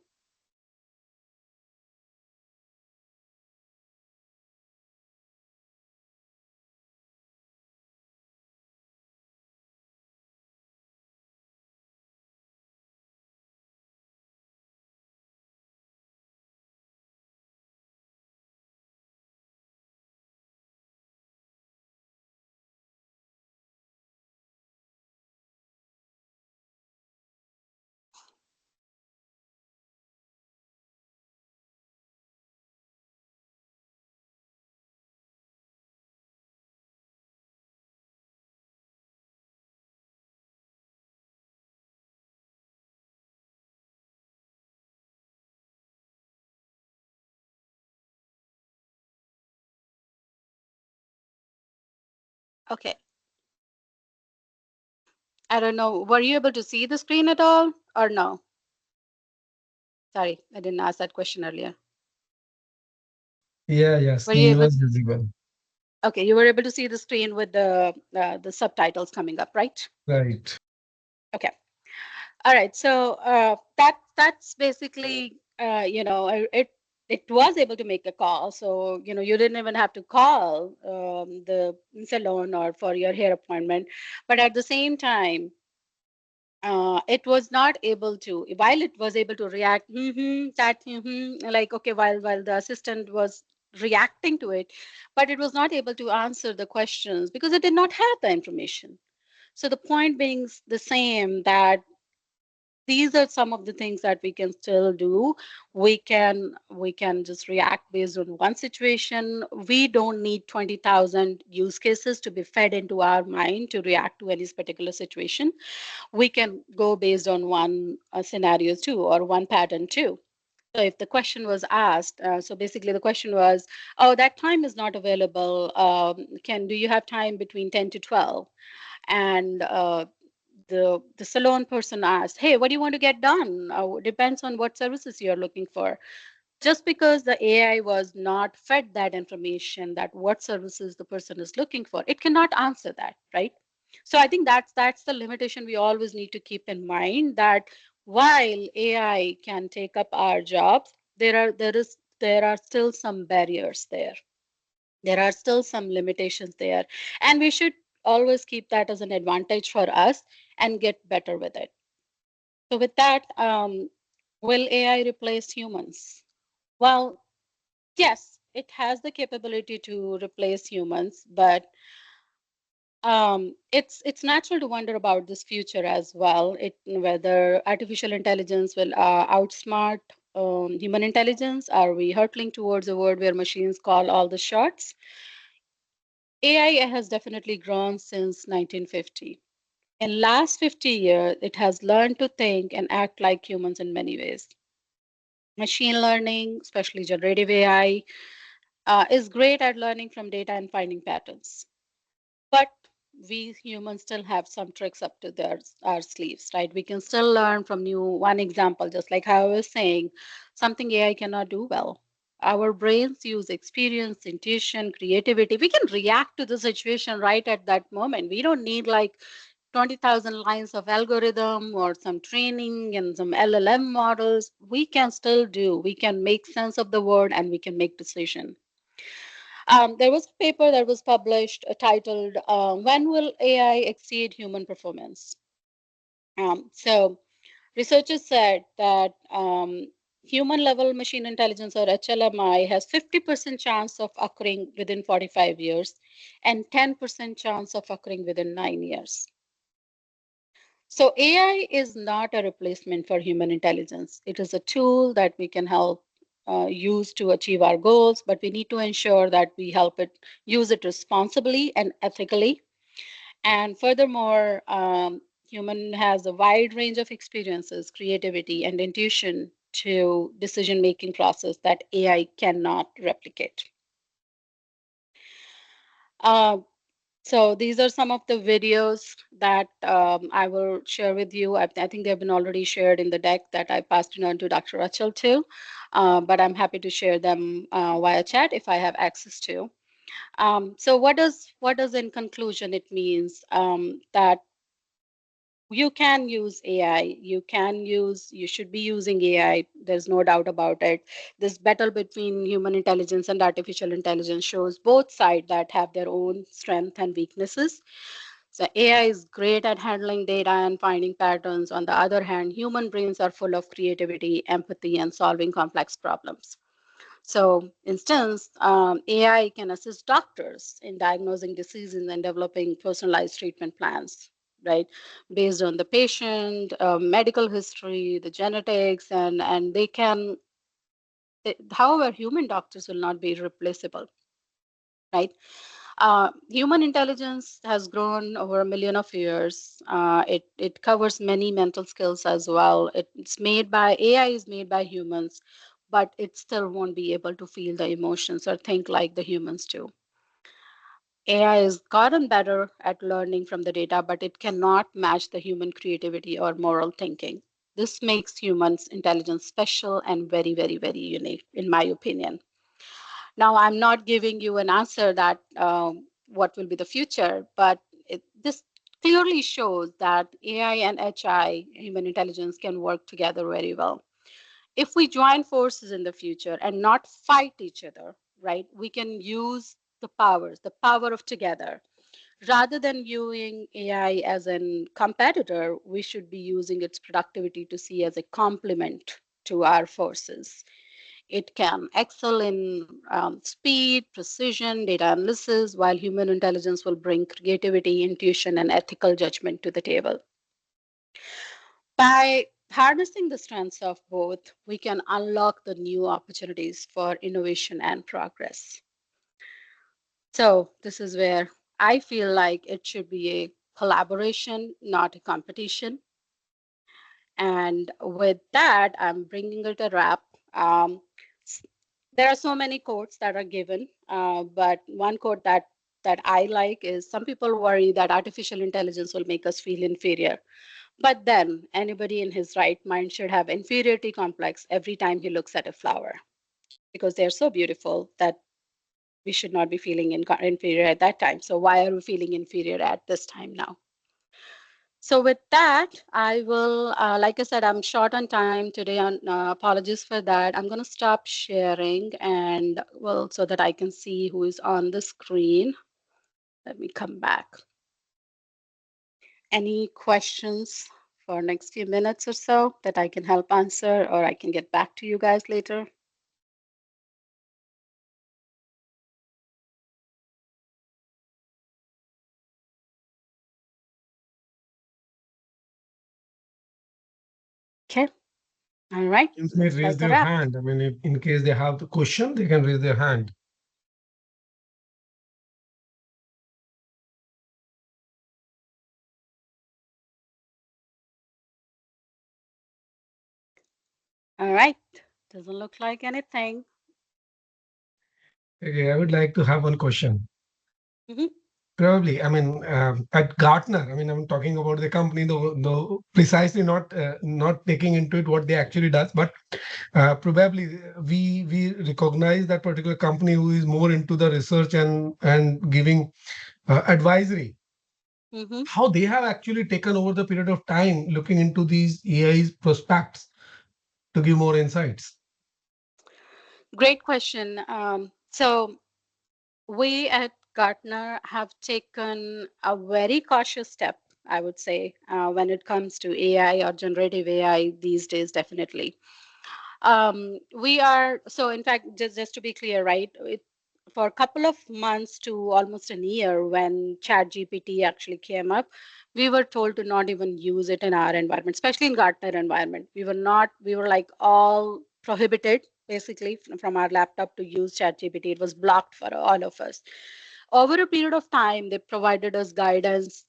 Okay. I don't know. Were you able to see the screen at all or no? Sorry, I didn't ask that question earlier. Yeah, Were you screen able? was visible. Okay, you were able to see the screen with the subtitles coming up, right? Right. Okay. All right. So that's basically it was able to make a call. So you didn't even have to call the salon or for your hair appointment, but at the same time, it was not able to. While it was able to react, that like okay, while the assistant was reacting to it, but it was not able to answer the questions because it did not have the information. So the point being the same, that these are some of the things that we can still do. We can just react based on one situation. We don't need 20,000 use cases to be fed into our mind to react to any particular situation. We can go based on one scenario too, or one pattern too. So if the question was asked, so basically the question was, oh, that time is not available. Do you have time between 10 to 12? And the salon person asked, hey, what do you want to get done? Depends on what services you're looking for. Just because the AI was not fed that information, that what services the person is looking for, it cannot answer that, right? So I think that's the limitation we always need to keep in mind, that while AI can take up our jobs, there are still some barriers there. There are still some limitations there, and we should always keep that as an advantage for us and get better with it. So with that, will AI replace humans? Well, yes, it has the capability to replace humans, but it's natural to wonder about this future as well. Whether artificial intelligence will outsmart human intelligence. Are we hurtling towards a world where machines call all the shots? AI has definitely grown since 1950. In last 50 years, it has learned to think and act like humans in many ways. Machine learning, especially generative AI, is great at learning from data and finding patterns. But we humans still have some tricks up to our sleeves, right? We can still learn from new. One example, just like how I was saying, something AI cannot do well. Our brains use experience, intuition, creativity. We can react to the situation right at that moment. We don't need like 20,000 lines of algorithm or some training and some LLM models. We can still do. We can make sense of the word and we can make decision. There was a paper that was published titled When Will AI Exceed Human Performance? So researchers said that human level machine intelligence or HLMI has 50% chance of occurring within 45 years and 10% chance of occurring within 9 years. So AI is not a replacement for human intelligence. It is a tool that we can help use to achieve our goals, but we need to ensure that we help it use it responsibly and ethically. And furthermore, human has a wide range of experiences, creativity, and intuition to decision-making process that AI cannot replicate. Uh, so these are some of the videos that I will share with you. I think they've been already shared in the deck that I passed it on to Dr. Rachel too, but I'm happy to share them via chat if I have access to. So what does in conclusion it means that you can use AI, you should be using AI. There's no doubt about it. This battle between human intelligence and artificial intelligence shows both sides that have their own strengths and weaknesses. So AI is great at handling data and finding patterns. On the other hand, human brains are full of creativity, empathy, and solving complex problems. So, instance, AI can assist doctors in diagnosing diseases and developing personalized treatment plans, right, based on the patient, medical history, the genetics, and they can. However, human doctors will not be replaceable, right? Human intelligence has grown over a million of years. It covers many mental skills as well. It's made by AI is made by humans, but it still won't be able to feel the emotions or think like the humans do. AI has gotten better at learning from the data, but it cannot match the human creativity or moral thinking. This makes humans' intelligence special and very, very, very unique, in my opinion. Now, I'm not giving you an answer that what will be the future, but this clearly shows that AI and HI, human intelligence, can work together very well. If we join forces in the future and not fight each other, right, we can use the power of together. Rather than viewing AI as a competitor, we should be using its productivity to see as a complement to our forces. It can excel in speed, precision, data analysis, while human intelligence will bring creativity, intuition, and ethical judgment to the table. By harnessing the strengths of both, we can unlock the new opportunities for innovation and progress. So, this is where I feel like it should be a collaboration, not a competition. And with that, I'm bringing it a wrap. There are so many quotes that are given, but one quote that I like is some people worry that artificial intelligence will make us feel inferior. But then anybody in his right mind should have inferiority complex every time he looks at a flower because they're so beautiful that we should not be feeling inferior at that time. So why are we feeling inferior at this time now? So with that, I will, like I said, I'm short on time today. Apologies for that. I'm going to stop sharing and well, so that I can see who is on the screen. Let me come back. Any questions for next few minutes or so that I can help answer, or I can get back to you guys later? Okay. All right. If they Looks raise like a their wrap. hand, I mean, if, in case they have the question, they can raise their hand. All right. Doesn't look like anything. Okay, I would like to have one question. Mm-hmm. Probably, I mean, at Gartner, I mean, I'm talking about the company, though precisely not taking into it what they actually does, but probably we recognize that particular company who is more into the research and giving advisory. Mm-hmm. How they have actually taken over the period of time looking into these AI's prospects to give more insights. Great question. So we at Gartner have taken a very cautious step, I would say, when it comes to AI or generative AI these days, definitely. We are, so in fact, just to be clear, right? For a couple of months to almost a year, when ChatGPT actually came up, we were told to not even use it in our environment, especially in Gartner environment. We were like all prohibited basically from our laptop to use ChatGPT. It was blocked for all of us. Over a period of time, they provided us guidance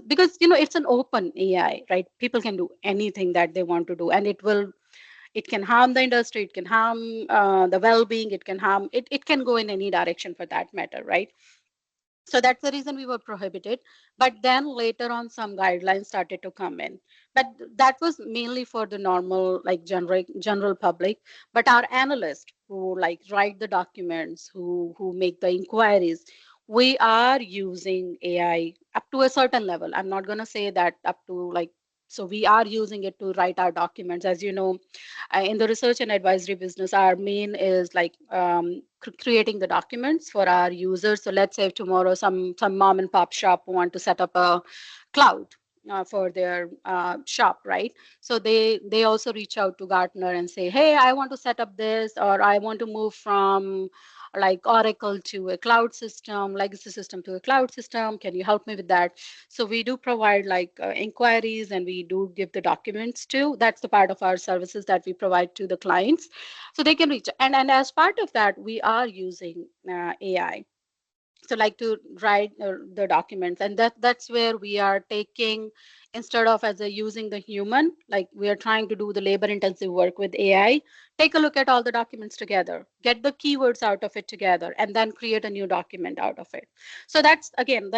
because it's an open AI, right? People can do anything that they want to do, and it can harm the industry, it can harm the well-being, it can go in any direction for that matter, right? So that's the reason we were prohibited. But then later on, some guidelines started to come in. But that was mainly for the normal, like general public. But our analysts who like write the documents, who make the inquiries, we are using AI up to a certain level. I'm not going to say that up to like, so we are using it to write our documents. As you know, in the research and advisory business, our main is like creating the documents for our users. So let's say tomorrow some mom and pop shop want to set up a cloud for their shop, right? So they also reach out to Gartner and say, hey, I want to set up this, or I want to move from like Oracle to a cloud system, legacy system to a cloud system. Can you help me with that? So we do provide like inquiries, and we do give the documents too. That's the part of our services that we provide to the clients, so they can reach. And as part of that, we are using AI, so like to write the documents, and that's where we are taking, instead of as a using the human, like we are trying to do the labor intensive work with AI. Take a look at all the documents together, get the keywords out of it together, and then create a new document out of it. So that's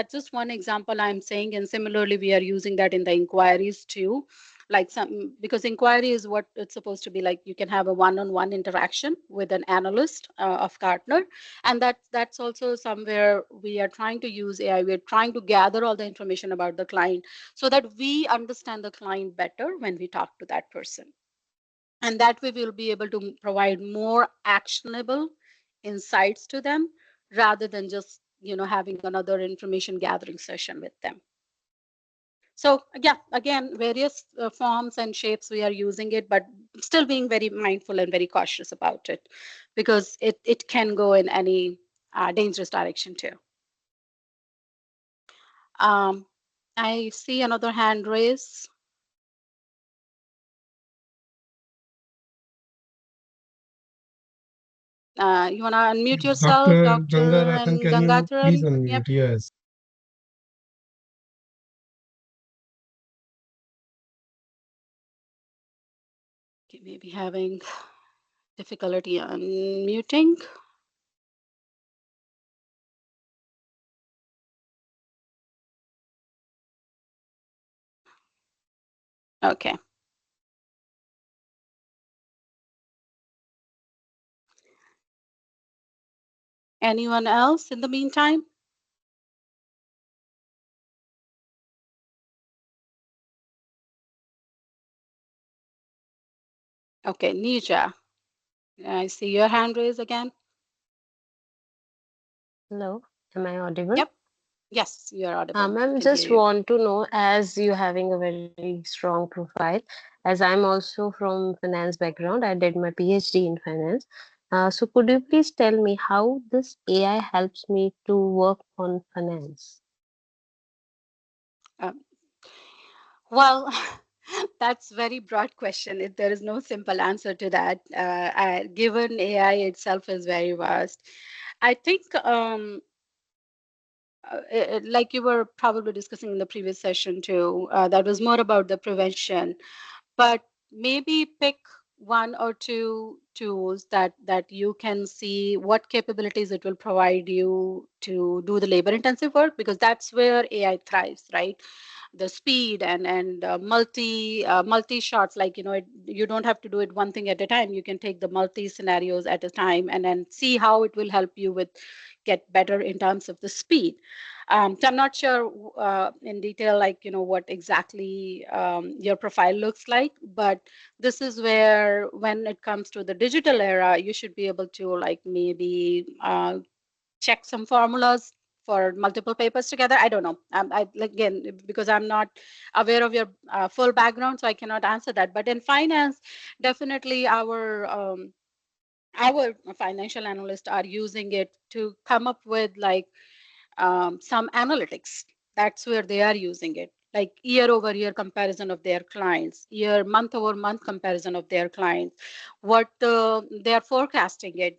just one example I'm saying, and similarly we are using that in the inquiries too. Like some, because inquiry is what it's supposed to be like, you can have a one-on-one interaction with an analyst of Gartner. And that's also somewhere we are trying to use AI. We're trying to gather all the information about the client so that we understand the client better when we talk to that person. And that way we'll be able to provide more actionable insights to them, rather than just having another information gathering session with them. So yeah, again, various forms and shapes we are using it, but still being very mindful and very cautious about it, because it can go in any dangerous direction too. Um, I see another hand raise. You want to unmute yourself, Dr. Doctor Gangarathan, and can you please Gangatharan? Yep. unmute? Yes. Okay, maybe having difficulty unmuting. Okay. Anyone else in the meantime? Okay, Nija, I see your hand raised again. Hello, am I audible? Yep. Yes, you're audible. Ma'am, Can hear just you. want to know, as you having a very strong profile, as I'm also from finance background, I did my PhD in finance. So could you please tell me how this AI helps me to work on finance? Um, well, that's very broad question. There is no simple answer to that. Given AI itself is very vast, I think like you were probably discussing in the previous session too, that was more about the prevention. But maybe pick one or two tools that you can see what capabilities it will provide you to do the labor intensive work, because that's where AI thrives, right? The speed and multi shots, like you don't have to do it one thing at a time. You can take the multi scenarios at a time and then see how it will help you with get better in terms of the speed. So I'm not sure in detail, like what exactly your profile looks like, but this is where, when it comes to the digital era, you should be able to like maybe check some formulas for multiple papers together. I don't know. Again, because I'm not aware of your full background, so I cannot answer that. But in finance, definitely our financial analysts are using it to come up with like some analytics. That's where they are using it, like year over year comparison of their clients, month over month comparison of their clients, what they are forecasting it,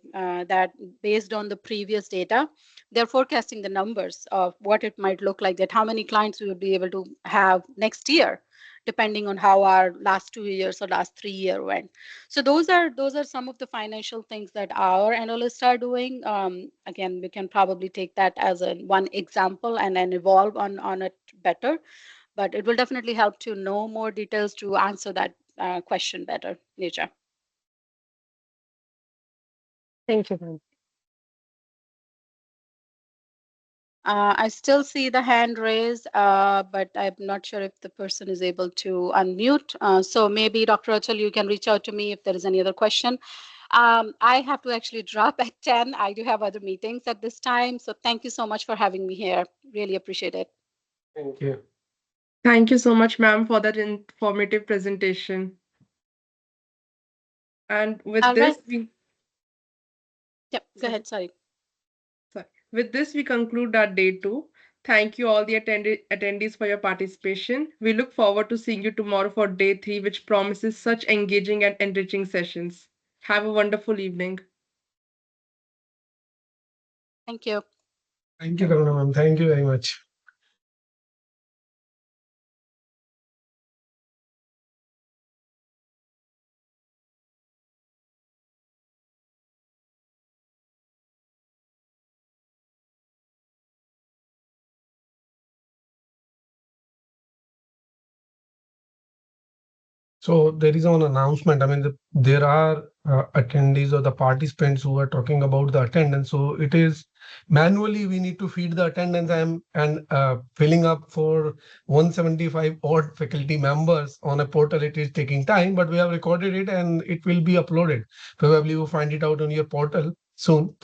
that based on the previous data, they're forecasting the numbers of what it might look like, that how many clients we would be able to have next year, depending on how our last 2 years or last 3 year went. So those are some of the financial things that our analysts are doing. Again, we can probably take that as one example and then evolve on it better. But it will definitely help to know more details to answer that question better, Neja. Thank you, ma'am. I still see the hand raised, but I'm not sure if the person is able to unmute. So maybe Dr. Achal, you can reach out to me if there is any other question. I have to actually drop at 10. I do have other meetings at this time. So thank you so much for having me here. Really appreciate it. Thank you. Thank you so much, ma'am, for that informative presentation. And with All right. this, we Yep. Go ahead. Sorry. sorry. With this, we conclude our day 2. Thank you all the attendees for your participation. We look forward to seeing you tomorrow for day 3, which promises such engaging and enriching sessions. Have a wonderful evening. Thank you. Thank you, Karuna ma'am. Thank you very much. So there is an announcement. I mean, there are attendees or the participants who are talking about the attendance. So it is manually we need to feed the attendance and filling up for 175 odd faculty members on a portal. It is taking time, but we have recorded it and it will be uploaded. Probably you'll find it out on your portal soon.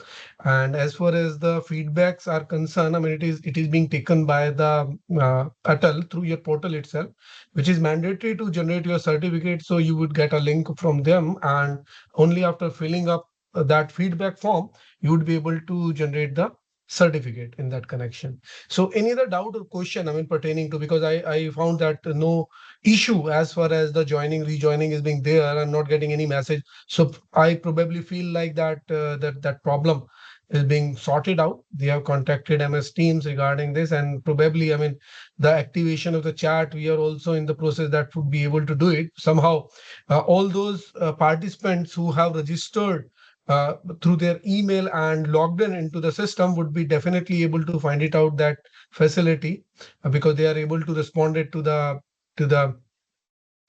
And as far as the feedbacks are concerned, I mean, it is being taken by the ATAL through your portal itself, which is mandatory to generate your certificate. So you would get a link from them, and only after filling up that feedback form, you would be able to generate the certificate in that connection. So any other doubt or question, I mean, pertaining to, because I found that no issue as far as the joining, rejoining is being there and not getting any message. So I probably feel like that problem is being sorted out. They have contacted MS Teams regarding this, and probably, I mean, the activation of the chat, we are also in the process that would be able to do it somehow. All those participants who have registered through their email and logged in into the system would be definitely able to find it out, that facility, because they are able to respond it to the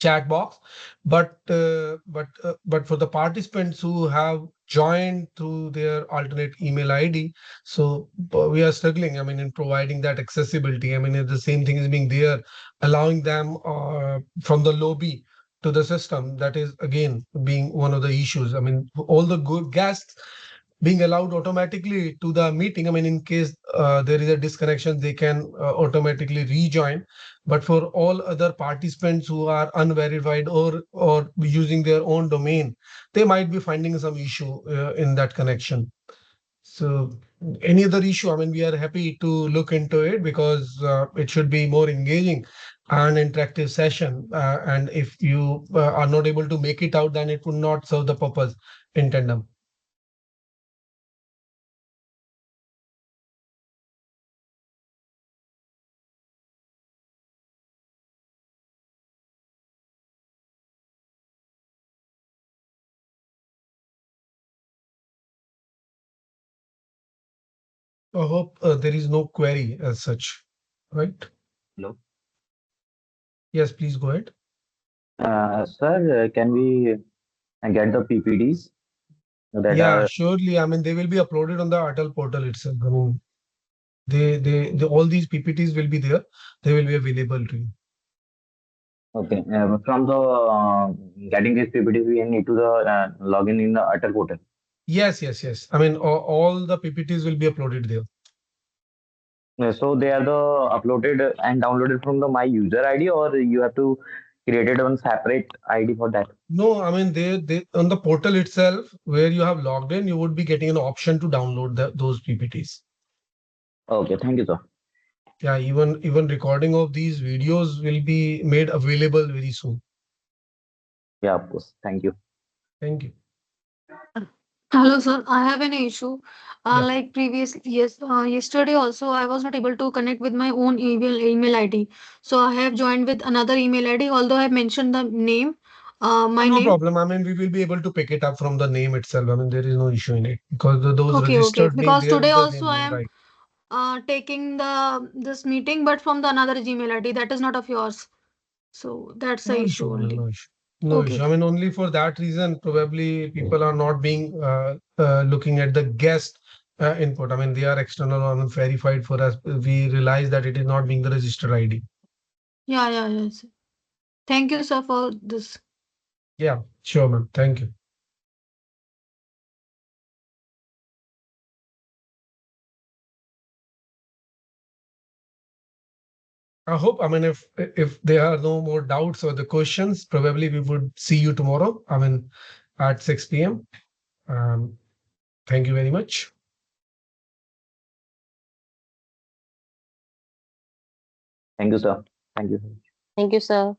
chat box. But for the participants who have joined through their alternate email ID, so we are struggling, I mean, in providing that accessibility. I mean, if the same thing is being there, allowing them from the lobby to the system, that is again being one of the issues. I mean, all the good guests being allowed automatically to the meeting. I mean, in case there is a disconnection, they can automatically rejoin. But for all other participants who are unverified or using their own domain, they might be finding some issue in that connection. So any other issue, I mean, we are happy to look into it, because it should be more engaging and interactive session. And if you are not able to make it out, then it would not serve the purpose in tandem. I hope there is no query as such, right? Hello. Yes, please go ahead. Sir, can we get the PPTs that Yeah, are surely. I mean, they will be uploaded on the ATAL portal itself. I mean, all these PPTs will be there. They will be available to you. okay? From the getting these PPTs, we need to the login in the ATAL portal. Yes, yes, yes. I mean, all the PPTs will be uploaded there. So they are the uploaded and downloaded from the my user ID, or you have to created one separate ID for that. No, I mean they on the portal itself where you have logged in, you would be getting an option to download those PPTs. Okay, thank you, sir. Yeah, even recording of these videos will be made available very soon. Yeah, of course. Thank you. Thank you. Hello, sir. I have an issue. Yeah. Like yesterday also I was not able to connect with my own email ID. So I have joined with another email ID. Although I have mentioned the name, Oh, my no name. problem. I mean, we will be able to pick it up from the name itself. I mean, there is no issue in it because those Okay, okay. registered name Because there today with the also same I name, am right? taking this meeting, but from the another Gmail ID that is not of yours. So that's the No issue issue, man. only. No issue. No Okay, issue. I okay. mean, only for that reason, probably people are not being looking at the guest input. I mean, they are external or verified for us. We realize that it is not being the registered ID. Yeah, yeah, yes. Thank you, sir, for this. Yeah, sure, man. Thank you. I hope, I mean, if there are no more doubts or the questions, probably we would see you tomorrow. I mean, at 6 p.m. Um, thank you very much. Thank you, sir. Thank you. Thank you, sir.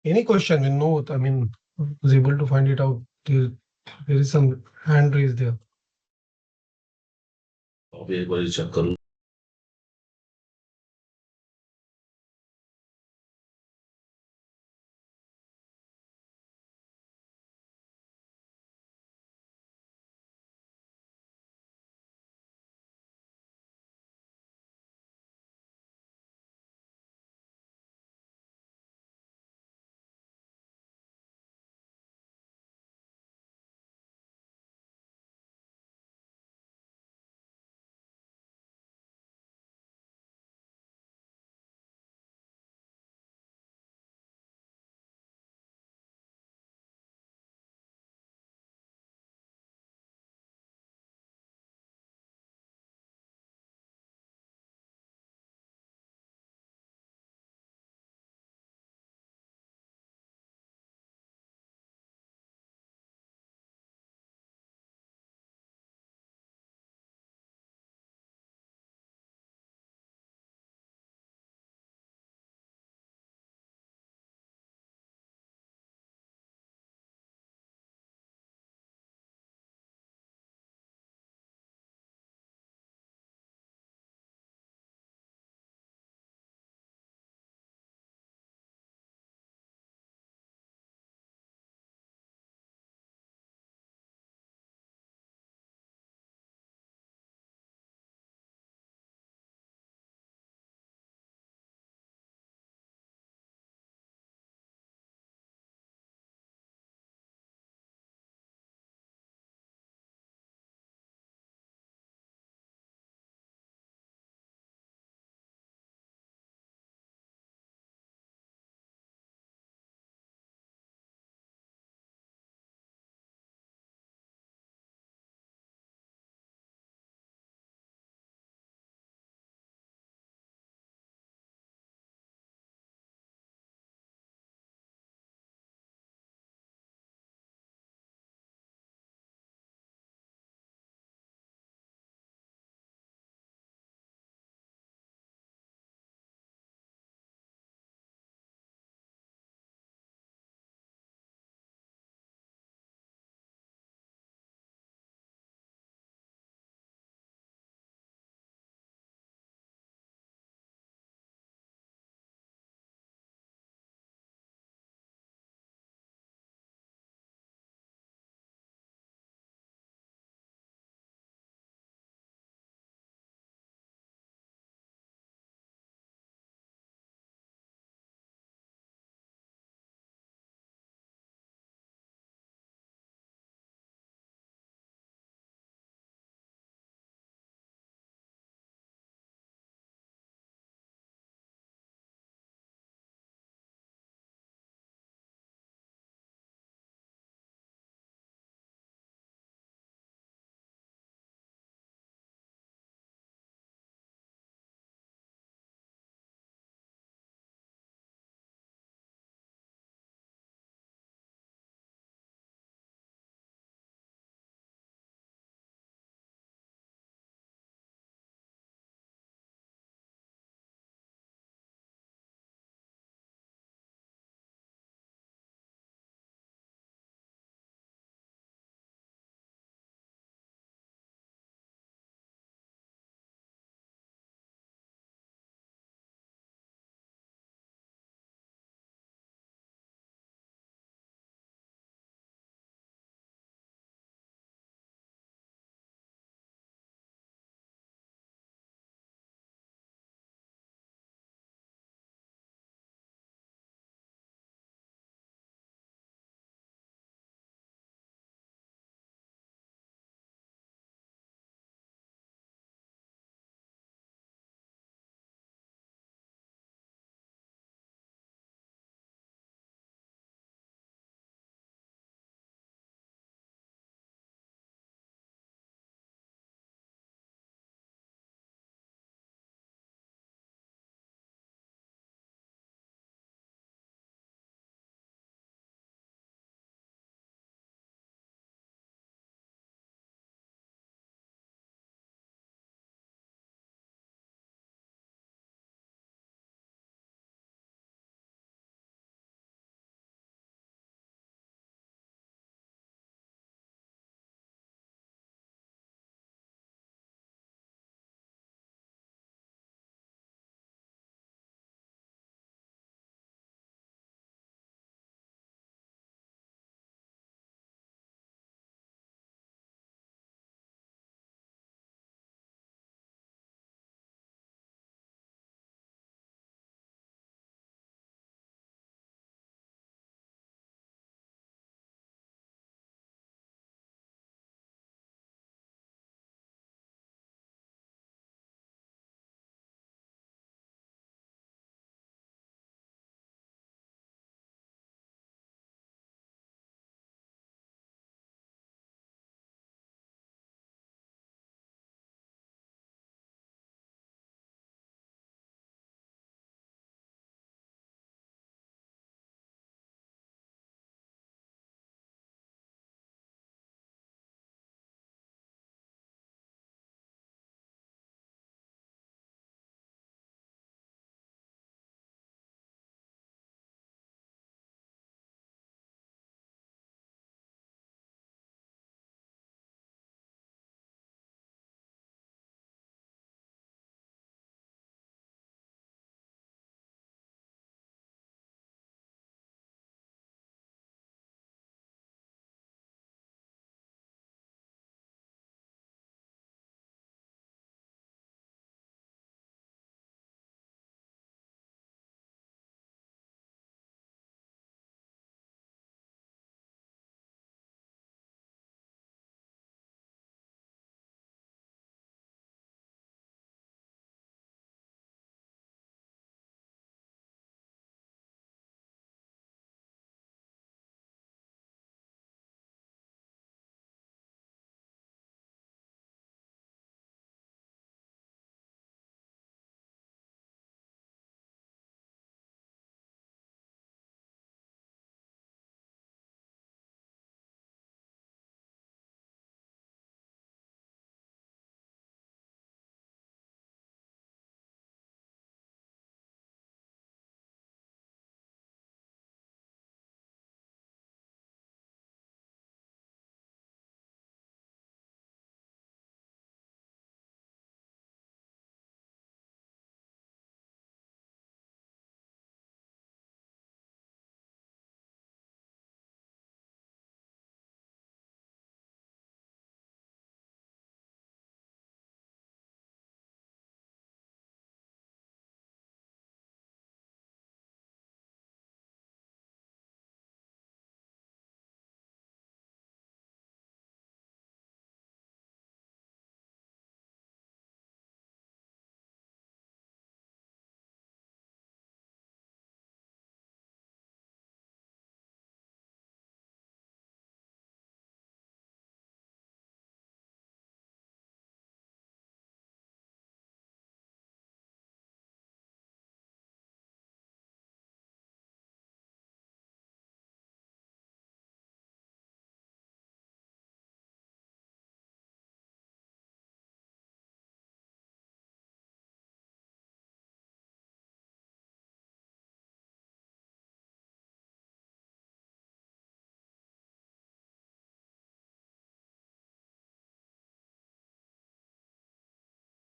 Any question? We know, I mean, was able to find it out. There is some hand raised there.